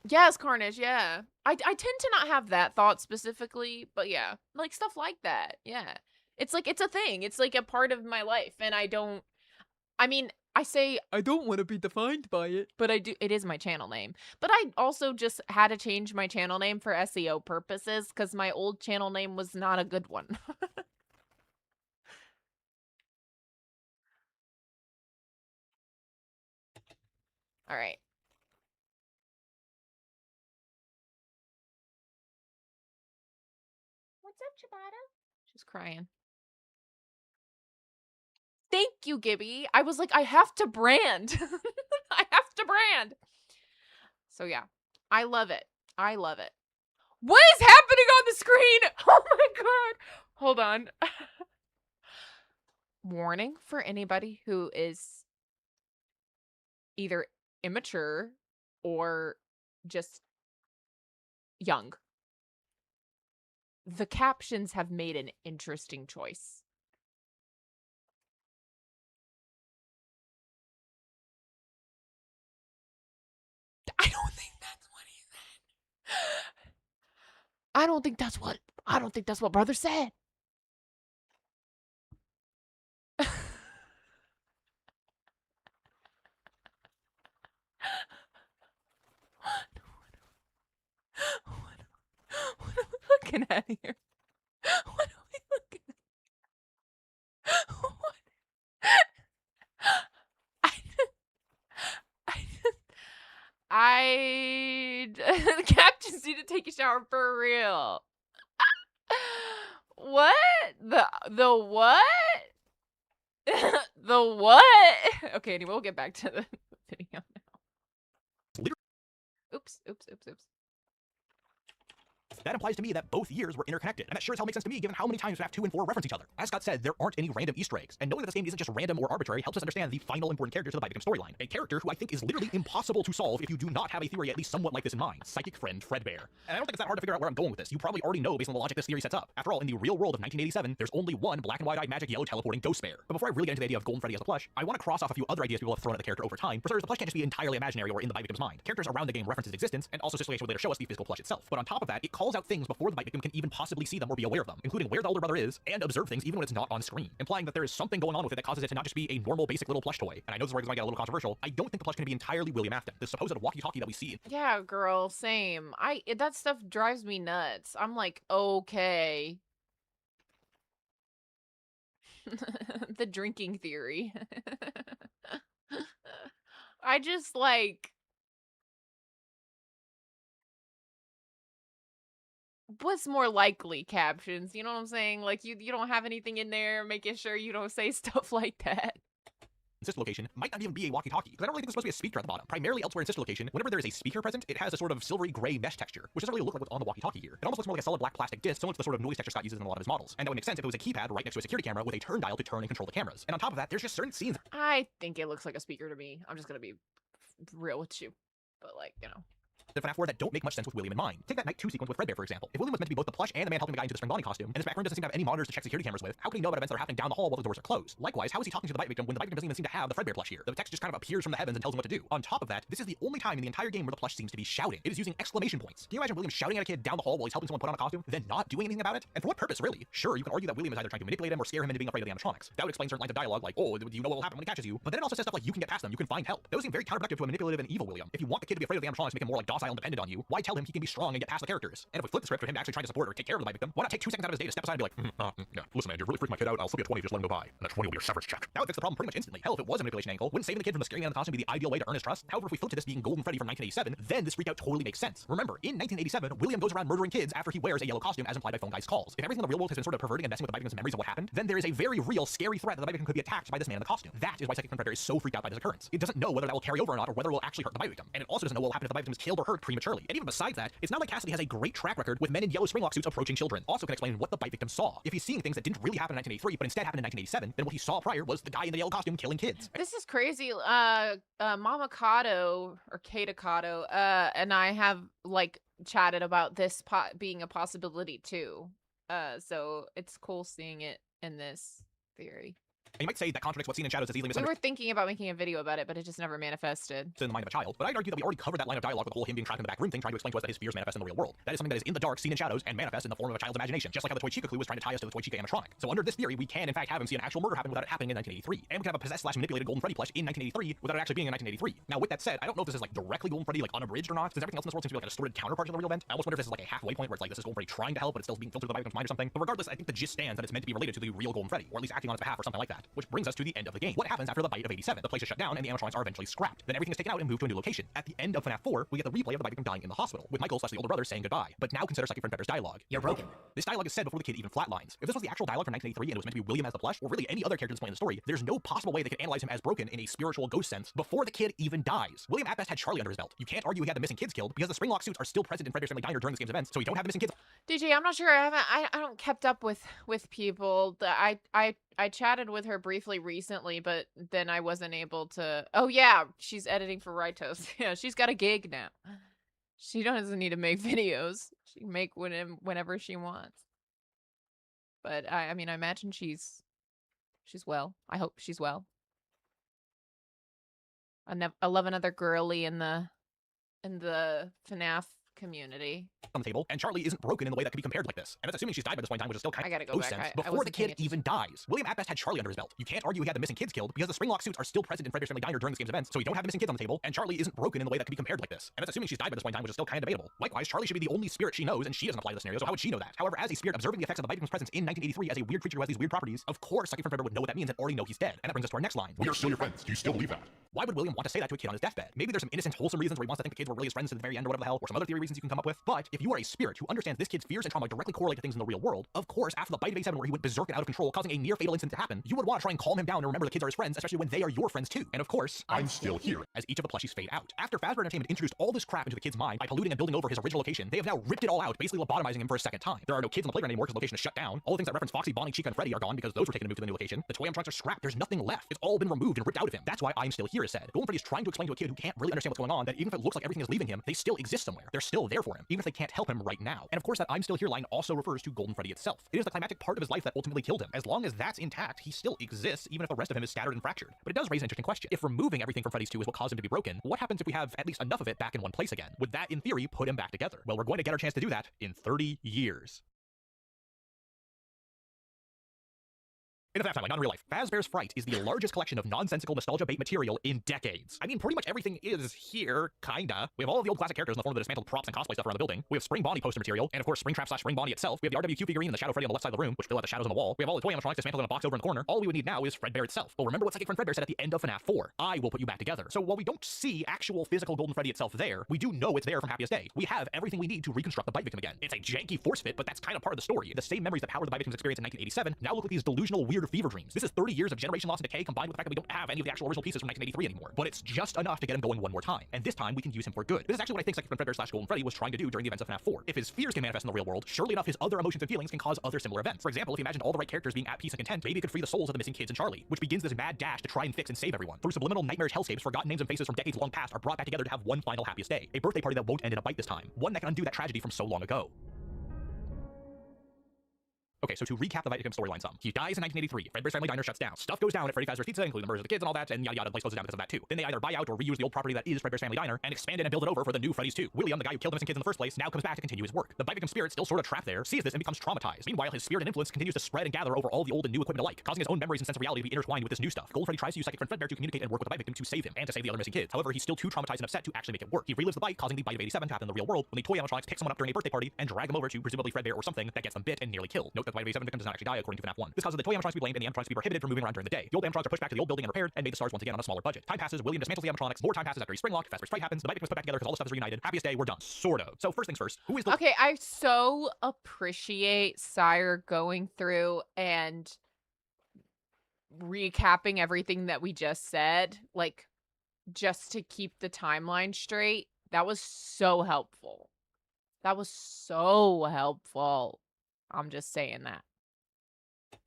S4: Yes, Carnage, yeah. I tend to not have that thought specifically, but yeah, like stuff like that. Yeah. It's like it's a thing. It's like a part of my life and I mean, I say I don't want to be defined by it, but I do. It is my channel name. But I also just had to change my channel name for SEO purposes cuz my old channel name was not a good one. All right. What's up, Chibata? She's crying. Thank you, Gibby. I was like, I have to brand. I have to brand. So yeah, I love it. I love it. What is happening on the screen? Oh my god. Hold on. Warning for anybody who is either immature or just young. The captions have made an interesting choice. I don't think that's what he said. I don't think that's what brother said. What are we looking at here? What are we looking at? What? The captains need to take a shower for real. What? The what? The what? Okay, anyway, we'll get back to the video now. Oops.
S13: That implies to me that both years were interconnected, and that sure as hell makes sense to me given how many times FNAF 2 and 4 reference each other. As Scott said, there aren't any random Easter eggs, and knowing that this game isn't just random or arbitrary helps us understand the final important character to the Victim storyline. A character who I think is literally impossible to solve if you do not have a theory at least somewhat like this in mind. Psychic friend Fredbear. And I don't think it's that hard to figure out where I'm going with this. You probably already know based on the logic this theory sets up. After all, in the real world of 1987, there's only one black and white-eyed magic yellow teleporting ghost bear. But before I really get into the idea of Golden Freddy as a plush, I want to cross off a few other ideas people have thrown at the character over time. For starters, the plush can't just be entirely imaginary or in the Victim's mind. Characters around the game reference its existence, and also situation would later show us the physical plush itself. But on top of that, it calls out things before the Victim can even possibly see them or be aware of them, including where the older brother is, and observe things even when it's not on screen, implying that there is something going on with it that causes it to not just be a normal basic little plush toy. And I know this is where it's going to get a little controversial. I don't think the plush can be entirely William Afton, the supposed walkie-talkie that we see.
S4: Yeah, girl, same. That stuff drives me nuts. I'm like, okay. The drinking theory. I just like... What's more likely captions? You know what I'm saying? Like, you don't have anything in there making sure you don't say stuff like that.
S13: Sister location might not even be a walkie-talkie, because I don't really think there's supposed to be a speaker at the bottom. Primarily elsewhere in Sister location, whenever there is a speaker present, it has a sort of silvery gray mesh texture, which doesn't really look like what's on the walkie-talkie here. It almost looks more like a solid black plastic disc, similar to the sort of noise texture Scott uses in a lot of his models. And that would make sense if it was a keypad right next to a security camera with a turn dial to turn and control the cameras. And on top of that, there's just certain scenes.
S4: I think it looks like a speaker to me. I'm just gonna be real with you. But like, you know.
S13: The FNAF 4 that don't make much sense with William in mind. Take that Night 2 sequence with Fredbear, for example. If William was meant to be both the plush and the man helping the guy into the spring bonnie costume, and this back room doesn't seem to have any monitors to check security cameras with, how can he know about events that are happening down the hall while the doors are closed? Likewise, how is he talking to the Victim when the Victim doesn't even seem to have the Fredbear plush here? The text just kind of appears from the heavens and tells him what to do. On top of that, this is the only time in the entire game where the plush seems to be shouting. It is using exclamation points. Can you imagine William shouting at a kid down the hall while he's helping someone put on a costume, then not doing anything about it? And for what purpose, really? Sure, you can argue that William is either trying to manipulate him or scare him into being afraid of the animatronics. That would explain certain lines of dialogue like, oh, do you know what will happen when he catches you? But then it also says stuff like, you can get past them, you can find help. Those seem very counterproductive to a manipulative and evil William. If you want the kid to be afraid of the animatronics, make him more like docile island depended on you, why tell him he can be strong and get past the characters? And if we flip the script for him to actually try to support or take care of the bite victim, why not take 2 seconds out of his day to step aside and be like, yeah, listen man, you're really freaking my kid out, I'll slip you a 20 if you just let him go by. And that 20 will be your severance check. That would fix the problem pretty much instantly. Hell, if it was a manipulation angle, wouldn't saving the kid from the scary man in the costume be the ideal way to earn his trust? However, if we flip to this being Golden Freddy from 1987, then this freak out totally makes sense. Remember, in 1987, William goes around murdering kids after he wears a yellow costume as implied by Phone Guy's calls. If everything in the real world has been sort of perverting and messing with the bite victim's memories of what happened, then there is a very real, scary threat that the bite victim could be attacked by this man in the costume. That is why Psychic Friend Fredbear is so freaked out by this occurrence. It doesn't know whether that will carry over or not, or whether it will actually hurt the bite victim. And it also doesn't know what will happen if the bite victim is killed or hurt prematurely. And even besides that, it's not like Cassidy has a great track record with men in yellow springlock suits approaching children. Also can explain what the bite victim saw. If he's seeing things that didn't really happen in 1983, but instead happened in 1987, then what he saw prior was the guy in the yellow costume killing kids.
S4: This is crazy. Mama Kato, or Kata Kato, and I have, like, chatted about this being a possibility, too. So it's cool seeing it in this theory.
S13: And you might say that contradicts what's seen in shadows as easily
S4: We
S13: misunderstood.
S4: were thinking about making a video about it, but it just never manifested.
S13: In the mind of a child, but I'd argue that we already covered that line of dialogue with the whole him being trapped in the back room thing, trying to explain to us that his fears manifest in the real world. That is something that is in the dark, seen in shadows, and manifest in the form of a child's imagination, just like how the Toy Chica clue was trying to tie us to the Toy Chica animatronic. So under this theory, we can in fact have him see an actual murder happen without it happening in 1983, and we can have a possessed/manipulated Golden Freddy plush in 1983 without it actually being in 1983. Now with that said, I don't know if this is like directly Golden Freddy, like unabridged or not, since everything else in this world seems to be like a distorted counterpart to the real event. I almost wonder if this is like a halfway point where it's like this is Golden Freddy trying to help, but it's still being filtered to the bite victim's mind or something. But regardless, I think the gist stands that it's meant to be related to the real Golden Freddy, or at least acting on its behalf or something like that. Which brings us to the end of the game. What happens after the bite of 87? The place is shut down and the animatronics are eventually scrapped. Then everything is taken out and moved to a new location. At the end of FNAF 4, we get the replay of the bite victim dying in the hospital, with Michael / the older brother saying goodbye. But now consider Psychic Friend Fredbear's dialogue. You're broken. This dialogue is said before the kid even flatlines. If this was the actual dialogue from 1983 and it was meant to be William as the plush, or really any other character displaying the story, there's no possible way they could analyze him as broken in a spiritual ghost sense before the kid even dies. William at best had Charlie under his belt. You can't argue he had the missing kids killed because the springlock suits are still present in Fredbear's family diner during this game's events, so we don't have the missing kids.
S4: DJ, I'm not sure. I don't kept up with people. I chatted with her briefly recently, but then I wasn't able to. Oh yeah, she's editing for Ritos. Yeah, she's got a gig now. She doesn't need to make videos. She can make whenever she wants. But I mean, I imagine she's well. I hope she's well. I love another girly in the FNAF community.
S13: On the table, and Charlie isn't broken in the way that could be compared like this. And that's assuming she's died by this point in time, which is still kind of
S4: go back.
S13: sense before the kid even dies. William at best had Charlie under his belt. You can't argue he had the missing kids killed because the springlock suits are still present in Fredbear's family diner during this game's events, so we don't have the missing kids on the table, and Charlie isn't broken in the way that could be compared like this. And that's assuming she's died by this point in time, which is still kind of debatable. Likewise, Charlie should be the only spirit she knows, and she doesn't apply to the scenario, so how would she know that? However, as a spirit observing the effects of the bite victim's presence in 1983 as a weird creature who has these weird properties, of course Psychic Friend Fredbear would know what that means and already know he's dead. And that brings us to our next line.
S12: We are still your friends. Do you still believe that?
S13: Why would William want to say that to a kid on his deathbed? Maybe there's some innocent, wholesome reasons where he wants to think the kids were really his friends to the very end or whatever the hell, or some other theory reasons you can come up with. But if you are a spirit who understands this kid's fears and trauma directly correlate to things in the real world, of course, after the bite of 87 where he went berserk and out of control, causing a near fatal incident to happen, you would want to try and calm him down and remember the kids are his friends, especially when they are your friends too. And of course,
S12: I'm still here.
S13: As each of the plushies fade out. After Fazbear Entertainment introduced all this crap into the kid's mind by polluting and building over his original location, they have now ripped it all out, basically lobotomizing him for a second time. There are no kids on the playground anymore because the location is shut down. All the things that reference Foxy, Bonnie, Chica, and Freddy are gone because those were taken and moved to the new location. The toy animatronics are scrapped. There's nothing left. It's all been removed and ripped out of him. That's why I'm still here is said. Golden Freddy is trying to explain to a kid who can't really understand what's going on that even if it looks like everything is leaving him, they still exist somewhere. They're still there for him, even if they can't help him right now. And of course, that I'm still here line also refers to Golden Freddy itself. It is the climactic part of his life that ultimately killed him. As long as that's intact, he still exists, even if the rest of him is scattered and fractured. But it does raise an interesting question. If removing everything from Freddy's 2 is what caused him to be broken, what happens if we have at least enough of it back in one place again? Would that, in theory, put him back together? Well, we're going to get our chance to do that in 30 years. In the FNAF timeline, not in real life, Fazbear's Fright is the largest collection of nonsensical nostalgia bait material in decades. I mean, pretty much everything is here, kinda. We have all of the old classic characters in the form of the dismantled props and cosplay stuff around the building. We have Spring Bonnie poster material, and of course Springtrap/Spring Bonnie itself. We have the RWQ figurine and the Shadow Freddy on the left side of the room, which fill out the shadows on the wall. We have all the toy animatronics dismantled in a box over in the corner. All we would need now is Fredbear itself. But remember what Psychic Friend Fredbear said at the end of FNAF 4. I will put you back together. So while we don't see actual physical Golden Freddy itself there, we do know it's there from Happiest Day. We have everything we need to reconstruct the bite victim again. It's a janky force fit, but that's kind of part of the story. The same memories that powered the bite victim's experience in 1987 now look like these delusional weird fever dreams. This is 30 years of generation loss and decay combined with the fact that we don't have any of the actual original pieces from 1983 anymore. But it's just enough to get him going one more time. And this time we can use him for good. This is actually what I think Psychic Friend Fredbear / Golden Freddy was trying to do during the events of FNAF 4. If his fears can manifest in the real world, surely enough his other emotions and feelings can cause other similar events. For example, if he imagined all the right characters being at peace and content, maybe it could free the souls of the missing kids and Charlie, which begins this mad dash to try and fix and save everyone. Through subliminal nightmarish hellscapes, forgotten names and faces from decades long past are brought back together to have one final happiest day. A birthday party that won't end in a bite this time. One that can undo that tragedy from so long ago. Okay, so to recap the victim storyline some. He dies in 1983, Fredbear's Family Diner shuts down. Stuff goes down at Freddy Fazbear's Pizza, including the murders of the kids and all that, and yada yada, the place closes down because of that too. Then they either buy out or reuse the old property that is Fredbear's Family Diner and expand it and build it over for the new Freddy's 2. William, the guy who killed the missing kids in the first place, now comes back to continue his work. The bite victim spirit, still sort of trapped there, sees this and becomes traumatized. Meanwhile, his spirit and influence continues to spread and gather over all the old and new equipment alike, causing his own memories and sense of reality to be intertwined with this new stuff. Golden Freddy tries to use psychic friend Fredbear to communicate and work with the bite victim to save him and to save the other missing kids. However, he's still too traumatized and upset to actually make it work. He relives the bite, causing the bite of 87 to happen in the real world when the toy animatronics pick someone up during a birthday party and drag them over to presumably Fredbear or something that gets them bit and nearly killed. Note that the bite of 87 victim does not actually die according to FNAF 1. This causes the toy animatronics to be blamed and the animatronics to be prohibited from moving around during the day. The old animatronics are pushed back to the old building and repaired and made to stars once again on a smaller budget. Time passes, William dismantles the animatronics, more time passes after he's springlocked, Fazbear's fight happens, the bite victim is put back together because all the stuff is reunited. Happiest day, we're done. Sort of. So first things first, who is the—
S4: Okay, I so appreciate Sire going through and recapping everything that we just said, like, just to keep the timeline straight. That was so helpful. That was so helpful. I'm just saying that.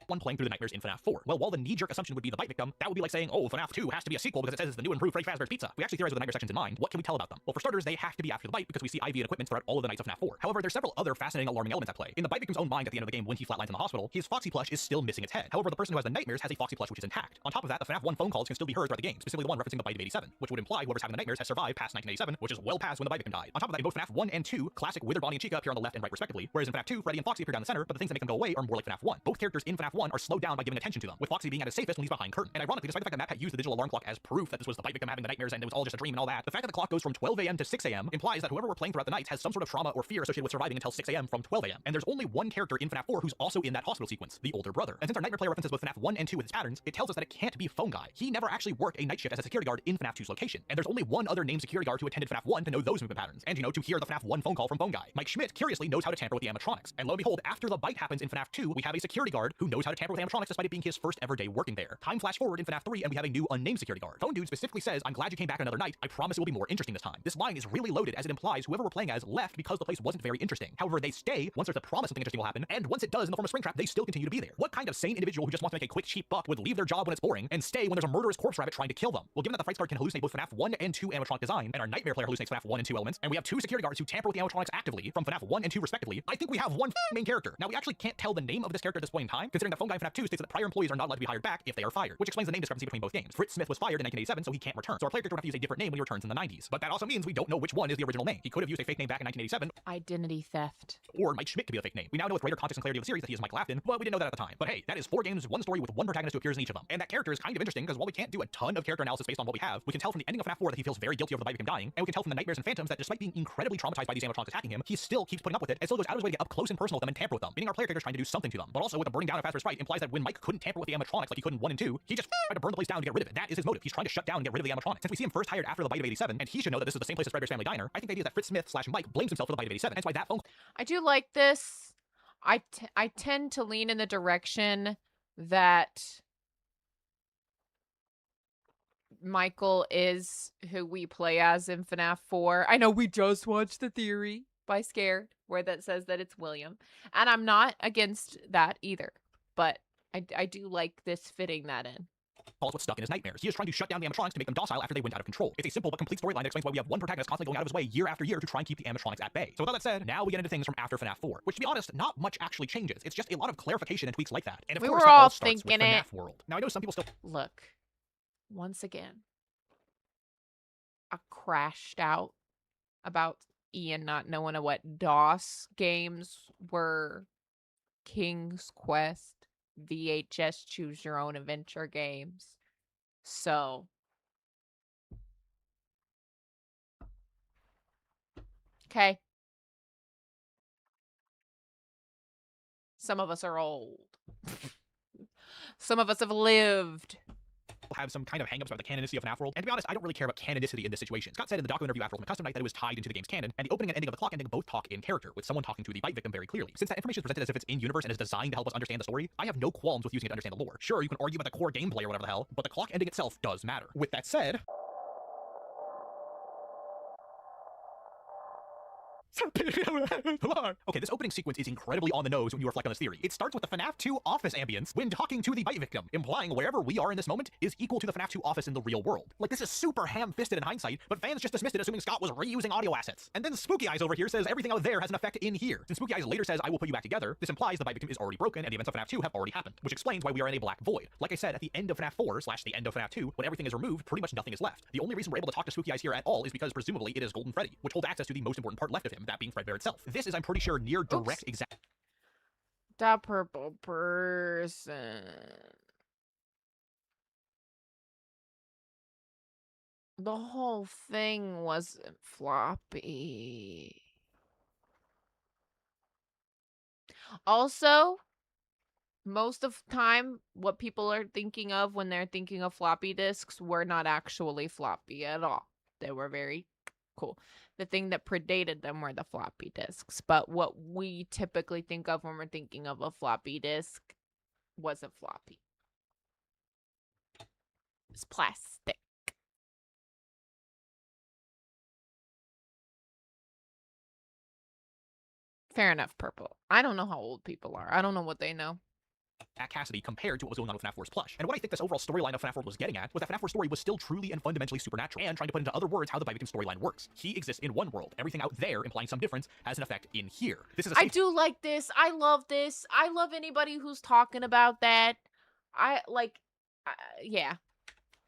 S13: one playing through the nightmares in FNAF 4. Well, while the knee-jerk assumption would be the bite victim, that would be like saying, oh, FNAF 2 has to be a sequel because it says it's the new and improved Freddy Fazbear's Pizza. We actually theorize with the nightmare sections in mind. What can we tell about them? Well, for starters, they have to be after the bite because we see IV and equipment throughout all of the nights of FNAF 4. However, there's several other fascinating, alarming elements at play. In the bite victim's own mind at the end of the game when he flatlines in the hospital, his Foxy plush is still missing its head. However, the person who has the nightmares has a Foxy plush which is intact. On top of that, the FNAF 1 phone calls can still be heard throughout the game, specifically the one referencing the bite of 87, which would imply whoever's having the nightmares has survived past 1987, which is well past when the bite victim died. On top of that, in both FNAF 1 and 2, classic Withered Bonnie and Chica appear on the left and right respectively, whereas in FNAF 2, Freddy and Foxy appear down the center, but the things that make them go away are more like FNAF 1. Both characters in FNAF 1 are slowed down by giving attention to them, with Foxy being at his safest when he's behind curtain. And ironically, despite the fact that MatPat used the digital alarm clock as proof that this was the bite victim having the nightmares and it was all just a dream and all that, the fact that the clock goes from 12 a.m. to 6 a.m. implies that whoever we're playing throughout the nights has some sort of trauma or fear associated with surviving until 6 a.m. from 12 a.m. And there's only one character in FNAF 4 who's also in that hospital sequence, the older brother. And since our nightmare player references both FNAF 1 and 2 with his patterns, it tells us that it can't be Phone Guy. He never actually worked a night shift as a security guard in FNAF 2's location. And there's only one other named security guard who attended FNAF 1 to know those movement patterns. And you know, to hear the FNAF 1 phone call from Phone Guy. Mike Schmidt curiously knows how to tamper with the animatronics. And lo and behold, after the bite happens in FNAF 2, we have a security guard who knows how to tamper with animatronics despite it being his first ever day working there. Time flash forward in FNAF 3 and we have a new unnamed security guard. Phone Dude specifically says, I'm glad you came back another night. I promise it will be more interesting this time. This line is really loaded as it implies whoever we're playing as left because the place wasn't very interesting. However, they stay once there's a promise something interesting will happen, and once it does in the form of Springtrap, they still continue to be there. What kind of sane individual who just wants to make a quick cheap buck would leave their job when it's boring and stay when there's a murderous corpse rabbit trying to kill them? Well, given that the Fright Guard can hallucinate both FNAF 1 and 2 animatronic design, and our nightmare player hallucinates FNAF 1 and 2 elements, and we have two security guards who tamper with the animatronics actively from FNAF 1 and 2 respectively, I think we have one main character. Now, we actually can't tell the name of this character at this point in time, considering that Phone Guy in FNAF 2 states that prior employees are not allowed to be hired back if they are fired, which explains the name discrepancy between both games. Fritz Smith was fired in 1987, so he can't return. So our player character would have to use a different name when he returns in the 90s. But that also means we don't know which one is the original name. He could have used a fake name back in 1987.
S4: Identity theft.
S13: Or Mike Schmidt could be a fake name. We now know with greater context and clarity of the series that he is Mike Lafton, but we didn't know that at the time. But hey, that is 4 games, 1 story with 1 protagonist who appears in each of them. And that character is kind of interesting because while we can't do a ton of character analysis based on what we have, we can tell from the ending of FNAF 4 that he feels very guilty over the bite victim dying, and we can tell from the nightmares and phantoms that despite being incredibly traumatized by these animatronics attacking him, he still keeps putting up with it and still goes out of his way to get up close and personal with them and tamper with them, meaning our player character is trying to do something to them. But also with the burning down of Fazbear's fight implies that when Mike couldn't tamper with the animatronics like he could in 1 and 2, he just tried to burn the place down to get rid of it. That is his motive. He's trying to shut down and get rid of the animatronics. Since we see him first hired after the bite of 87, and he should know that this is the same place as Fredbear's Family Diner, I think the idea is that Fritz Smith / Mike blames himself for the bite of 87. That's why that phone.
S4: I do like this. I tend to lean in the direction that Michael is who we play as in FNAF 4. I know we just watched The Theory by Scared, where that says that it's William. And I'm not against that either. But I do like this fitting that in.
S13: Paul's what's stuck in his nightmares. He is trying to shut down the animatronics to make them docile after they went out of control. It's a simple but complete storyline that explains why we have one protagonist constantly going out of his way year after year to try and keep the animatronics at bay. So with all that said, now we get into things from after FNAF 4, which to be honest, not much actually changes. It's just a lot of clarification and tweaks like that. And of
S4: we
S13: course,
S4: were
S13: that
S4: all
S13: starts with
S4: thinking
S13: FNAF
S4: it.
S13: World. Now I know some people still
S4: Look, once again, I crashed out about Ian not knowing what DOS games were. King's Quest, VHS Choose Your Own Adventure games. So, okay. Some of us are old. Some of us have lived.
S13: have some kind of hangups about the canonicity of FNAF World, and to be honest, I don't really care about canonicity in this situation. Scott said in the docu interview after Ultimate Custom Night that it was tied into the game's canon, and the opening and ending of the clock ending both talk in character, with someone talking to the bite victim very clearly. Since that information is presented as if it's in-universe and is designed to help us understand the story, I have no qualms with using it to understand the lore. Sure, you can argue about the core gameplay or whatever the hell, but the clock ending itself does matter. With that said, Okay, this opening sequence is incredibly on the nose when you reflect on this theory. It starts with the FNAF 2 office ambience when talking to the bite victim, implying wherever we are in this moment is equal to the FNAF 2 office in the real world. Like, this is super ham-fisted in hindsight, but fans just dismissed it assuming Scott was reusing audio assets. And then Spooky Eyes over here says everything out there has an effect in here. Since Spooky Eyes later says, I will put you back together, this implies the bite victim is already broken and the events of FNAF 2 have already happened, which explains why we are in a black void. Like I said, at the end of FNAF 4 / the end of FNAF 2, when everything is removed, pretty much nothing is left. The only reason we're able to talk to Spooky Eyes here at all is because presumably it is Golden Freddy, which holds access to the most important part left of him, that being Fredbear itself. This is, I'm pretty sure, near direct exact.
S4: That purple person. The whole thing wasn't floppy. Also, most of the time, what people are thinking of when they're thinking of floppy disks were not actually floppy at all. They were very cool. The thing that predated them were the floppy disks. But what we typically think of when we're thinking of a floppy disk wasn't floppy. It's plastic. Fair enough, Purple. I don't know how old people are. I don't know what they know.
S13: At Cassidy compared to what was going on with FNAF 4's plush. And what I think this overall storyline of FNAF 4 was getting at was that FNAF 4's story was still truly and fundamentally supernatural, and trying to put into other words how the bite victim storyline works. He exists in one world. Everything out there, implying some difference, has an effect in here. This is
S4: I do like this. I love this. I love anybody who's talking about that. Yeah.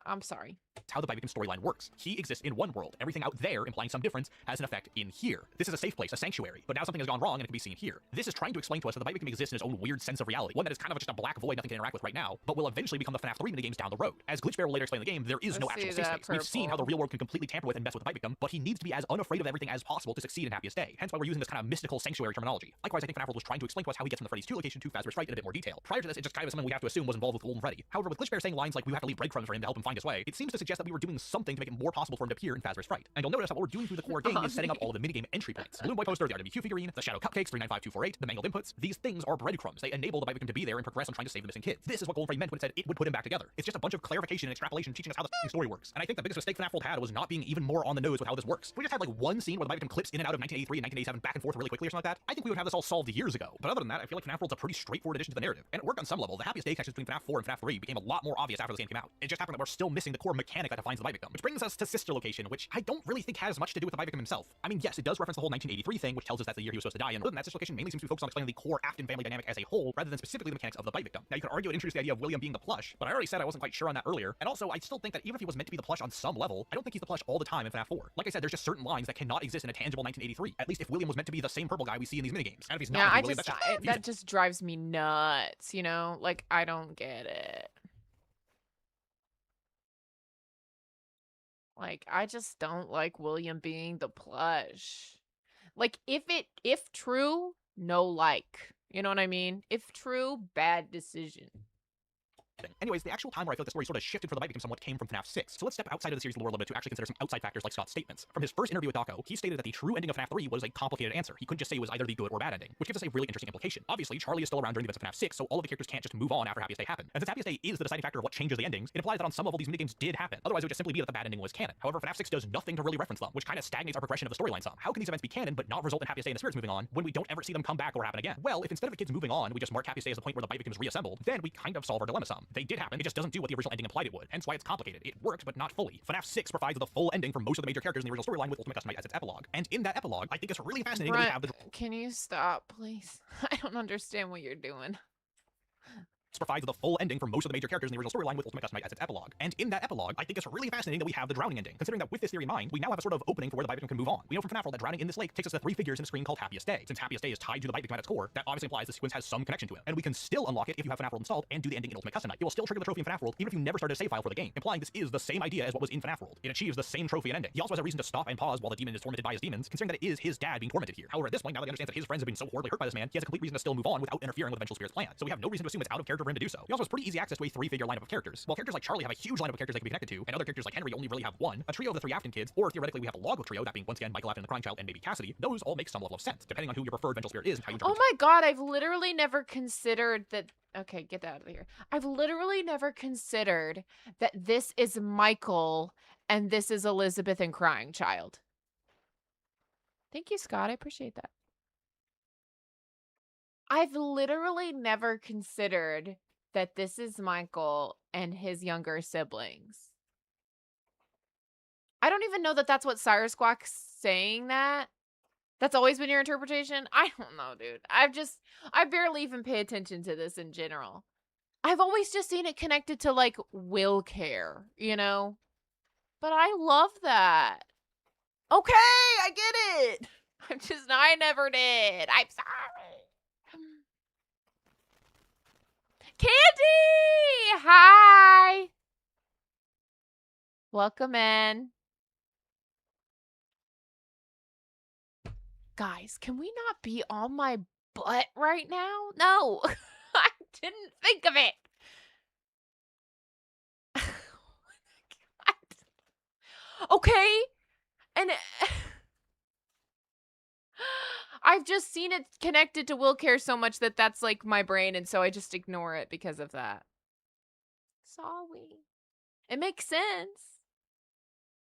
S4: I'm sorry.
S13: It's how the bite victim storyline works. He exists in one world. Everything out there, implying some difference, has an effect in here. This is a safe place, a sanctuary. But now something has gone wrong and it can be seen here. This is trying to explain to us that the bite victim exists in its own weird sense of reality. One that is kind of just a black void nothing can interact with right now, but will eventually become the FNAF 3 minigames down the road. As Glitchbear will later explain in the game, there is no actual safe space. We've seen how the real world can completely tamper with and mess with the bite victim, but he needs to be as unafraid of everything as possible to succeed in Happiest Day. Hence why we're using this kind of mystical sanctuary terminology. Likewise, I think FNAF World was trying to explain to us how he gets from the Freddy's 2 location to Fazbear's Fright in a bit more detail. Prior to this, it just kind of something we have to assume was involved with Golden Freddy. However, with Glitchbear saying lines like we have to leave breadcrumbs for him to help him find his way, it seems to suggest that we were doing something to make it more possible for him to appear in Fazbear's Fright. And you'll notice that what we're doing through the core game is setting up all of the minigame entry points. The Balloon Boy poster, the RWQ figurine, the Shadow Cupcakes 395248, the mangled inputs. These things are breadcrumbs. They enable the bite victim to be there and progress on trying to save the missing kids. This is what Golden Freddy meant when it said it would put him back together. It's just a bunch of clarification and extrapolation teaching us how the story works. And I think the biggest mistake FNAF World had was not being even more on the nose with how this works. If we just had like one scene where the bite victim clips in and out of 1983 and 1987 back and forth really quickly or something like that, I think we would have this all solved years ago. But other than that, I feel like FNAF World's a pretty straightforward addition to the narrative. And it worked on some level. The Happiest Day connections between FNAF 4 and FNAF 3 became a lot more obvious after this game came out. It just happened that we're still missing the core mechanic that defines the bite victim. Which brings us to Sister Location, which I don't really think has much to do with the bite victim himself. I mean, yes, it does reference the whole 1983 thing, which tells us that's the year he was supposed to die, and other than that, Sister Location mainly seems to be focused on explaining the core Afton family dynamic as a whole, rather than specifically the mechanics of the bite victim. Now, you could argue and introduce the idea of William being the plush, but I already said I wasn't quite sure on that earlier, and also, I still think that even if he was meant to be the plush on some level, I don't think he's the plush all the time in FNAF 4. Like I said, there's just certain lines that cannot exist in a tangible 1983, at least if William was meant to be the same purple guy we see in these minigames. And if he's not, William,
S4: that just drives me nuts, you know? Like, I don't get it. Like, I just don't like William being the plush. Like, if true, no like. You know what I mean? If true, bad decision.
S13: Anyways, the actual time where I feel like the story sort of shifted for the bite victim somewhat came from FNAF 6. So let's step outside of the series lore a little bit to actually consider some outside factors like Scott's statements. From his first interview with Dawko, he stated that the true ending of FNAF 3 was a complicated answer. He couldn't just say it was either the good or bad ending, which gives us a really interesting implication. Obviously, Charlie is still around during the events of FNAF 6, so all of the characters can't just move on after Happiest Day happened. And since Happiest Day is the deciding factor of what changes the endings, it implies that on some level these minigames did happen. Otherwise, it would just simply be that the bad ending was canon. However, FNAF 6 does nothing to really reference them, which kind of stagnates our progression of the storyline some. How can these events be canon but not result in Happiest Day and the spirits moving on when we don't ever see them come back or happen again? Well, if instead of the kids moving on, we just mark Happiest Day as the point where the bite victim is reassembled, then we kind of solve our dilemma some. They did happen, it just doesn't do what the original ending implied it would, hence why it's complicated. It worked, but not fully. FNAF 6 provides the full ending for most of the major characters in the original storyline with Ultimate Custom Night as its epilogue. And in that epilogue, I think it's really fascinating that we have the...
S4: Can you stop, please? I don't understand what you're doing.
S13: Provides the full ending for most of the major characters in the original storyline with Ultimate Custom Night as its epilogue. And in that epilogue, I think it's really fascinating that we have the drowning ending, considering that with this theory in mind, we now have a sort of opening for where the bite victim can move on. We know from FNAF World that drowning in this lake takes us to 3 figures in a screen called Happiest Day. Since Happiest Day is tied to the bite victim at its core, that obviously implies the sequence has some connection to him. And we can still unlock it if you have FNAF World installed and do the ending in Ultimate Custom Night. It will still trigger the trophy in FNAF World even if you never started a save file for the game, implying this is the same idea as what was in FNAF World. It achieves the same trophy and ending. He also has a reason to stop and pause while the demon is tormented by his demons, considering that it is his dad being tormented here. However, at this point, now that he understands that his friends have been so horribly hurt by this man, he has a complete reason to still move on without interfering with the Vengeful Spirit's plan. So we have no reason to assume it's out of character for him to do so. He also has pretty easy access to a 3-figure lineup of characters. While characters like Charlie have a huge lineup of characters they can be connected to, and other characters like Henry only really have one, a trio of the 3 Afton kids, or theoretically we have a Loggo trio, that being once again Michael Afton, the Crying Child, and maybe Cassidy, those all make some level of sense, depending on who your preferred Vengeful Spirit is and how you
S4: Oh my god, I've literally never considered that... Okay, get that out of here. I've literally never considered that this is Michael and this is Elizabeth and Crying Child. Thank you, Scott. I appreciate that. I've literally never considered that this is Michael and his younger siblings. I don't even know that that's what Cyrus Squawk's saying that. That's always been your interpretation? I don't know, dude. I barely even pay attention to this in general. I've always just seen it connected to, like, will care, you know? But I love that. Okay, I get it. I never did. I'm sorry. Candy! Hi! Welcome in. Guys, can we not be on my butt right now? No, I didn't think of it. Okay, and I've just seen it connected to will care so much that that's like my brain, and so I just ignore it because of that. Sorry. It makes sense.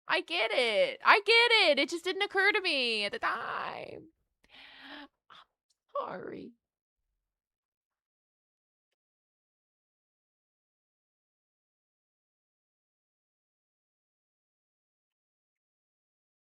S4: I get it. I get it. It just didn't occur to me at the time. I'm sorry.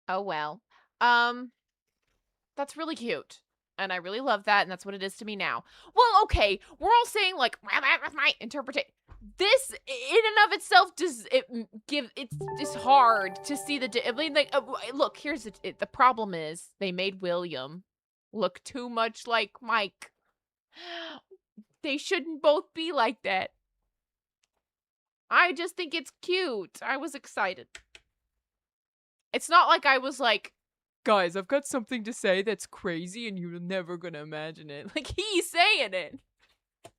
S4: Oh, well. That's really cute. And I really love that, and that's what it is to me now. Well, okay, we're all saying, like, my interpretation. This, in and of itself, does it give, it's hard to see the, I mean, like, look, here's the problem is, they made William look too much like Mike. They shouldn't both be like that. I just think it's cute. I was excited. It's not like I was like, guys, I've got something to say that's crazy and you're never gonna imagine it. Like, he's saying it.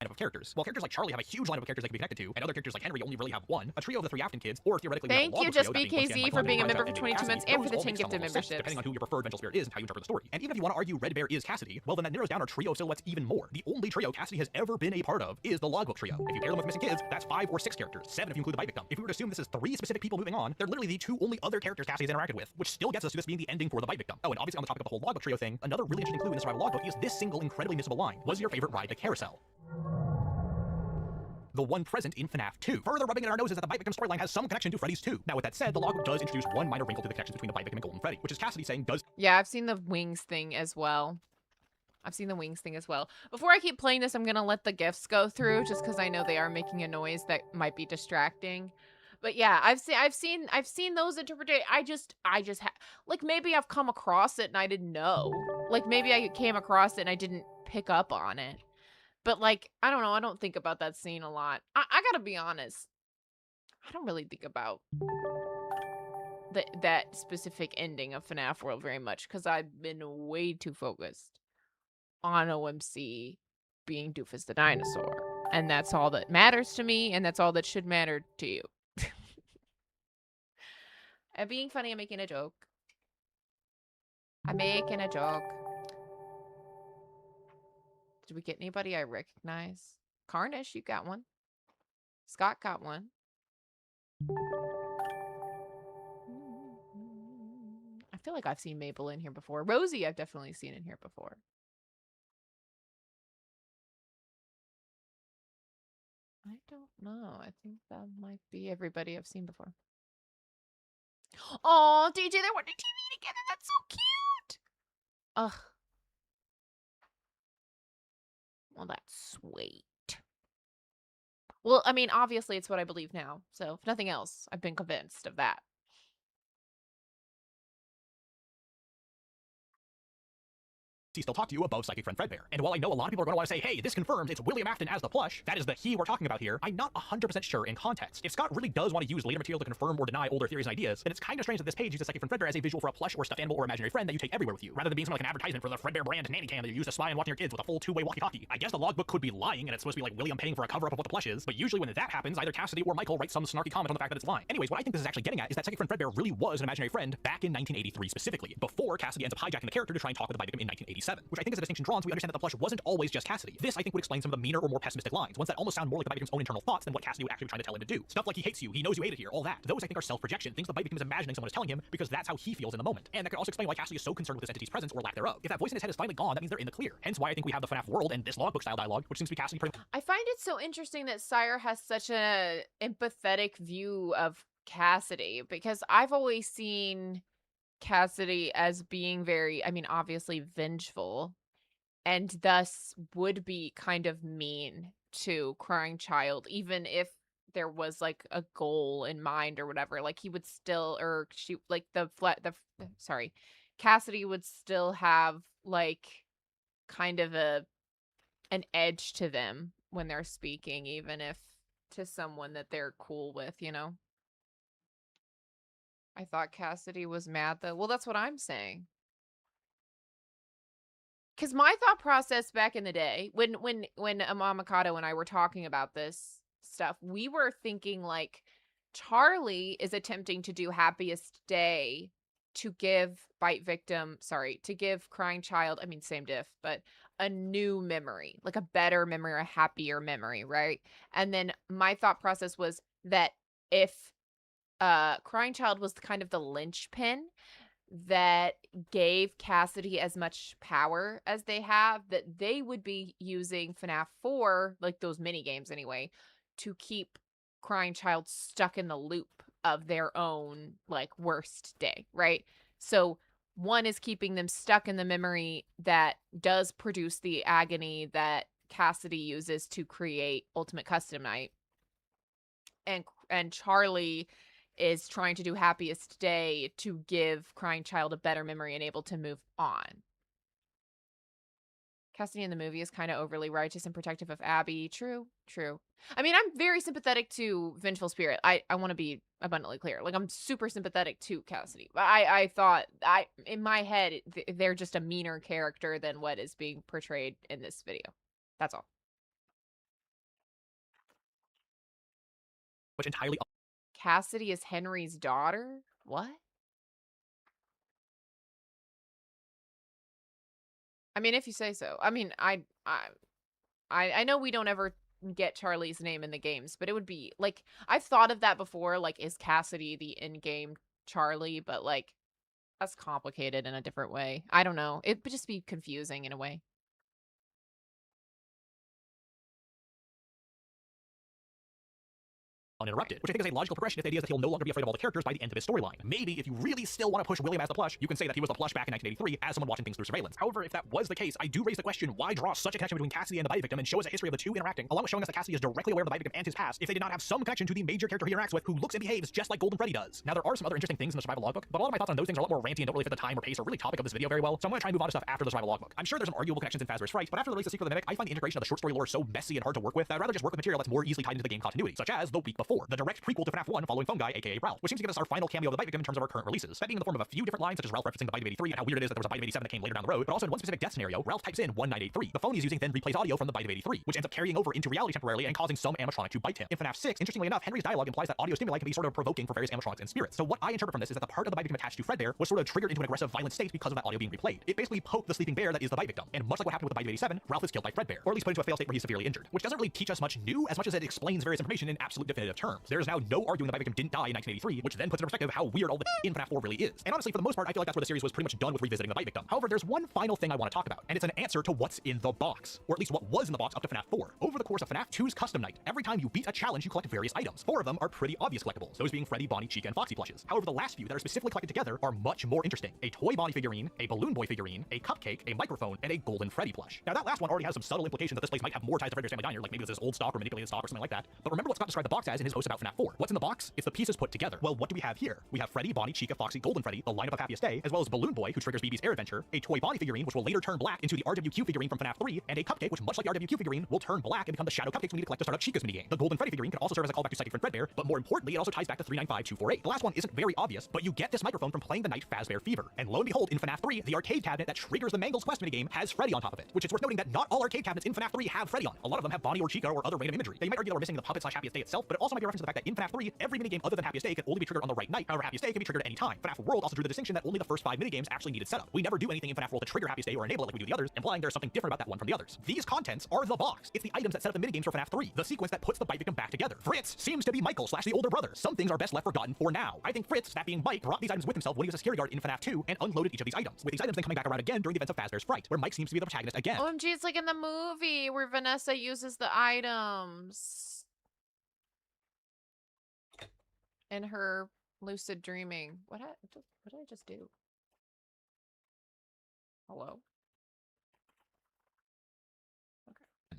S13: Of characters. While characters like Charlie have a huge line of characters they can be connected to, and other characters like Henry only really have one, a trio of the 3 Afton kids, or theoretically
S4: thank you, Just BKZ, for being a member for 22 months and for the 10 gifted memberships.
S13: Depending on who your preferred vengeful spirit is and how you interpret the story. And even if you want to argue Red Bear is Cassidy, well then that narrows down our trio of silhouettes even more. The only trio Cassidy has ever been a part of is the Logbook trio. If you pair them with missing kids, that's 5 or 6 characters, 7 if you include the bite victim. If we were to assume this is 3 specific people moving on, they're literally the 2 only other characters Cassidy has interacted with, which still gets us to this being the ending for the bite victim. Oh, and obviously on the topic of the whole Logbook trio thing, another really interesting clue in the survival logbook is this single incredibly missable line. Was your favorite ride the carousel? The one present in FNAF 2. Further rubbing in our noses that the bite victim storyline has some connection to Freddy's 2. Now with that said, the logbook does introduce one minor wrinkle to the connections between the bite victim and Golden Freddy, which is Cassidy saying does...
S4: Yeah, I've seen the wings thing as well. Before I keep playing this, I'm gonna let the gifts go through, just because I know they are making a noise that might be distracting. But yeah, I've seen those interpreted. I just like, maybe I've come across it and I didn't know. Like, maybe I came across it and I didn't pick up on it. But, like, I don't know. I don't think about that scene a lot. I gotta be honest. I don't really think about that specific ending of FNAF World very much, because I've been way too focused on OMC being Doofus the Dinosaur. And that's all that matters to me, and that's all that should matter to you. I'm being funny. I'm making a joke. Did we get anybody I recognize? Carnish, you got one. Scott got one. I feel like I've seen Mabel in here before. Rosie, I've definitely seen in here before. I don't know. I think that might be everybody I've seen before. Oh, DJ, they're watching TV together. That's so cute. Ugh. Well, that's sweet. Well, I mean, obviously it's what I believe now. So, if nothing else, I've been convinced of that.
S13: Still talk to you above Psychic Friend Fredbear. And while I know a lot of people are going to want to say, hey, this confirms it's William Afton as the plush, that is the he we're talking about here, I'm not 100% sure in context. If Scott really does want to use later material to confirm or deny older theories and ideas, then it's kind of strange that this page uses Psychic Friend Fredbear as a visual for a plush or stuffed animal or imaginary friend that you take everywhere with you, rather than being something like an advertisement for the Fredbear brand nanny cam that you use to spy on watching your kids with a full 2-way walkie-talkie. I guess the logbook could be lying and it's supposed to be like William paying for a cover-up of what the plush is, but usually when that happens, either Cassidy or Michael writes some snarky comment on the fact that it's lying. Anyways, what I think this is actually getting at is that Psychic Friend Fredbear really was an imaginary friend back in 1983 specifically, before Cassidy ends up hijacking the character to try and talk with the bite victim in 1986. 1987, which I think is a distinction drawn so we understand that the plush wasn't always just Cassidy. This, I think, would explain some of the meaner or more pessimistic lines, ones that almost sound more like the Bite Victim's own internal thoughts than what Cassidy was actually trying to tell him to do. Stuff like he hates you, he knows you hated here, all that. Those, I think, are self-projection, things the Bite Victim is imagining someone is telling him because that's how he feels in the moment. And that could also explain why Cassidy is so concerned with this entity's presence or lack thereof. If that voice in his head is finally gone, that means they're in the clear. Hence why I think we have the FNAF world and this logbook-style dialogue, which seems to be Cassidy pretty.
S4: I find it so interesting that Sire has such an empathetic view of Cassidy, because I've always seen Cassidy as being very, I mean, obviously vengeful, and thus would be kind of mean to Crying Child, even if there was like a goal in mind or whatever. Like he would still, or she, like sorry, Cassidy would still have like kind of an edge to them when they're speaking, even if to someone that they're cool with, you know? I thought Cassidy was mad though. Well, that's what I'm saying. Because my thought process back in the day, when Amamakato and I were talking about this stuff, we were thinking like Charlie is attempting to do Happiest Day to give to give Crying Child, I mean, same diff, but a new memory, like a better memory or a happier memory, right? And then my thought process was that if Crying Child was kind of the linchpin that gave Cassidy as much power as they have, that they would be using FNAF 4, like those mini games anyway, to keep Crying Child stuck in the loop of their own like worst day, right? So one is keeping them stuck in the memory that does produce the agony that Cassidy uses to create Ultimate Custom Night, and Charlie is trying to do Happiest Day to give Crying Child a better memory and able to move on. Cassidy in the movie is kind of overly righteous and protective of Abby. True. I mean, I'm very sympathetic to Vengeful Spirit. I want to be abundantly clear. Like, I'm super sympathetic to Cassidy. But I thought, in my head, they're just a meaner character than what is being portrayed in this video. That's all.
S13: Which entirely...
S4: Cassidy is Henry's daughter? What? I mean, if you say so. I mean, I know we don't ever get Charlie's name in the games, but it would be like, I've thought of that before, like, is Cassidy the in-game Charlie? But like, that's complicated in a different way. I don't know. It would just be confusing in a way.
S13: Uninterrupted, which I think is a logical progression if the idea is that he'll no longer be afraid of all the characters by the end of his storyline. Maybe if you really still want to push William as the plush, you can say that he was the plush back in 1983 as someone watching things through surveillance. However, if that was the case, I do raise the question, why draw such a connection between Cassidy and the Bite Victim and show us a history of the two interacting, along with showing us that Cassidy is directly aware of the Bite Victim and his past, if they did not have some connection to the major character he interacts with, who looks and behaves just like Golden Freddy does. Now, there are some other interesting things in the survival logbook, but a lot of my thoughts on those things are a lot more ranty and don't really fit the time or pace or really topic of this video very well, so I'm going to try and move on to stuff after the survival logbook. I'm sure there's some arguable connections in Fazbear's Fright, but after the release of Secret of the Mimic, I find the integration of the short story lore so messy and hard to work with that I'd rather just work with material that's more easily tied into the game continuity, such as The Week Before, the direct prequel to FNAF 1 following Phone Guy, aka Ralph, which seems to give us our final cameo of the Bite Victim in terms of our current releases. That being in the form of a few different lines, such as Ralph referencing the Bite of 83 and how weird it is that there was a Bite of 87 that came later down the road, but also in one specific death scenario, Ralph types in 1983. The phone he's using then replays audio from the Bite of 83, which ends up carrying over into reality temporarily and causing some animatronic to bite him. In FNAF 6, interestingly enough, Henry's dialogue implies that audio stimuli can be sort of provoking for various animatronics and spirits. So what I interpret from this is that the part of the Bite Victim attached to Fredbear was sort of triggered into an aggressive, violent state because of that audio being replayed. It basically poked the sleeping bear that is the Bite Victim, and much like what happened with the Bite of 87, Ralph is killed by Fredbear, or at least put into a fail state where he's severely injured, which doesn't really teach us much new as much as it explains various information in absolute definitive terms. There is now no arguing the Bite Victim didn't die in 1983, which then puts in perspective how weird all the in FNAF 4 really is. And honestly, for the most part, I feel like that's where the series was pretty much done with revisiting the Bite Victim. However, there's one final thing I want to talk about, and it's an answer to what's in the box, or at least what was in the box up to FNAF 4. Over the course of FNAF 2's Custom Night, every time you beat a challenge, you collect various items. 4 of them are pretty obvious collectibles, those being Freddy, Bonnie, Chica, and Foxy plushes. However, the last few that are specifically collected together are much more interesting. A toy Bonnie figurine, a Balloon Boy figurine, a cupcake, a microphone, and a Golden Freddy plush. Now, that last one already has some subtle implications that this place might have more ties to Fredbear's Family Diner, like maybe this is old stock or manipulated stock or something like that. But remember what Scott described the box as in his post about FNAF 4. What's in the box? It's the pieces put together. Well, what do we have here? We have Freddy, Bonnie, Chica, Foxy, Golden Freddy, the lineup of Happiest Day, as well as Balloon Boy, who triggers BB's air adventure, a toy Bonnie figurine, which will later turn black into the RWQ figurine from FNAF 3, and a cupcake, which much like the RWQ figurine, will turn black and become the shadow cupcakes we need to collect to start up Chica's minigame. The Golden Freddy figurine can also serve as a callback to Psychic Friend Fredbear, but more importantly, it also ties back to 395248. The last one isn't very obvious, but you get this microphone from playing the night Fazbear Fever. And lo and behold, in FNAF 3, the arcade cabinet that triggers the Mangles Quest minigame has Freddy on top of it, which is worth noting that not all arcade cabinets in FNAF 3 have Freddy on. A lot of them have Bonnie or Chica or other random imagery. They might argue that we're missing the puppet/Happiest Day itself, but it also also might be a reference to the fact that in FNAF 3, every minigame other than Happiest Day can only be triggered on the right night. However, Happiest Day can be triggered at any time. FNAF World also drew the distinction that only the first 5 minigames actually needed setup. We never do anything in FNAF World to trigger Happiest Day or enable it like we do the others, implying there's something different about that one from the others. These contents are the box. It's the items that set up the minigames for FNAF 3, the sequence that puts the bite victim back together. Fritz seems to be Michael / the older brother. Some things are best left forgotten for now. I think Fritz, that being Mike, brought these items with himself when he was a security guard in FNAF 2 and unloaded each of these items, with these items then coming back around again during the events of Fazbear's Fright, where Mike seems to be the protagonist again.
S4: OMG, it's like in the movie where Vanessa uses the items in her lucid dreaming. What did I just do? Hello?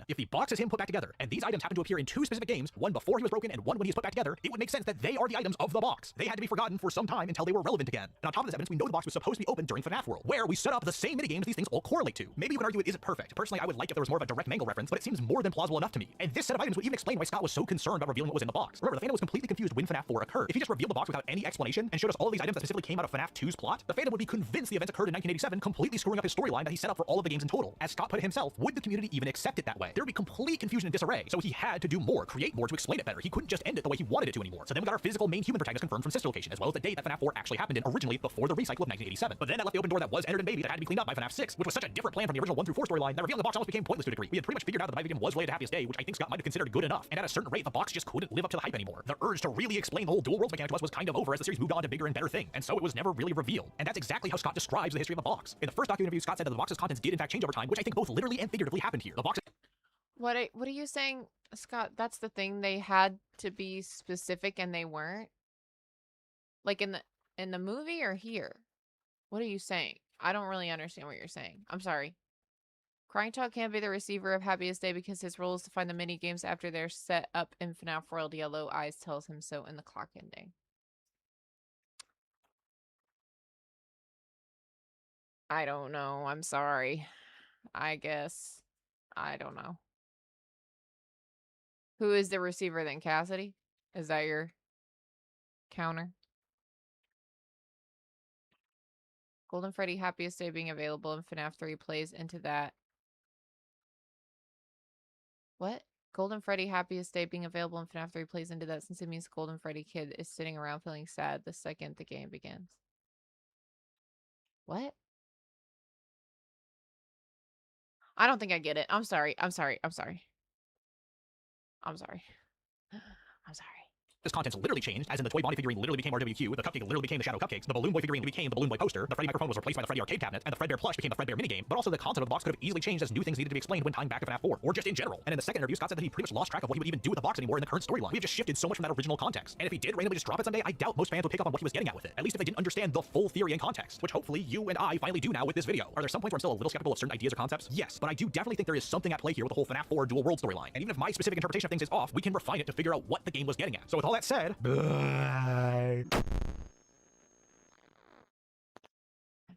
S13: If the box is him put back together, and these items happen to appear in 2 specific games, one before he was broken and one when he was put back together, it would make sense that they are the items of the box. They had to be forgotten for some time until they were relevant again. And on top of this evidence, we know the box was supposed to be opened during FNAF World, where we set up the same minigames these things all correlate to. Maybe you could argue it isn't perfect. Personally, I would like if there was more of a direct Mangle reference, but it seems more than plausible enough to me. And this set of items would even explain why Scott was so concerned about revealing what was in the box. Remember, the fandom was completely confused when FNAF 4 occurred. If he just revealed the box without any explanation and showed us all of these items that specifically came out of FNAF 2's plot, the fandom would be convinced the events occurred in 1987, completely screwing up his storyline that he set up for all of the games in total. As Scott put it himself, would the community even accept it that way? There would be complete confusion and disarray, so he had to do more, create more to explain it better. He couldn't just end it the way he wanted it to anymore. So then we got our physical main human protagonist confirmed from sister location, as well as the date that FNAF 4 actually happened in, originally before the recycle of 1987. But then that left the open door that was Enard and Baby that had to be cleaned up by FNAF 6, which was such a different plan from the original 1 through 4 storyline that revealing the box almost became pointless to a degree. We had pretty much figured out that the bite victim was related to Happiest Day, which I think Scott might have considered good enough. And at a certain rate, the box just couldn't live up to the hype anymore. The urge to really explain the whole dual worlds mechanic to us was kind of over as the series moved on to bigger and better things, and so it was never really revealed. And that's exactly how Scott describes the history of the box. In the first documentary, Scott said that the box's contents did in fact change over time, which I think both literally and figuratively happened here. The box.
S4: What are you saying, Scott? That's the thing, they had to be specific and they weren't? Like in the movie or here? What are you saying? I don't really understand what you're saying. I'm sorry. Crying Child can't be the receiver of Happiest Day because his role is to find the mini games after they're set up in FNAF World. Yellow Eyes tells him so in the clock ending. I don't know. I'm sorry. I guess. I don't know. Who is the receiver then? Cassidy? Is that your counter? Golden Freddy Happiest Day being available in FNAF 3 plays into that. What? Golden Freddy Happiest Day being available in FNAF 3 plays into that, since it means the Golden Freddy kid is sitting around feeling sad the second the game begins. What? I don't think I get it. I'm sorry. I'm sorry. I'm sorry. I'm sorry. I'm sorry.
S13: This content's literally changed, as in the toy Bonnie figurine literally became RWQ, the cupcake literally became the Shadow Cupcakes, the Balloon Boy figurine became the Balloon Boy poster, the Freddy microphone was replaced by the Freddy arcade cabinet, and the Fredbear plush became the Fredbear minigame. But also the content of the box could have easily changed as new things needed to be explained when tying back to FNAF 4, or just in general. And in the second interview, Scott said that he pretty much lost track of what he would even do with the box anymore in the current storyline. We have just shifted so much from that original context. And if he did randomly just drop it someday, I doubt most fans would pick up on what he was getting at with it. At least if they didn't understand the full theory and context, which hopefully you and I finally do now with this video. Are there some points where I'm still a little skeptical of certain ideas or concepts? Yes, but I do definitely think there is something at play here with the whole FNAF 4 dual world storyline. And even if my specific interpretation of things is off, we can refine it to figure out what the game was getting at. So with all that said, bye.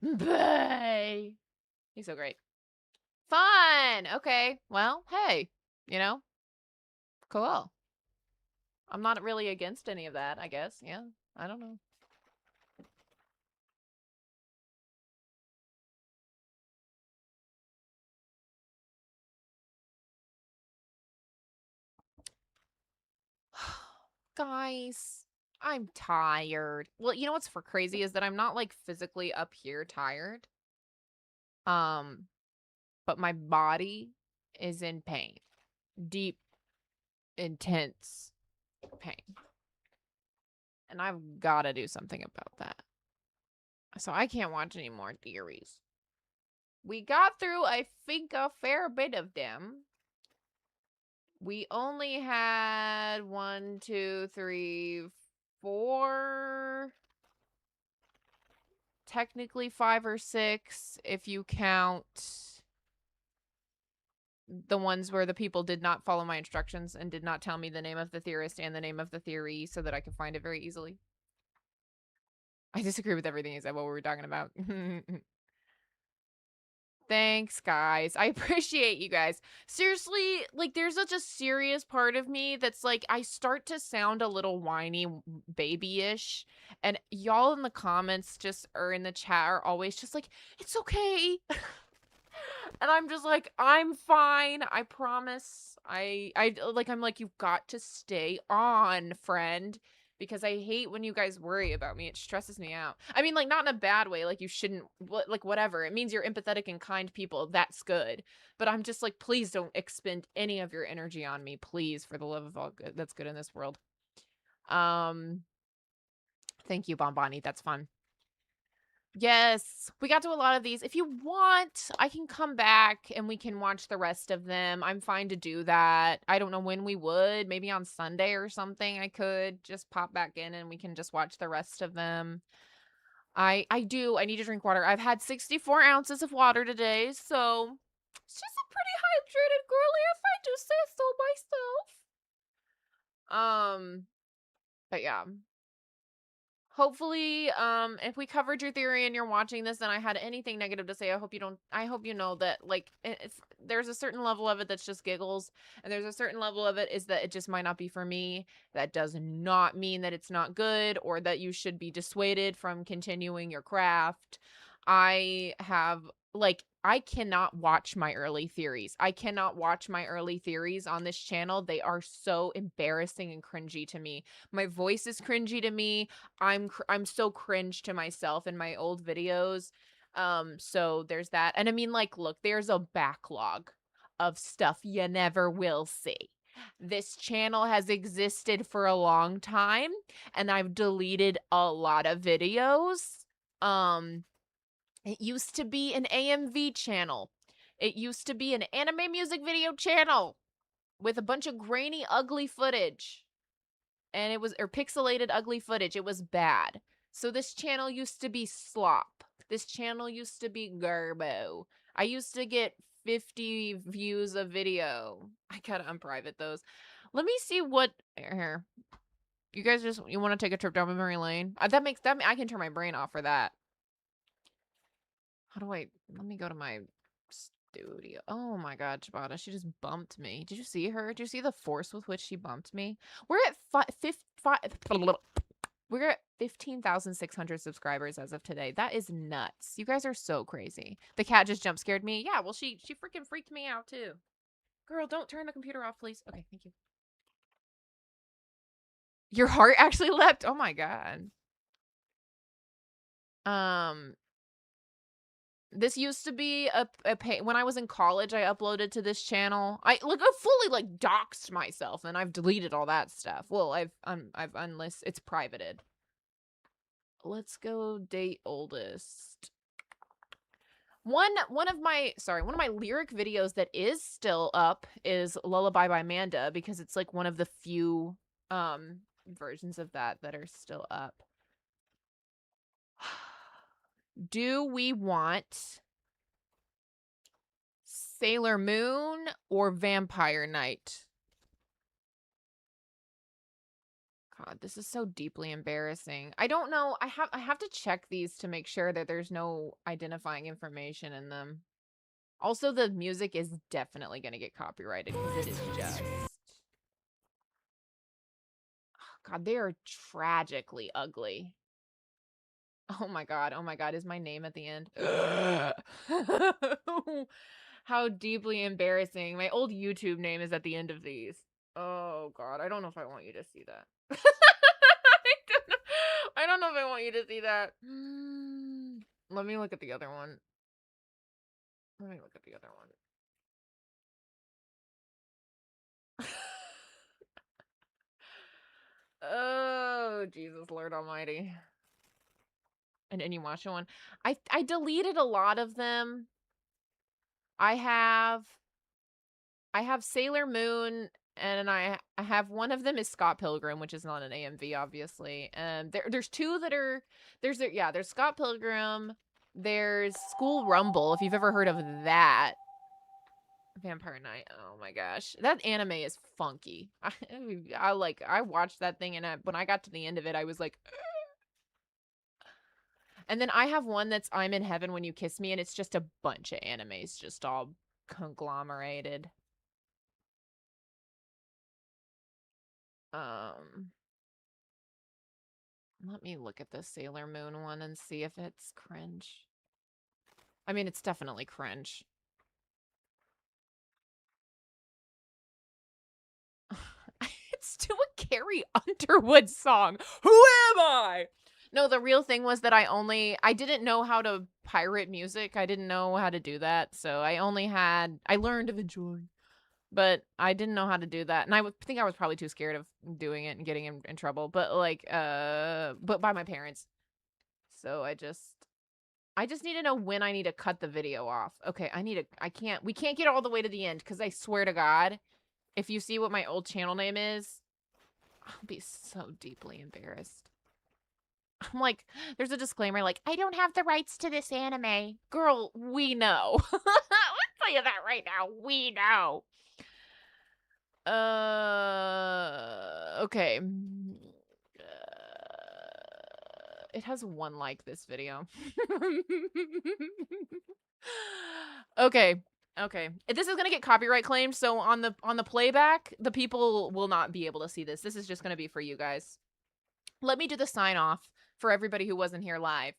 S4: Bye. He's so great. Fun. Okay. Well, hey, you know, cool. I'm not really against any of that, I guess. Yeah. I don't know. Guys, I'm tired. Well, you know what's for crazy is that I'm not like physically up here tired. But my body is in pain. Deep, intense pain. And I've got to do something about that. So I can't watch any more theories. We got through, I think, a fair bit of them. We only had 1, 2, 3, 4, technically 5 or 6 if you count the ones where the people did not follow my instructions and did not tell me the name of the theorist and the name of the theory so that I could find it very easily. I disagree with everything except what we were talking about. Thanks, guys. I appreciate you guys. Seriously, like, there's such a serious part of me that's like, I start to sound a little whiny, babyish, and y'all in the comments just, or in the chat, are always just like, it's okay. And I'm just like, I'm fine. I promise. I'm like, you've got to stay on, friend. Because I hate when you guys worry about me. It stresses me out. I mean, like, not in a bad way. Like, you shouldn't, like, whatever. It means you're empathetic and kind people. That's good. But I'm just like, please don't expend any of your energy on me. Please, for the love of all good that's good in this world. Thank you, Bombani. That's fun. Yes, we got to a lot of these. If you want, I can come back and we can watch the rest of them. I'm fine to do that. I don't know when we would. Maybe on Sunday or something I could just pop back in and we can just watch the rest of them. I need to drink water. I've had 64 ounces of water today, so it's just a pretty hydrated girly if I do say so myself. But yeah. Hopefully, if we covered your theory and you're watching this and I had anything negative to say, I hope you know that, like, if there's a certain level of it that's just giggles, and there's a certain level of it is that it just might not be for me. That does not mean that it's not good or that you should be dissuaded from continuing your craft. I cannot watch my early theories. I cannot watch my early theories on this channel. They are so embarrassing and cringy to me. My voice is cringy to me. I'm so cringe to myself in my old videos. So there's that. And I mean, like, look, there's a backlog of stuff you never will see. This channel has existed for a long time, and I've deleted a lot of videos. It used to be an AMV channel. It used to be an anime music video channel with a bunch of grainy, ugly footage. And it was, or pixelated, ugly footage. It was bad. So this channel used to be slop. This channel used to be garbo. I used to get 50 views a video. I gotta unprivate those. Let me see what, here. You guys you want to take a trip down memory lane? I can turn my brain off for that. Let me go to my studio. Oh my god, Chibata, she just bumped me. Did you see her? Did you see the force with which she bumped me? We're at 15,600 subscribers as of today. That is nuts. You guys are so crazy. The cat just jump scared me. Yeah, well, she freaking freaked me out too. Girl, don't turn the computer off, please. Okay, thank you. Your heart actually leapt? Oh my god. This used to be a pay when I was in college. I uploaded to this channel. I fully like doxed myself, and I've deleted all that stuff. Well, I've unlisted. It's privated. Let's go date oldest. One of my lyric videos that is still up is Lullaby by Amanda, because it's like one of the few versions of that are still up. Do we want Sailor Moon or Vampire Night? God, this is so deeply embarrassing. I don't know. I have to check these to make sure that there's no identifying information in them. Also, the music is definitely going to get copyrighted because it is just... Oh, God, they are tragically ugly. Oh my god, is my name at the end? How deeply embarrassing. My old YouTube name is at the end of these. Oh god, I don't know if I want you to see that. I don't know if I want you to see that. Let me look at the other one. Oh, Jesus Lord Almighty. An Inuyasha one. I deleted a lot of them. I have Sailor Moon, and I have one of them is Scott Pilgrim, which is not an AMV, obviously. There's two that are there's Scott Pilgrim, there's School Rumble, if you've ever heard of that. Vampire Night. Oh my gosh, that anime is funky. I watched that thing, and when I got to the end of it, I was like. And then I have one that's I'm in Heaven When You Kiss Me, and it's just a bunch of animes just all conglomerated. Let me look at the Sailor Moon one and see if it's cringe. I mean, it's definitely cringe. rights to a Carrie Underwood song. Who am I? No, the real thing was that I didn't know how to pirate music. I didn't know how to do that. So I learned eventually, but I didn't know how to do that. And I think I was probably too scared of doing it and getting in trouble, but but by my parents. So I just need to know when I need to cut the video off. Okay, we can't get all the way to the end because I swear to God, if you see what my old channel name is, I'll be so deeply embarrassed. I'm like, there's a disclaimer like, I don't have the rights to this anime. Girl, we know. I'll tell you that right now. We know. Okay. It has 1 like, this video. Okay. This is gonna get copyright claimed, so on the playback, the people will not be able to see this. This is just gonna be for you guys. Let me do the sign off for everybody who wasn't here live.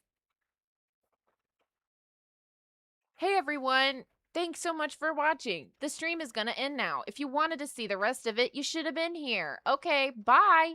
S4: Hey everyone, thanks so much for watching. The stream is gonna end now. If you wanted to see the rest of it, you should have been here. Okay, bye.